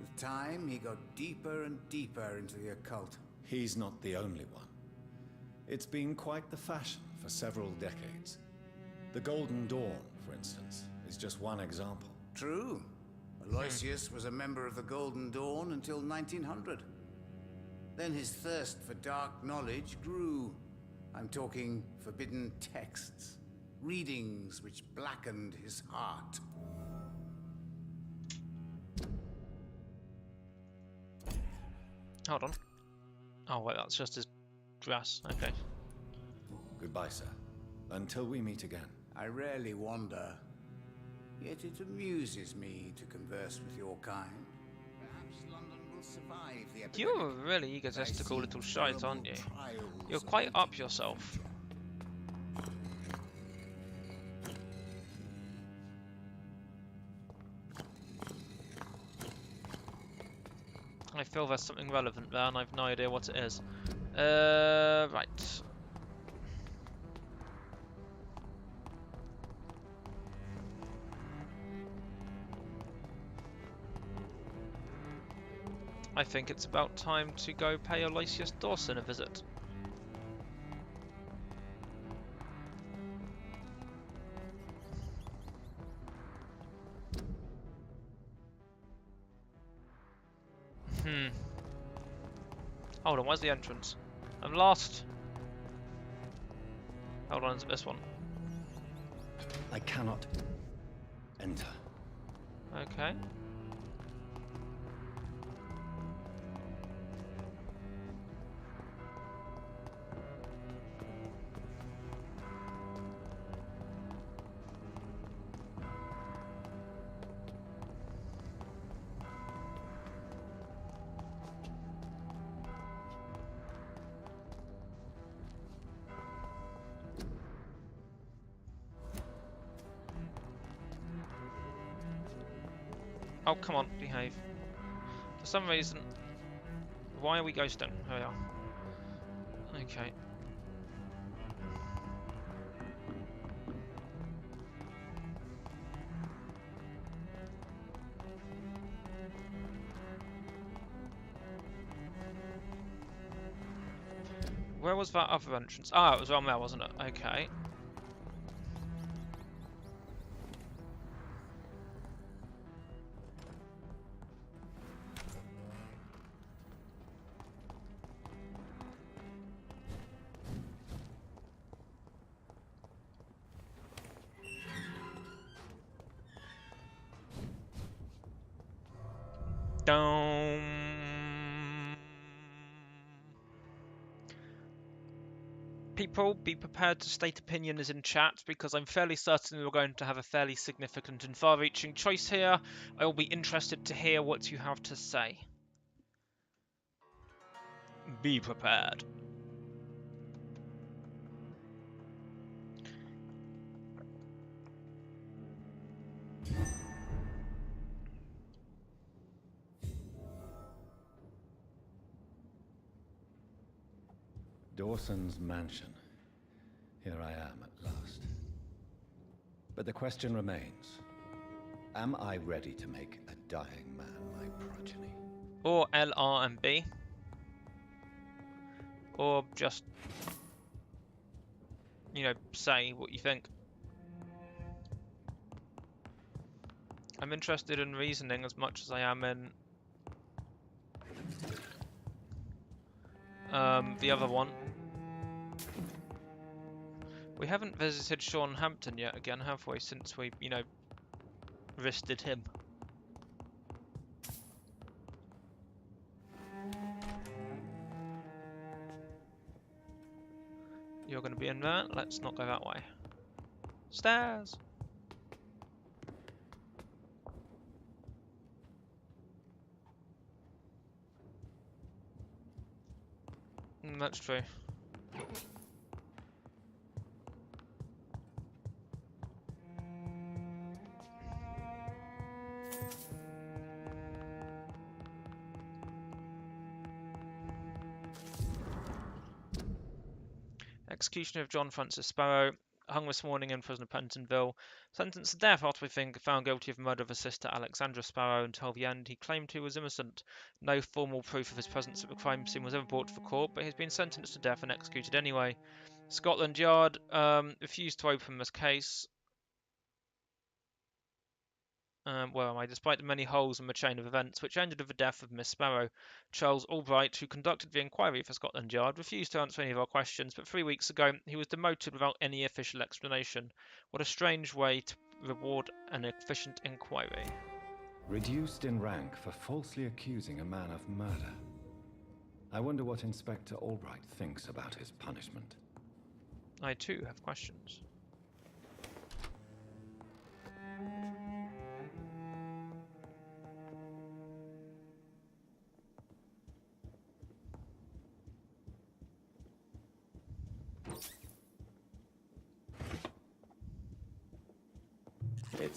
[SPEAKER 18] With time, he got deeper and deeper into the occult.
[SPEAKER 16] He's not the only one. It's been quite the fashion for several decades. The Golden Dawn, for instance, is just one example.
[SPEAKER 18] True. Aloysius was a member of the Golden Dawn until 1900. Then his thirst for dark knowledge grew. I'm talking forbidden texts, readings which blackened his heart.
[SPEAKER 1] Hold on. Oh wait, that's just his dress. Okay.
[SPEAKER 16] Goodbye, sir. Until we meet again.
[SPEAKER 18] I rarely wander, yet it amuses me to converse with your kind. Perhaps London will survive survive the epidemic.
[SPEAKER 1] You're a really egotistical little shite, aren't you? You're quite up yourself. I feel there's something relevant there, and I've no idea what it is. Right. I think it's about time to go pay Aloysius Dawson a visit. Hold on, where's the entrance? I'm lost. Hold on, is it this one?
[SPEAKER 16] I cannot enter.
[SPEAKER 1] Okay. Oh, come on, behave. For some reason... Why are we ghosting? Here we are. Okay. Where was that other entrance? Ah, it was around there, wasn't it? Okay. People, be prepared to state opinions in chat because I'm fairly certain we're going to have a fairly significant and far-reaching choice here. I will be interested to hear what you have to say. Be prepared.
[SPEAKER 16] Dawson's mansion. Here I am at last. But the question remains. Am I ready to make a dying man my progeny?
[SPEAKER 1] Or L, R, and B. Or just, you know, say what you think. I'm interested in reasoning as much as I am in the other one. We haven't visited Sean Hampton yet again, have we, since we, you know, wristed him. You're going to be in there. Let's not go that way. Stairs! That's true. Execution of John Francis Sparrow, hung this morning in prison of Pentonville. Sentenced to death after being found guilty of murder of his sister Alexandra Sparrow. Until the end, he claimed he was innocent. No formal proof of his presence at the crime scene was ever brought to the court, but he's been sentenced to death and executed anyway. Scotland Yard refused to open this case. Where am I? Despite the many holes in the chain of events which ended with the death of Miss Sparrow, Charles Albright, who conducted the inquiry for Scotland Yard, refused to answer any of our questions, but 3 weeks ago he was demoted without any official explanation. What a strange way to reward an efficient inquiry.
[SPEAKER 12] Reduced in rank for falsely accusing a man of murder. I wonder what Inspector Albright thinks about his punishment.
[SPEAKER 1] I too have questions.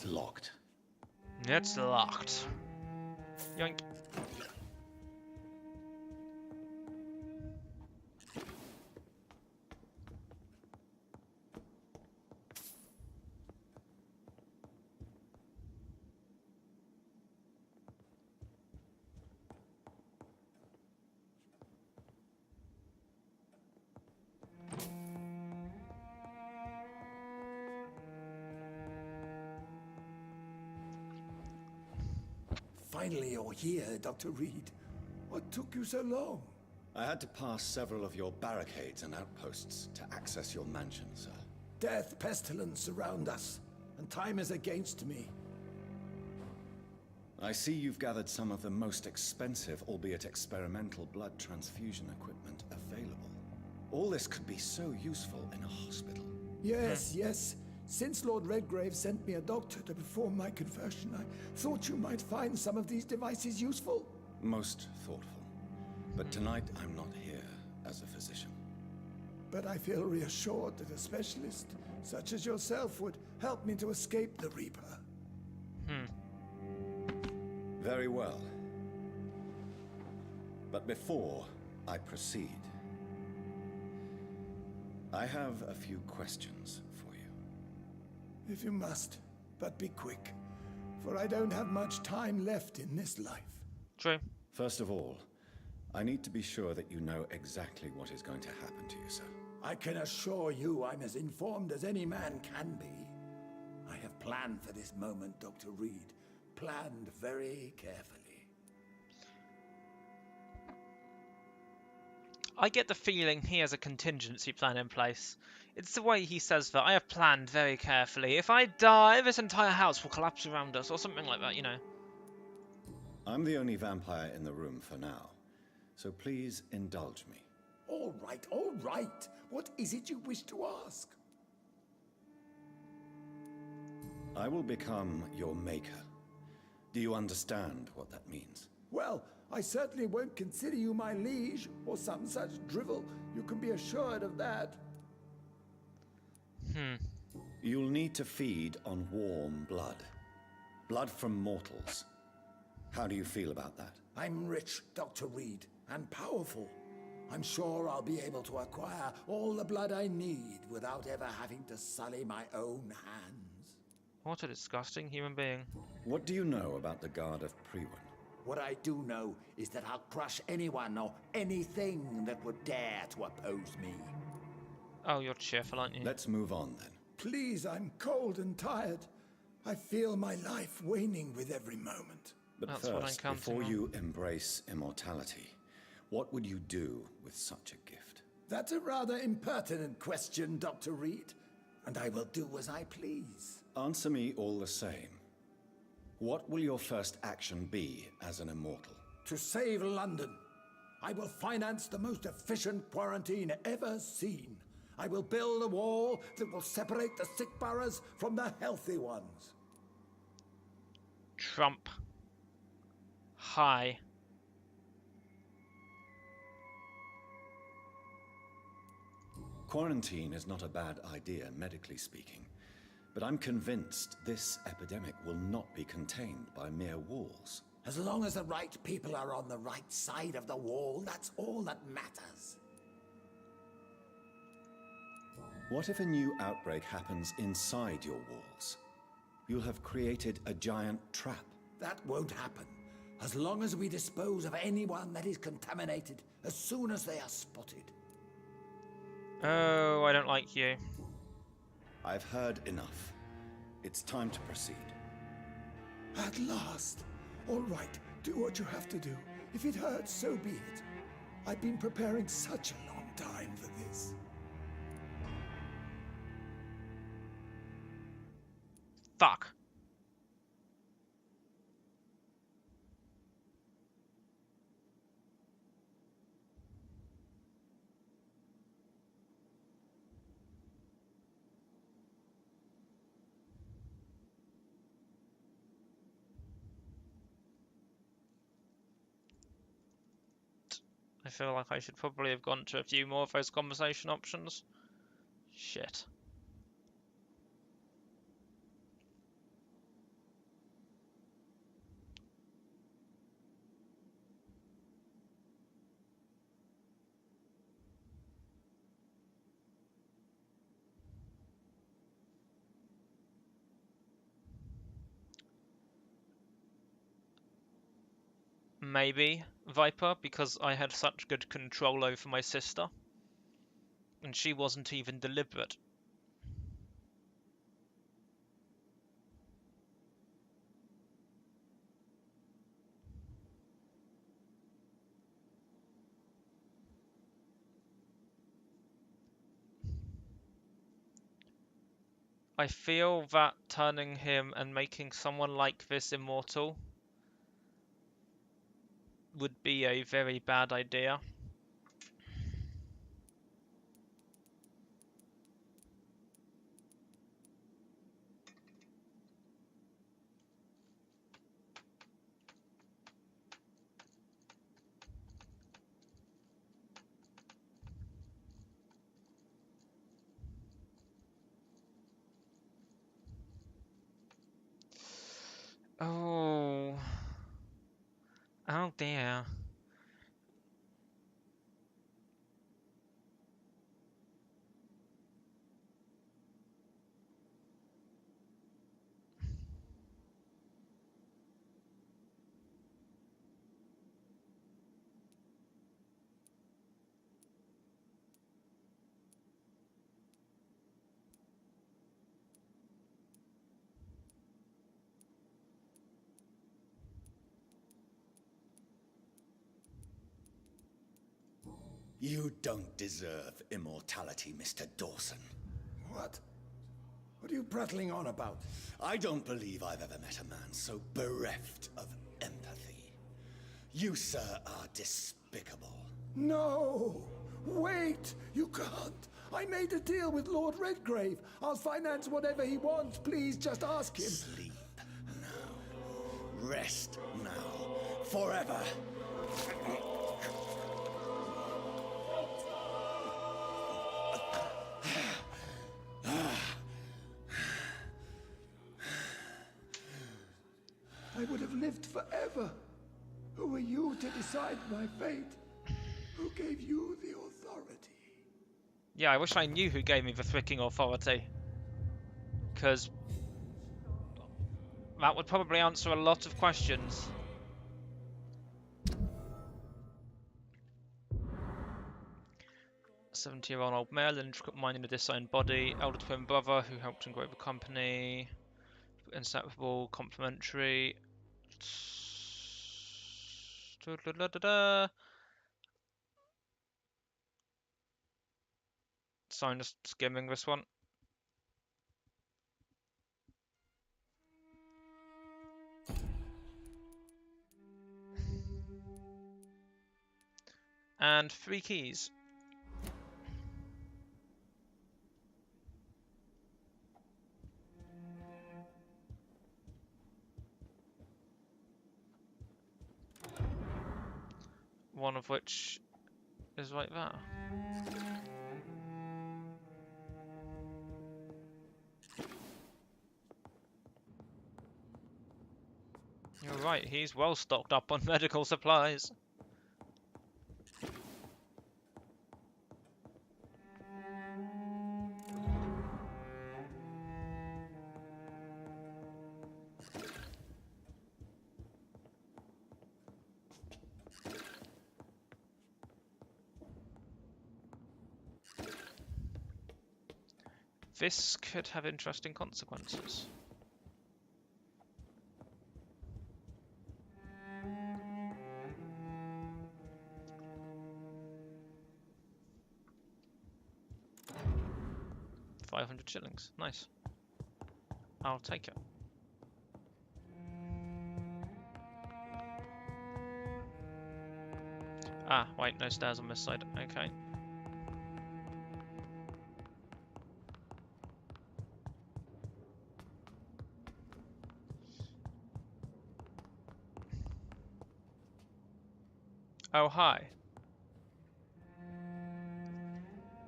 [SPEAKER 16] It's locked.
[SPEAKER 1] It's locked. Yoink.
[SPEAKER 19] Finally, you're here, Dr. Reed. What took you so long?
[SPEAKER 16] I had to pass several of your barricades and outposts to access your mansion, sir.
[SPEAKER 19] Death, pestilence surround us, and time is against me.
[SPEAKER 16] I see you've gathered some of the most expensive, albeit experimental, blood transfusion equipment available. All this could be so useful in a hospital.
[SPEAKER 19] Yes, yes. Since Lord Redgrave sent me a doctor to perform my conversion, I thought you might find some of these devices useful.
[SPEAKER 16] Most thoughtful. But tonight, I'm not here as a physician.
[SPEAKER 19] But I feel reassured that a specialist such as yourself would help me to escape the Reaper.
[SPEAKER 16] Very well. But before I proceed, I have a few questions for you.
[SPEAKER 19] If you must, but be quick, for I don't have much time left in this life.
[SPEAKER 1] True.
[SPEAKER 16] First of all, I need to be sure that you know exactly what is going to happen to you, sir.
[SPEAKER 19] I can assure you I'm as informed as any man can be. I have planned for this moment, Dr. Reed. Planned very carefully.
[SPEAKER 1] I get the feeling he has a contingency plan in place. It's the way he says that. I have planned very carefully. If I die, this entire house will collapse around us, or something like that, you know.
[SPEAKER 16] I'm the only vampire in the room for now, so please indulge me.
[SPEAKER 19] All right, all right. What is it you wish to ask?
[SPEAKER 16] I will become your maker. Do you understand what that means?
[SPEAKER 19] Well, I certainly won't consider you my liege, or some such drivel. You can be assured of that.
[SPEAKER 16] You'll need to feed on warm blood. Blood from mortals. How do you feel about that?
[SPEAKER 19] I'm rich, Dr. Reed, and powerful. I'm sure I'll be able to acquire all the blood I need without ever having to sully my own hands.
[SPEAKER 1] What a disgusting human being.
[SPEAKER 16] What do you know about the Guard of Priwen?
[SPEAKER 19] What I do know is that I'll crush anyone or anything that would dare to oppose me.
[SPEAKER 1] Oh, you're cheerful, aren't you?
[SPEAKER 16] Let's move on then.
[SPEAKER 19] Please, I'm cold and tired. I feel my life waning with every moment.
[SPEAKER 16] But
[SPEAKER 1] That's what I'm
[SPEAKER 16] first,
[SPEAKER 1] counting
[SPEAKER 16] before
[SPEAKER 1] on.
[SPEAKER 16] you embrace immortality, what would you do with such a gift?
[SPEAKER 19] That's a rather impertinent question, Dr. Reed, and I will do as I please.
[SPEAKER 16] Answer me all the same. What will your first action be as an immortal?
[SPEAKER 19] To save London, I will finance the most efficient quarantine ever seen. I will build a wall that will separate the sick boroughs from the healthy ones.
[SPEAKER 1] Trump. Hi.
[SPEAKER 16] Quarantine is not a bad idea, medically speaking. But I'm convinced this epidemic will not be contained by mere walls.
[SPEAKER 19] As long as the right people are on the right side of the wall, that's all that matters.
[SPEAKER 16] What if a new outbreak happens inside your walls? You'll have created a giant trap.
[SPEAKER 19] That won't happen, as long as we dispose of anyone that is contaminated as soon as they are spotted.
[SPEAKER 1] Oh, I don't like you.
[SPEAKER 16] I've heard enough. It's time to proceed.
[SPEAKER 19] At last. All right, do what you have to do. If it hurts, so be it. I've been preparing such a long time for this.
[SPEAKER 1] Fuck. I feel like I should probably have gone to a few more of those conversation options. Shit. maybe Viper, because I had such good control over my sister. And she wasn't even deliberate. I feel that turning him and making someone like this immortal would be a very bad idea. Oh. Oh dear.
[SPEAKER 16] You don't deserve immortality, Mr. Dawson.
[SPEAKER 19] What? What are you prattling on about?
[SPEAKER 16] I don't believe I've ever met a man so bereft of empathy. You, sir, are despicable.
[SPEAKER 19] No! Wait! You can't! I made a deal with Lord Redgrave. I'll finance whatever he wants. Please, just ask him.
[SPEAKER 16] Sleep now. Rest now. Forever.
[SPEAKER 19] I would have lived forever. Who are you to decide my fate? Who gave you the authority?
[SPEAKER 1] Yeah, I wish I knew who gave me the freaking authority. Because that would probably answer a lot of questions. A 70-year-old old male, intricate mind in a disowned body, elder twin brother who helped him grow the company, inseparable, complementary. So I'm just skimming this one. And 3 keys. One of which is like that. You're right, he's well stocked up on medical supplies. This could have interesting consequences. $500. Nice. I'll take it. Ah, wait, no stairs on this side. Okay. Oh, hi.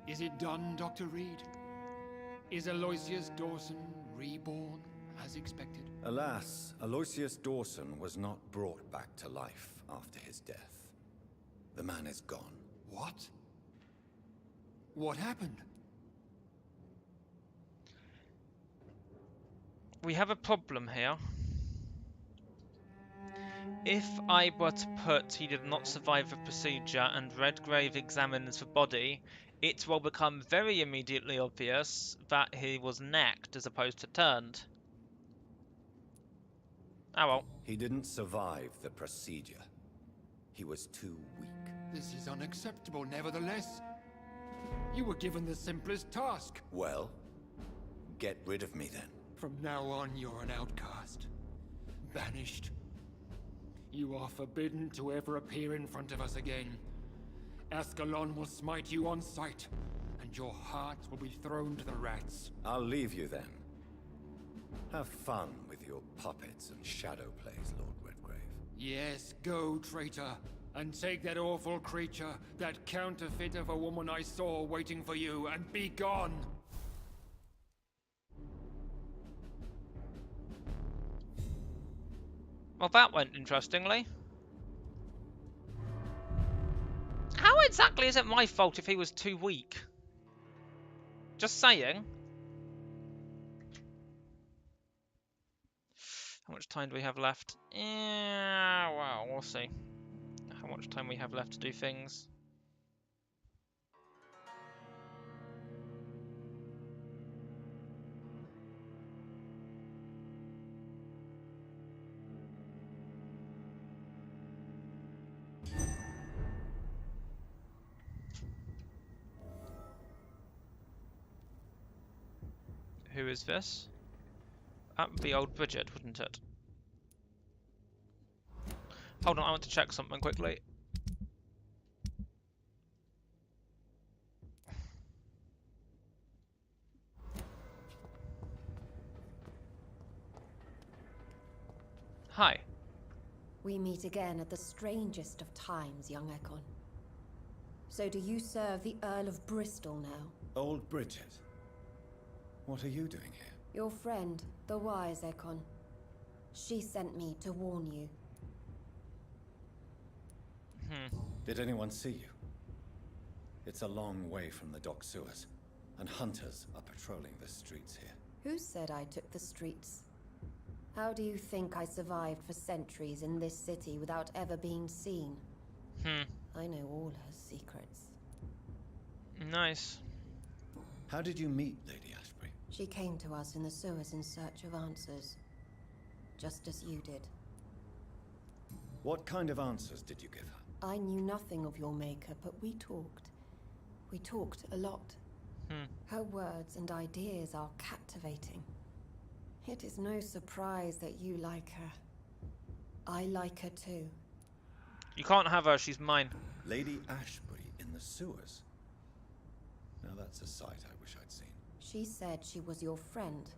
[SPEAKER 15] Is it done, Dr. Reed? Is Aloysius Dawson reborn as expected?
[SPEAKER 16] Alas, Aloysius Dawson was not brought back to life after his death. The man is gone.
[SPEAKER 15] What? What happened?
[SPEAKER 1] We have a problem here. If I were to put he did not survive the procedure and Redgrave examines the body, it will become very immediately obvious that he was necked as opposed to turned. Oh well.
[SPEAKER 16] He didn't survive the procedure. He was too weak.
[SPEAKER 20] This is unacceptable, nevertheless. You were given the simplest task.
[SPEAKER 16] Well, get rid of me then.
[SPEAKER 20] From now on, you're an outcast. Banished. You are forbidden to ever appear in front of us again. Ascalon will smite you on sight, and your heart will be thrown to the rats.
[SPEAKER 16] I'll leave you then. Have fun with your puppets and shadow plays, Lord Redgrave.
[SPEAKER 20] Yes, go, traitor, and take that awful creature, that counterfeit of a woman I saw waiting for you, and be gone!
[SPEAKER 1] Well, that went interestingly. How exactly is it my fault if he was too weak? Just saying. How much time do we have left? Yeah, well, we'll see. How much time we have left to do things. Who is this? That would be old Bridget, wouldn't it? Hold on, I want to check something quickly. Hi.
[SPEAKER 6] We meet again at the strangest of times, young Ekon. So do you serve the Earl of Bristol now?
[SPEAKER 16] Old Bridget. What are you doing here?
[SPEAKER 6] Your friend, the wise Ekon. She sent me to warn you.
[SPEAKER 16] Did anyone see you? It's a long way from the dock sewers, and hunters are patrolling the streets here.
[SPEAKER 6] Who said I took the streets? How do you think I survived for centuries in this city without ever being seen? I know all her secrets.
[SPEAKER 1] Nice.
[SPEAKER 16] How did you meet Lady Ashbury?
[SPEAKER 6] She came to us in the sewers in search of answers. Just as you did.
[SPEAKER 16] What kind of answers did you give her?
[SPEAKER 6] I knew nothing of your maker, but we talked. We talked a lot. Her words and ideas are captivating. It is no surprise that you like her. I like her too.
[SPEAKER 1] You can't have her, she's mine.
[SPEAKER 16] Lady Ashbury in the sewers? Now that's a sight I wish I'd seen.
[SPEAKER 6] She said she was your friend,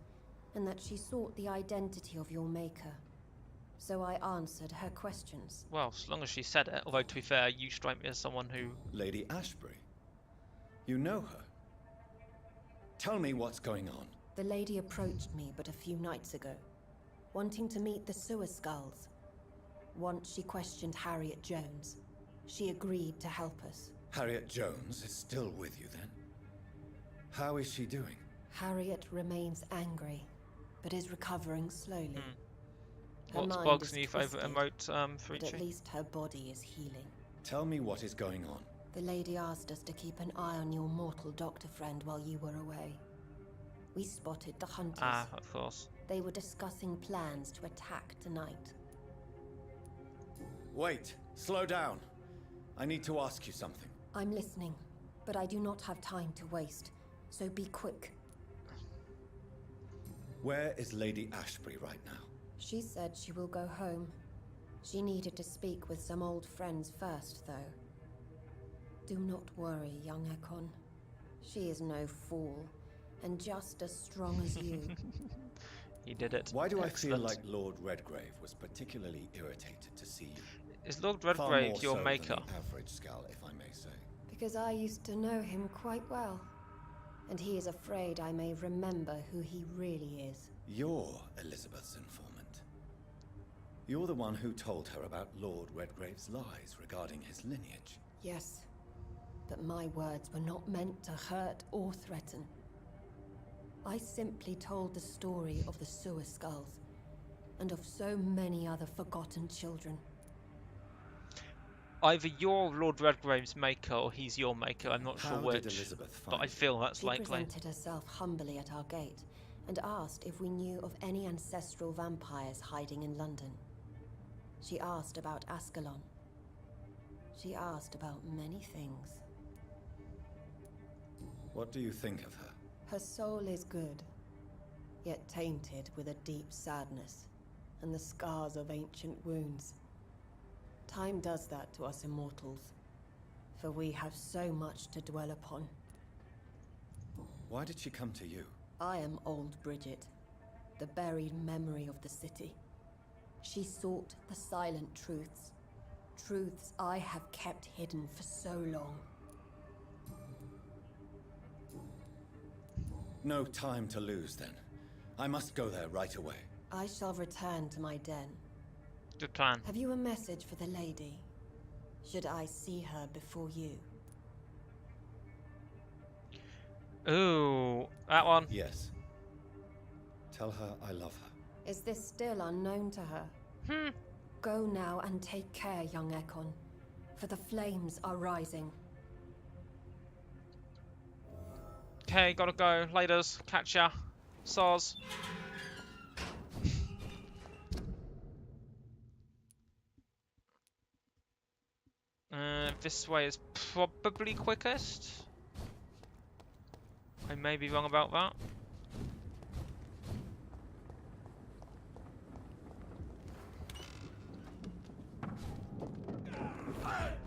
[SPEAKER 6] and that she sought the identity of your maker. So I answered her questions.
[SPEAKER 1] Well, as long as she said it, although to be fair, you strike me as someone who...
[SPEAKER 16] Lady Ashbury? You know her? Tell me what's going on.
[SPEAKER 6] The lady approached me but a few nights ago, wanting to meet the sewer skulls. Once she questioned Harriet Jones. She agreed to help us.
[SPEAKER 16] Harriet Jones is still with you then? How is she doing?
[SPEAKER 6] Harriet remains angry, but is recovering slowly.
[SPEAKER 1] What's Bog's new favourite emote,
[SPEAKER 6] but at least her body is healing.
[SPEAKER 16] Tell me what is going on.
[SPEAKER 6] The lady asked us to keep an eye on your mortal doctor friend while you were away. We spotted the hunters.
[SPEAKER 1] Ah, of course.
[SPEAKER 6] They were discussing plans to attack tonight.
[SPEAKER 16] Wait, slow down. I need to ask you something.
[SPEAKER 6] I'm listening, but I do not have time to waste, so be quick.
[SPEAKER 16] Where is Lady Ashbury right now?
[SPEAKER 6] She said she will go home. She needed to speak with some old friends first, though. Do not worry, young Ekon. She is no fool, and just as strong as you.
[SPEAKER 1] He did it.
[SPEAKER 16] Why do I feel like Lord Redgrave was particularly irritated to see you?
[SPEAKER 1] Is Lord Redgrave your maker?
[SPEAKER 16] Than the average skull, if I may say.
[SPEAKER 6] Because I used to know him quite well, and he is afraid I may remember who he really is.
[SPEAKER 16] You're Elizabeth's informant. You're the one who told her about Lord Redgrave's lies regarding his lineage.
[SPEAKER 6] Yes, but my words were not meant to hurt or threaten. I simply told the story of the sewer skulls, and of so many other forgotten children.
[SPEAKER 1] Either you're Lord Redgrave's maker or he's your maker. I'm not sure
[SPEAKER 16] How did
[SPEAKER 1] which,
[SPEAKER 16] Elizabeth
[SPEAKER 1] but I
[SPEAKER 16] find
[SPEAKER 1] feel that's
[SPEAKER 6] She
[SPEAKER 1] likely.
[SPEAKER 6] presented herself humbly at our gate and asked if we knew of any ancestral vampires hiding in London. She asked about Ascalon. She asked about many things.
[SPEAKER 16] What do you think of her?
[SPEAKER 6] Her soul is good, yet tainted with a deep sadness and the scars of ancient wounds. Time does that to us immortals, for we have so much to dwell upon.
[SPEAKER 16] Why did she come to you?
[SPEAKER 6] I am old Bridget, the buried memory of the city. She sought the silent truths, truths I have kept hidden for so long.
[SPEAKER 16] No time to lose, then. I must go there right away.
[SPEAKER 6] I shall return to my den.
[SPEAKER 1] Good plan.
[SPEAKER 6] Have you a message for the lady? Should I see her before you?
[SPEAKER 1] Ooh, that one.
[SPEAKER 16] Yes. Tell her I love her.
[SPEAKER 6] Is this still unknown to her? Go now and take care, young Ekon, for the flames are rising.
[SPEAKER 1] Okay, gotta go. Laters. Catch ya. Soz. This way is probably quickest. I may be wrong about that.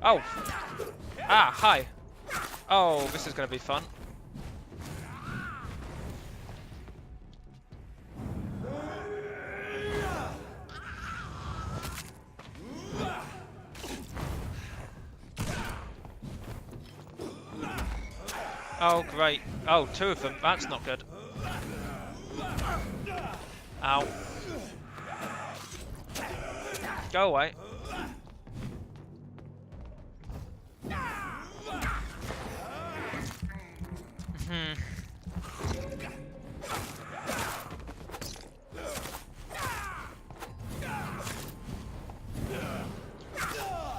[SPEAKER 1] Oh! Ah, hi! Oh, this is gonna be fun. Oh, great. Oh, two of them. That's not good. Ow. Go away.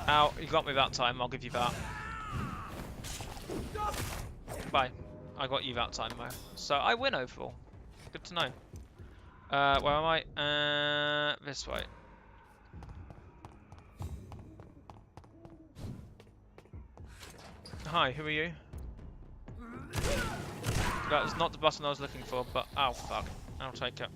[SPEAKER 1] Ow, you got me that time. I'll give you that. Bye. I got you that time, though. So I win overall. Good to know. Where am I? This way. Hi, who are you? That was not the button I was looking for, but oh fuck. I'll take it.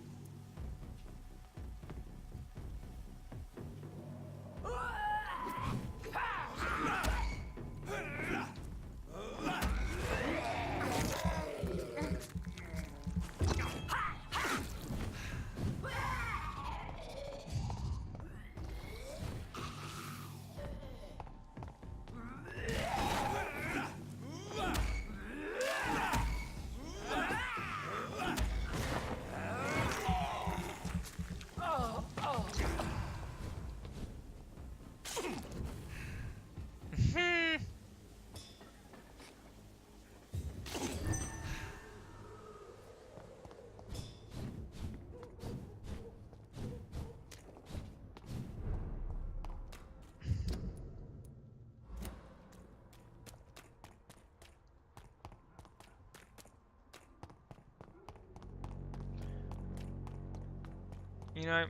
[SPEAKER 1] You know,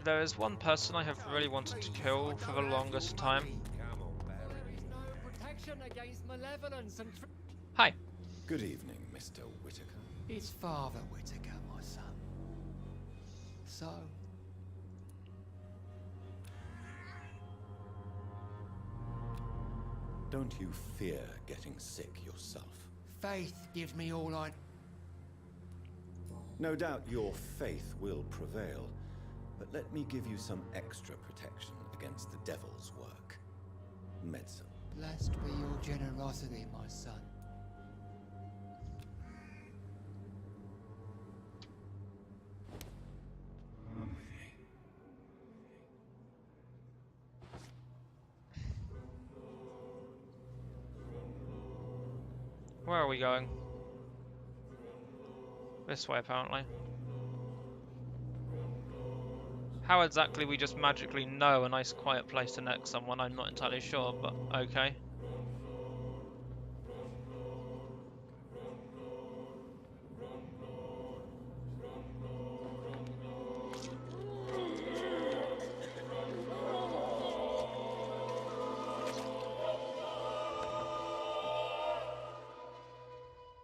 [SPEAKER 1] there is one person I have really wanted to kill for the longest time. Hi.
[SPEAKER 16] Good evening, Mr. Whitaker.
[SPEAKER 15] It's Father Whitaker, my son. So?
[SPEAKER 16] Don't you fear getting sick yourself?
[SPEAKER 15] Faith gives me all I...
[SPEAKER 16] No doubt your faith will prevail, but let me give you some extra protection against the devil's work. Medicine.
[SPEAKER 15] Blessed be your generosity, my son.
[SPEAKER 1] Where are we going? This way, apparently. How exactly we just magically know a nice quiet place to neck someone, I'm not entirely sure, but okay.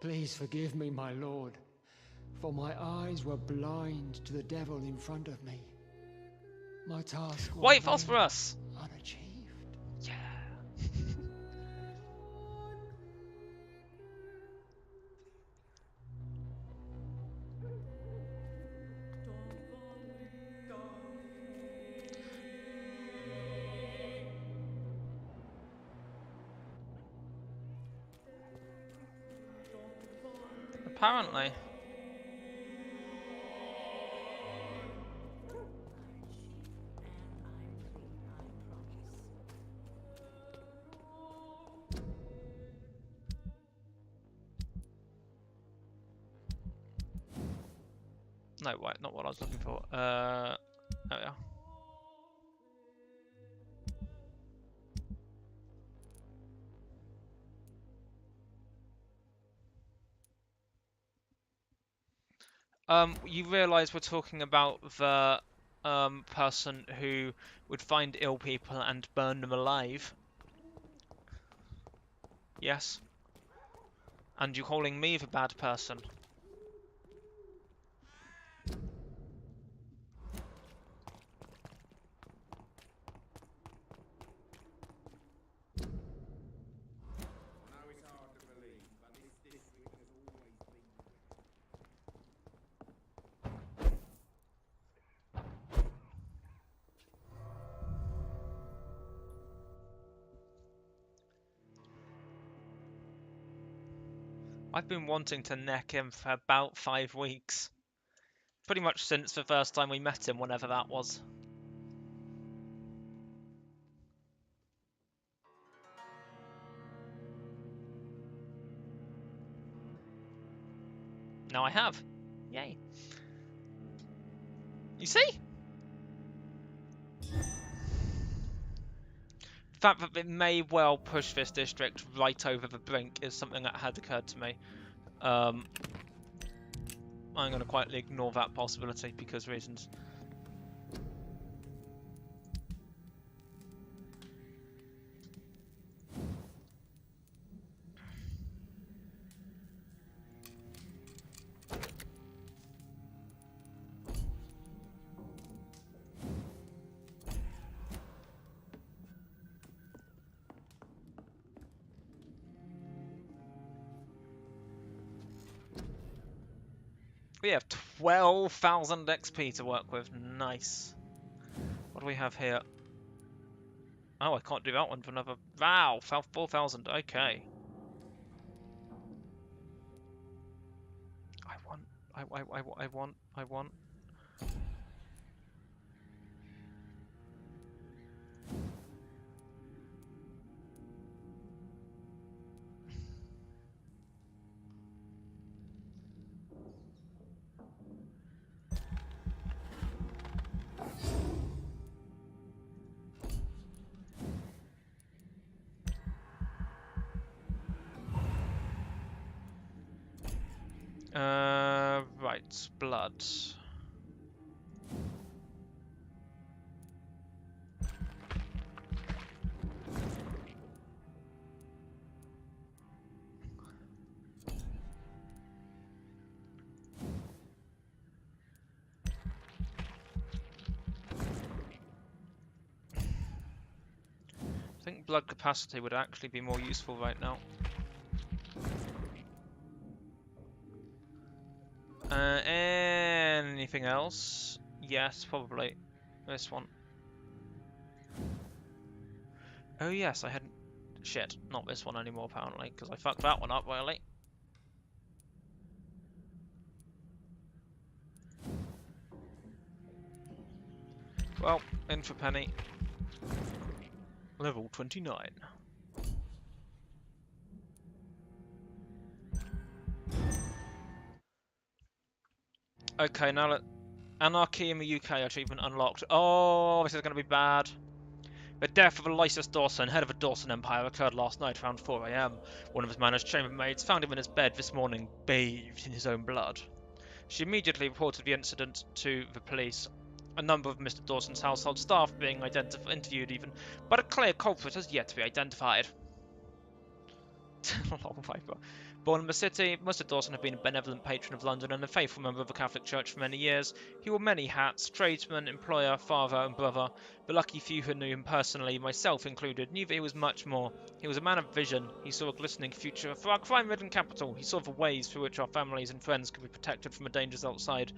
[SPEAKER 15] Please forgive me, my lord, for my eyes were blind to the devil in front of me. My task was
[SPEAKER 1] White phosphorus!
[SPEAKER 15] unachieved.
[SPEAKER 1] Yeah. Apparently. No, wait, not what I was looking for. There we are. You realise we're talking about the person who would find ill people and burn them alive. Yes. And you're calling me the bad person. I've been wanting to neck him for about 5 weeks. Pretty much since the first time we met him, whenever that was. Now I have. Yay. You see? The fact that it may well push this district right over the brink is something that had occurred to me. I'm going to quietly ignore that possibility because reasons. We have 12,000 XP to work with. Nice. What do we have here? Oh, I can't do that one for another. Wow, 4,000. Okay. I want. Right, blood. I think blood capacity would actually be more useful right now. Anything else? Yes, probably. This one. Oh yes, I hadn't... Shit, not this one anymore apparently, because I fucked that one up really. Well, in for penny. Level 29. Okay, now Anarchy in the UK achievement unlocked. Oh, this is going to be bad. The death of Aloysius Dawson, head of the Dawson Empire, occurred last night around 4 AM. One of his manor's chambermaids found him in his bed this morning, bathed in his own blood. She immediately reported the incident to the police. A number of Mr. Dawson's household staff being interviewed even, but a clear culprit has yet to be identified. Long paper. Born in the city, Mr. Dawson had been a benevolent patron of London and a faithful member of the Catholic Church for many years. He wore many hats: tradesman, employer, father and brother. The lucky few who knew him personally, myself included, knew that he was much more. He was a man of vision. He saw a glistening future for our crime-ridden capital. He saw the ways through which our families and friends could be protected from the dangers outside.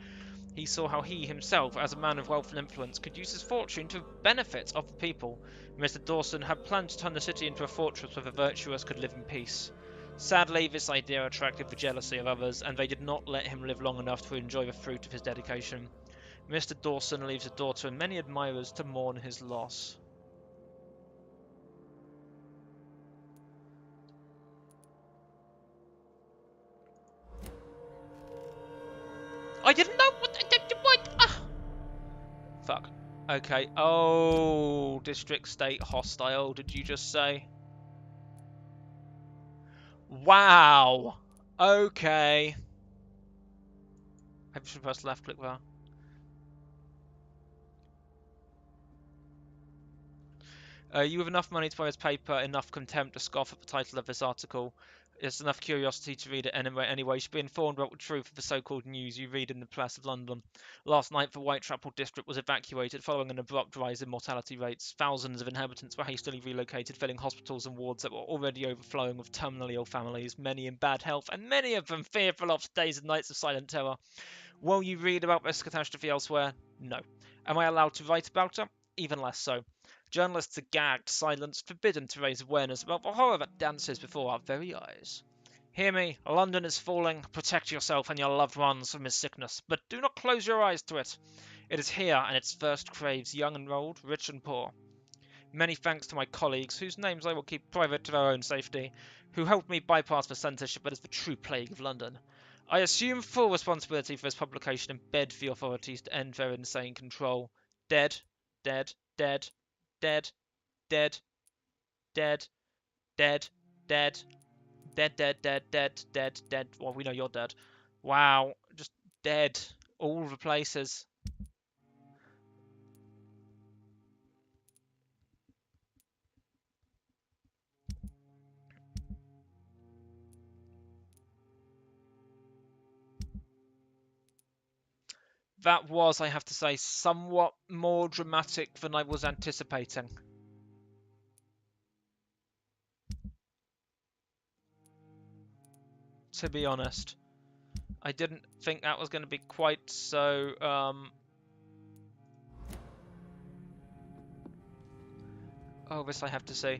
[SPEAKER 1] He saw how he himself, as a man of wealth and influence, could use his fortune to benefit of the people. Mr. Dawson had planned to turn the city into a fortress where the virtuous could live in peace. Sadly, this idea attracted the jealousy of others, and they did not let him live long enough to enjoy the fruit of his dedication. Mr. Dawson leaves a daughter and many admirers to mourn his loss. I didn't know what. Fuck. Okay. Oh, district state hostile. Did you just say? Wow. Okay. I should press left click there. You have enough money to buy this paper, enough contempt to scoff at the title of this article. There's enough curiosity to read it anyway. You should be informed about the truth of the so-called news you read in the press of London. Last night, the Whitechapel district was evacuated following an abrupt rise in mortality rates. Thousands of inhabitants were hastily relocated, filling hospitals and wards that were already overflowing with terminally ill families, many in bad health, and many of them fearful of days and nights of silent terror. Will you read about this catastrophe elsewhere? No. Am I allowed to write about it? Even less so. Journalists are gagged, silenced, forbidden to raise awareness about the horror that dances before our very eyes. Hear me, London is falling. Protect yourself and your loved ones from this sickness, but do not close your eyes to it. It is here, and its first craves young and old, rich and poor. Many thanks to my colleagues, whose names I will keep private to their own safety, who helped me bypass the censorship that is the true plague of London. I assume full responsibility for this publication and beg the authorities to end their insane control. Dead, dead, dead, dead, dead, dead, dead, dead, dead, dead, dead, dead, dead, dead. Well, we know you're dead. Wow, just dead. All the places. That was, I have to say, somewhat more dramatic than I was anticipating. To be honest. I didn't think that was going to be quite so, Oh, this I have to say.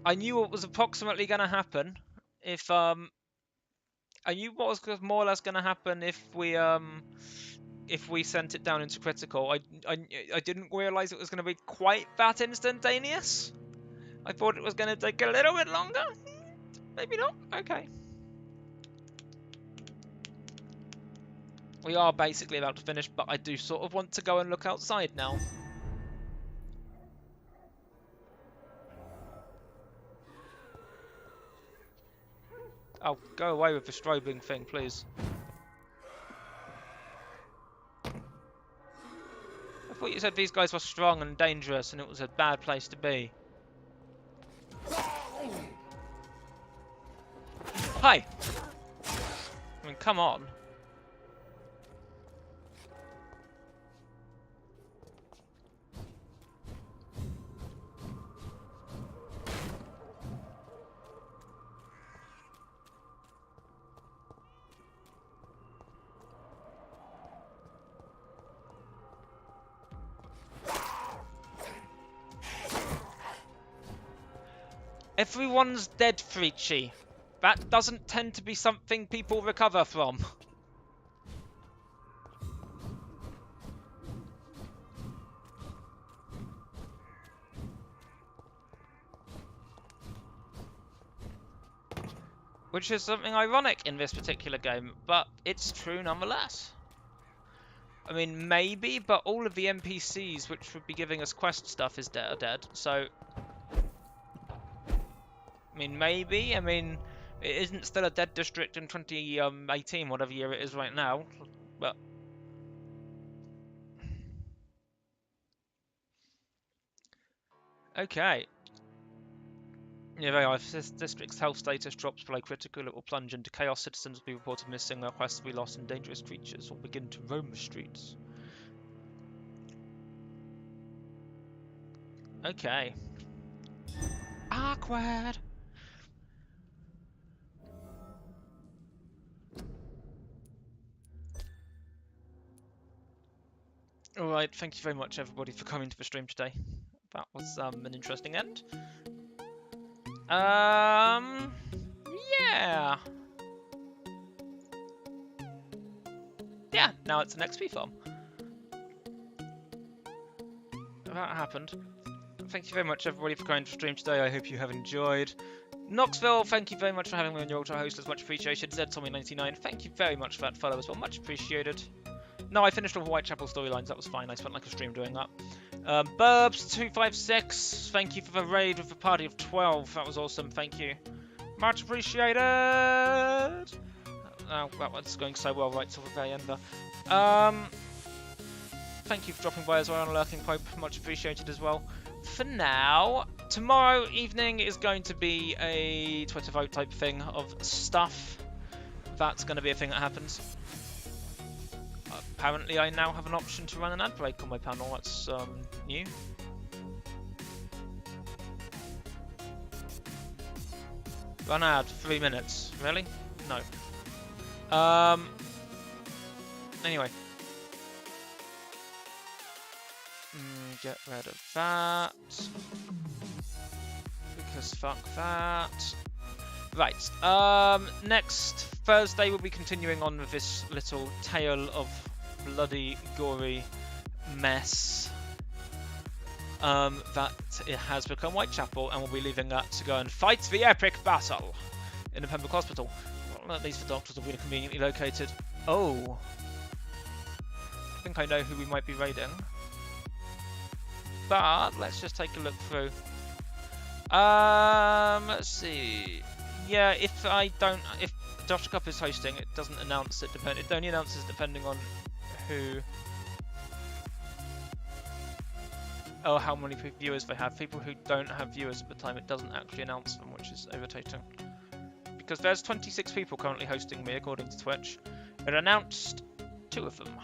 [SPEAKER 1] I knew what was approximately going to happen if, I knew what was more or less going to happen if we sent it down into critical. I didn't realise it was going to be quite that instantaneous. I thought it was going to take a little bit longer. Maybe not. Okay. We are basically about to finish, but I do sort of want to go and look outside now. Oh, go away with the strobing thing, please. I thought you said these guys were strong and dangerous and it was a bad place to be. Hi! I mean, come on. Everyone's dead, Frici. That doesn't tend to be something people recover from. which is something ironic in this particular game, but it's true nonetheless. I mean, maybe, but all of the NPCs which would be giving us quest stuff is are dead, so... I mean, maybe, I mean, it isn't still a dead district in 2018, whatever year it is right now, but... Okay. Yeah, they are. If this district's health status drops below critical, it will plunge into chaos. Citizens will be reported missing, their quests will be lost, and dangerous creatures will begin to roam the streets. Okay. Awkward. Alright, thank you very much everybody for coming to the stream today. That was an interesting end. Yeah. Yeah, now it's an XP farm. That happened. Thank you very much everybody for coming to the stream today. I hope you have enjoyed. Knoxville, thank you very much for having me on your auto-host. It's much appreciated. ZTommy99, thank you very much for that follow as well. Much appreciated. No, I finished all the Whitechapel storylines. That was fine. I spent like a stream doing that. Burbs256, thank you for the raid with a party of 12. That was awesome. Thank you. Much appreciated. Oh, that one's going so well right till the very end there. Thank you for dropping by as well on Lurking Pope. Much appreciated as well. For now, tomorrow evening is going to be a Twitter vote type thing of stuff. That's going to be a thing that happens. Apparently I now have an option to run an ad break on my panel. That's new. Run ad, 3 minutes. Really? No. Anyway. Get rid of that. Because fuck that. Right. Next Thursday we'll be continuing on with this little tale of bloody, gory mess. That it has become Whitechapel, and we'll be leaving that to go and fight the epic battle in the Pembroke Hospital. Well, at least the doctors will be conveniently located. Oh. I think I know who we might be raiding. But let's just take a look through. Let's see. Yeah, if Josh Cup is hosting, it doesn't announce it. It only announces depending on who. Oh, how many viewers they have. People who don't have viewers at the time, it doesn't actually announce them, which is irritating. Because there's 26 people currently hosting me, according to Twitch. It announced 2 of them.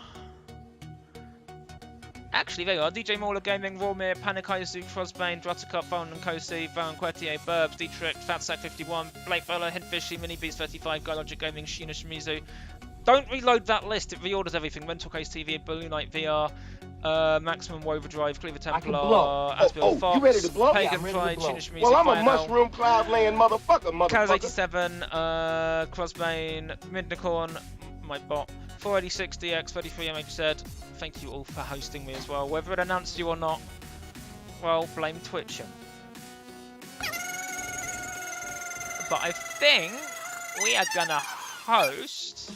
[SPEAKER 1] Actually, there you are. DJ Mauler Gaming, Rawmere, Panikaizu, Crosbane, Druttercup, Phone and Kosi, Van Quetier, Burbs, Dietrich, Fatsack51, Blake Bowler, Hintfishy, Minibees35, Guylogic Gaming, Shina Shimizu. Don't reload that list, it reorders everything. Mental Case TV, Blue Knight VR, Maximum Overdrive, Cleaver Templar, Asbiel Fox,
[SPEAKER 21] you ready to blow?
[SPEAKER 1] Pagan
[SPEAKER 21] Yeah,
[SPEAKER 1] Pride, Shina Shimizu,
[SPEAKER 21] well, I'm a mushroom cloud laying motherfucker.
[SPEAKER 1] Kaz87, Crossbane, Midnicorn, my bot, 486DX, 33MHZ. Thank you all for hosting me as well. Whether it announced you or not, well, blame Twitch. But I think we are gonna host.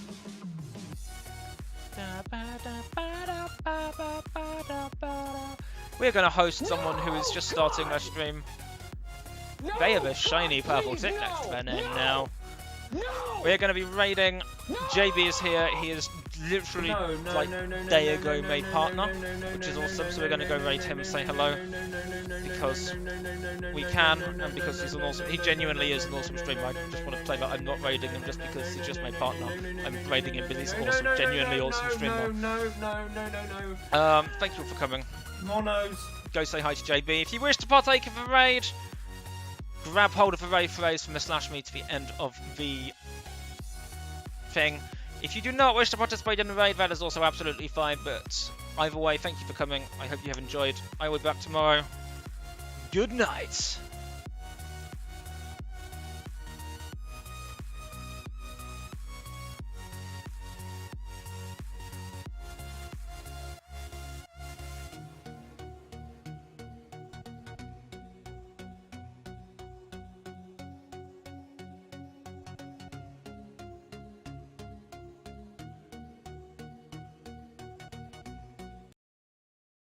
[SPEAKER 1] We're gonna host someone who is just starting their stream. They have a shiny purple tick next to their name now. We're going to be raiding. JB is here. He is literally day ago made partner, which is awesome. So we're going to go raid him and say hello because we can, and because he's an awesome. He genuinely is an awesome streamer. I just want to play that I'm not raiding him just because he's just made partner. I'm raiding him because he's an awesome, genuinely awesome streamer. Thank you all for coming.
[SPEAKER 22] Monos.
[SPEAKER 1] Go say hi to JB. If you wish to partake of a raid, grab hold of the raid phrase from the /me to the end of the thing. If you do not wish to participate in the raid, that is also absolutely fine, but either way, thank you for coming. I hope you have enjoyed. I will be back tomorrow. Good night.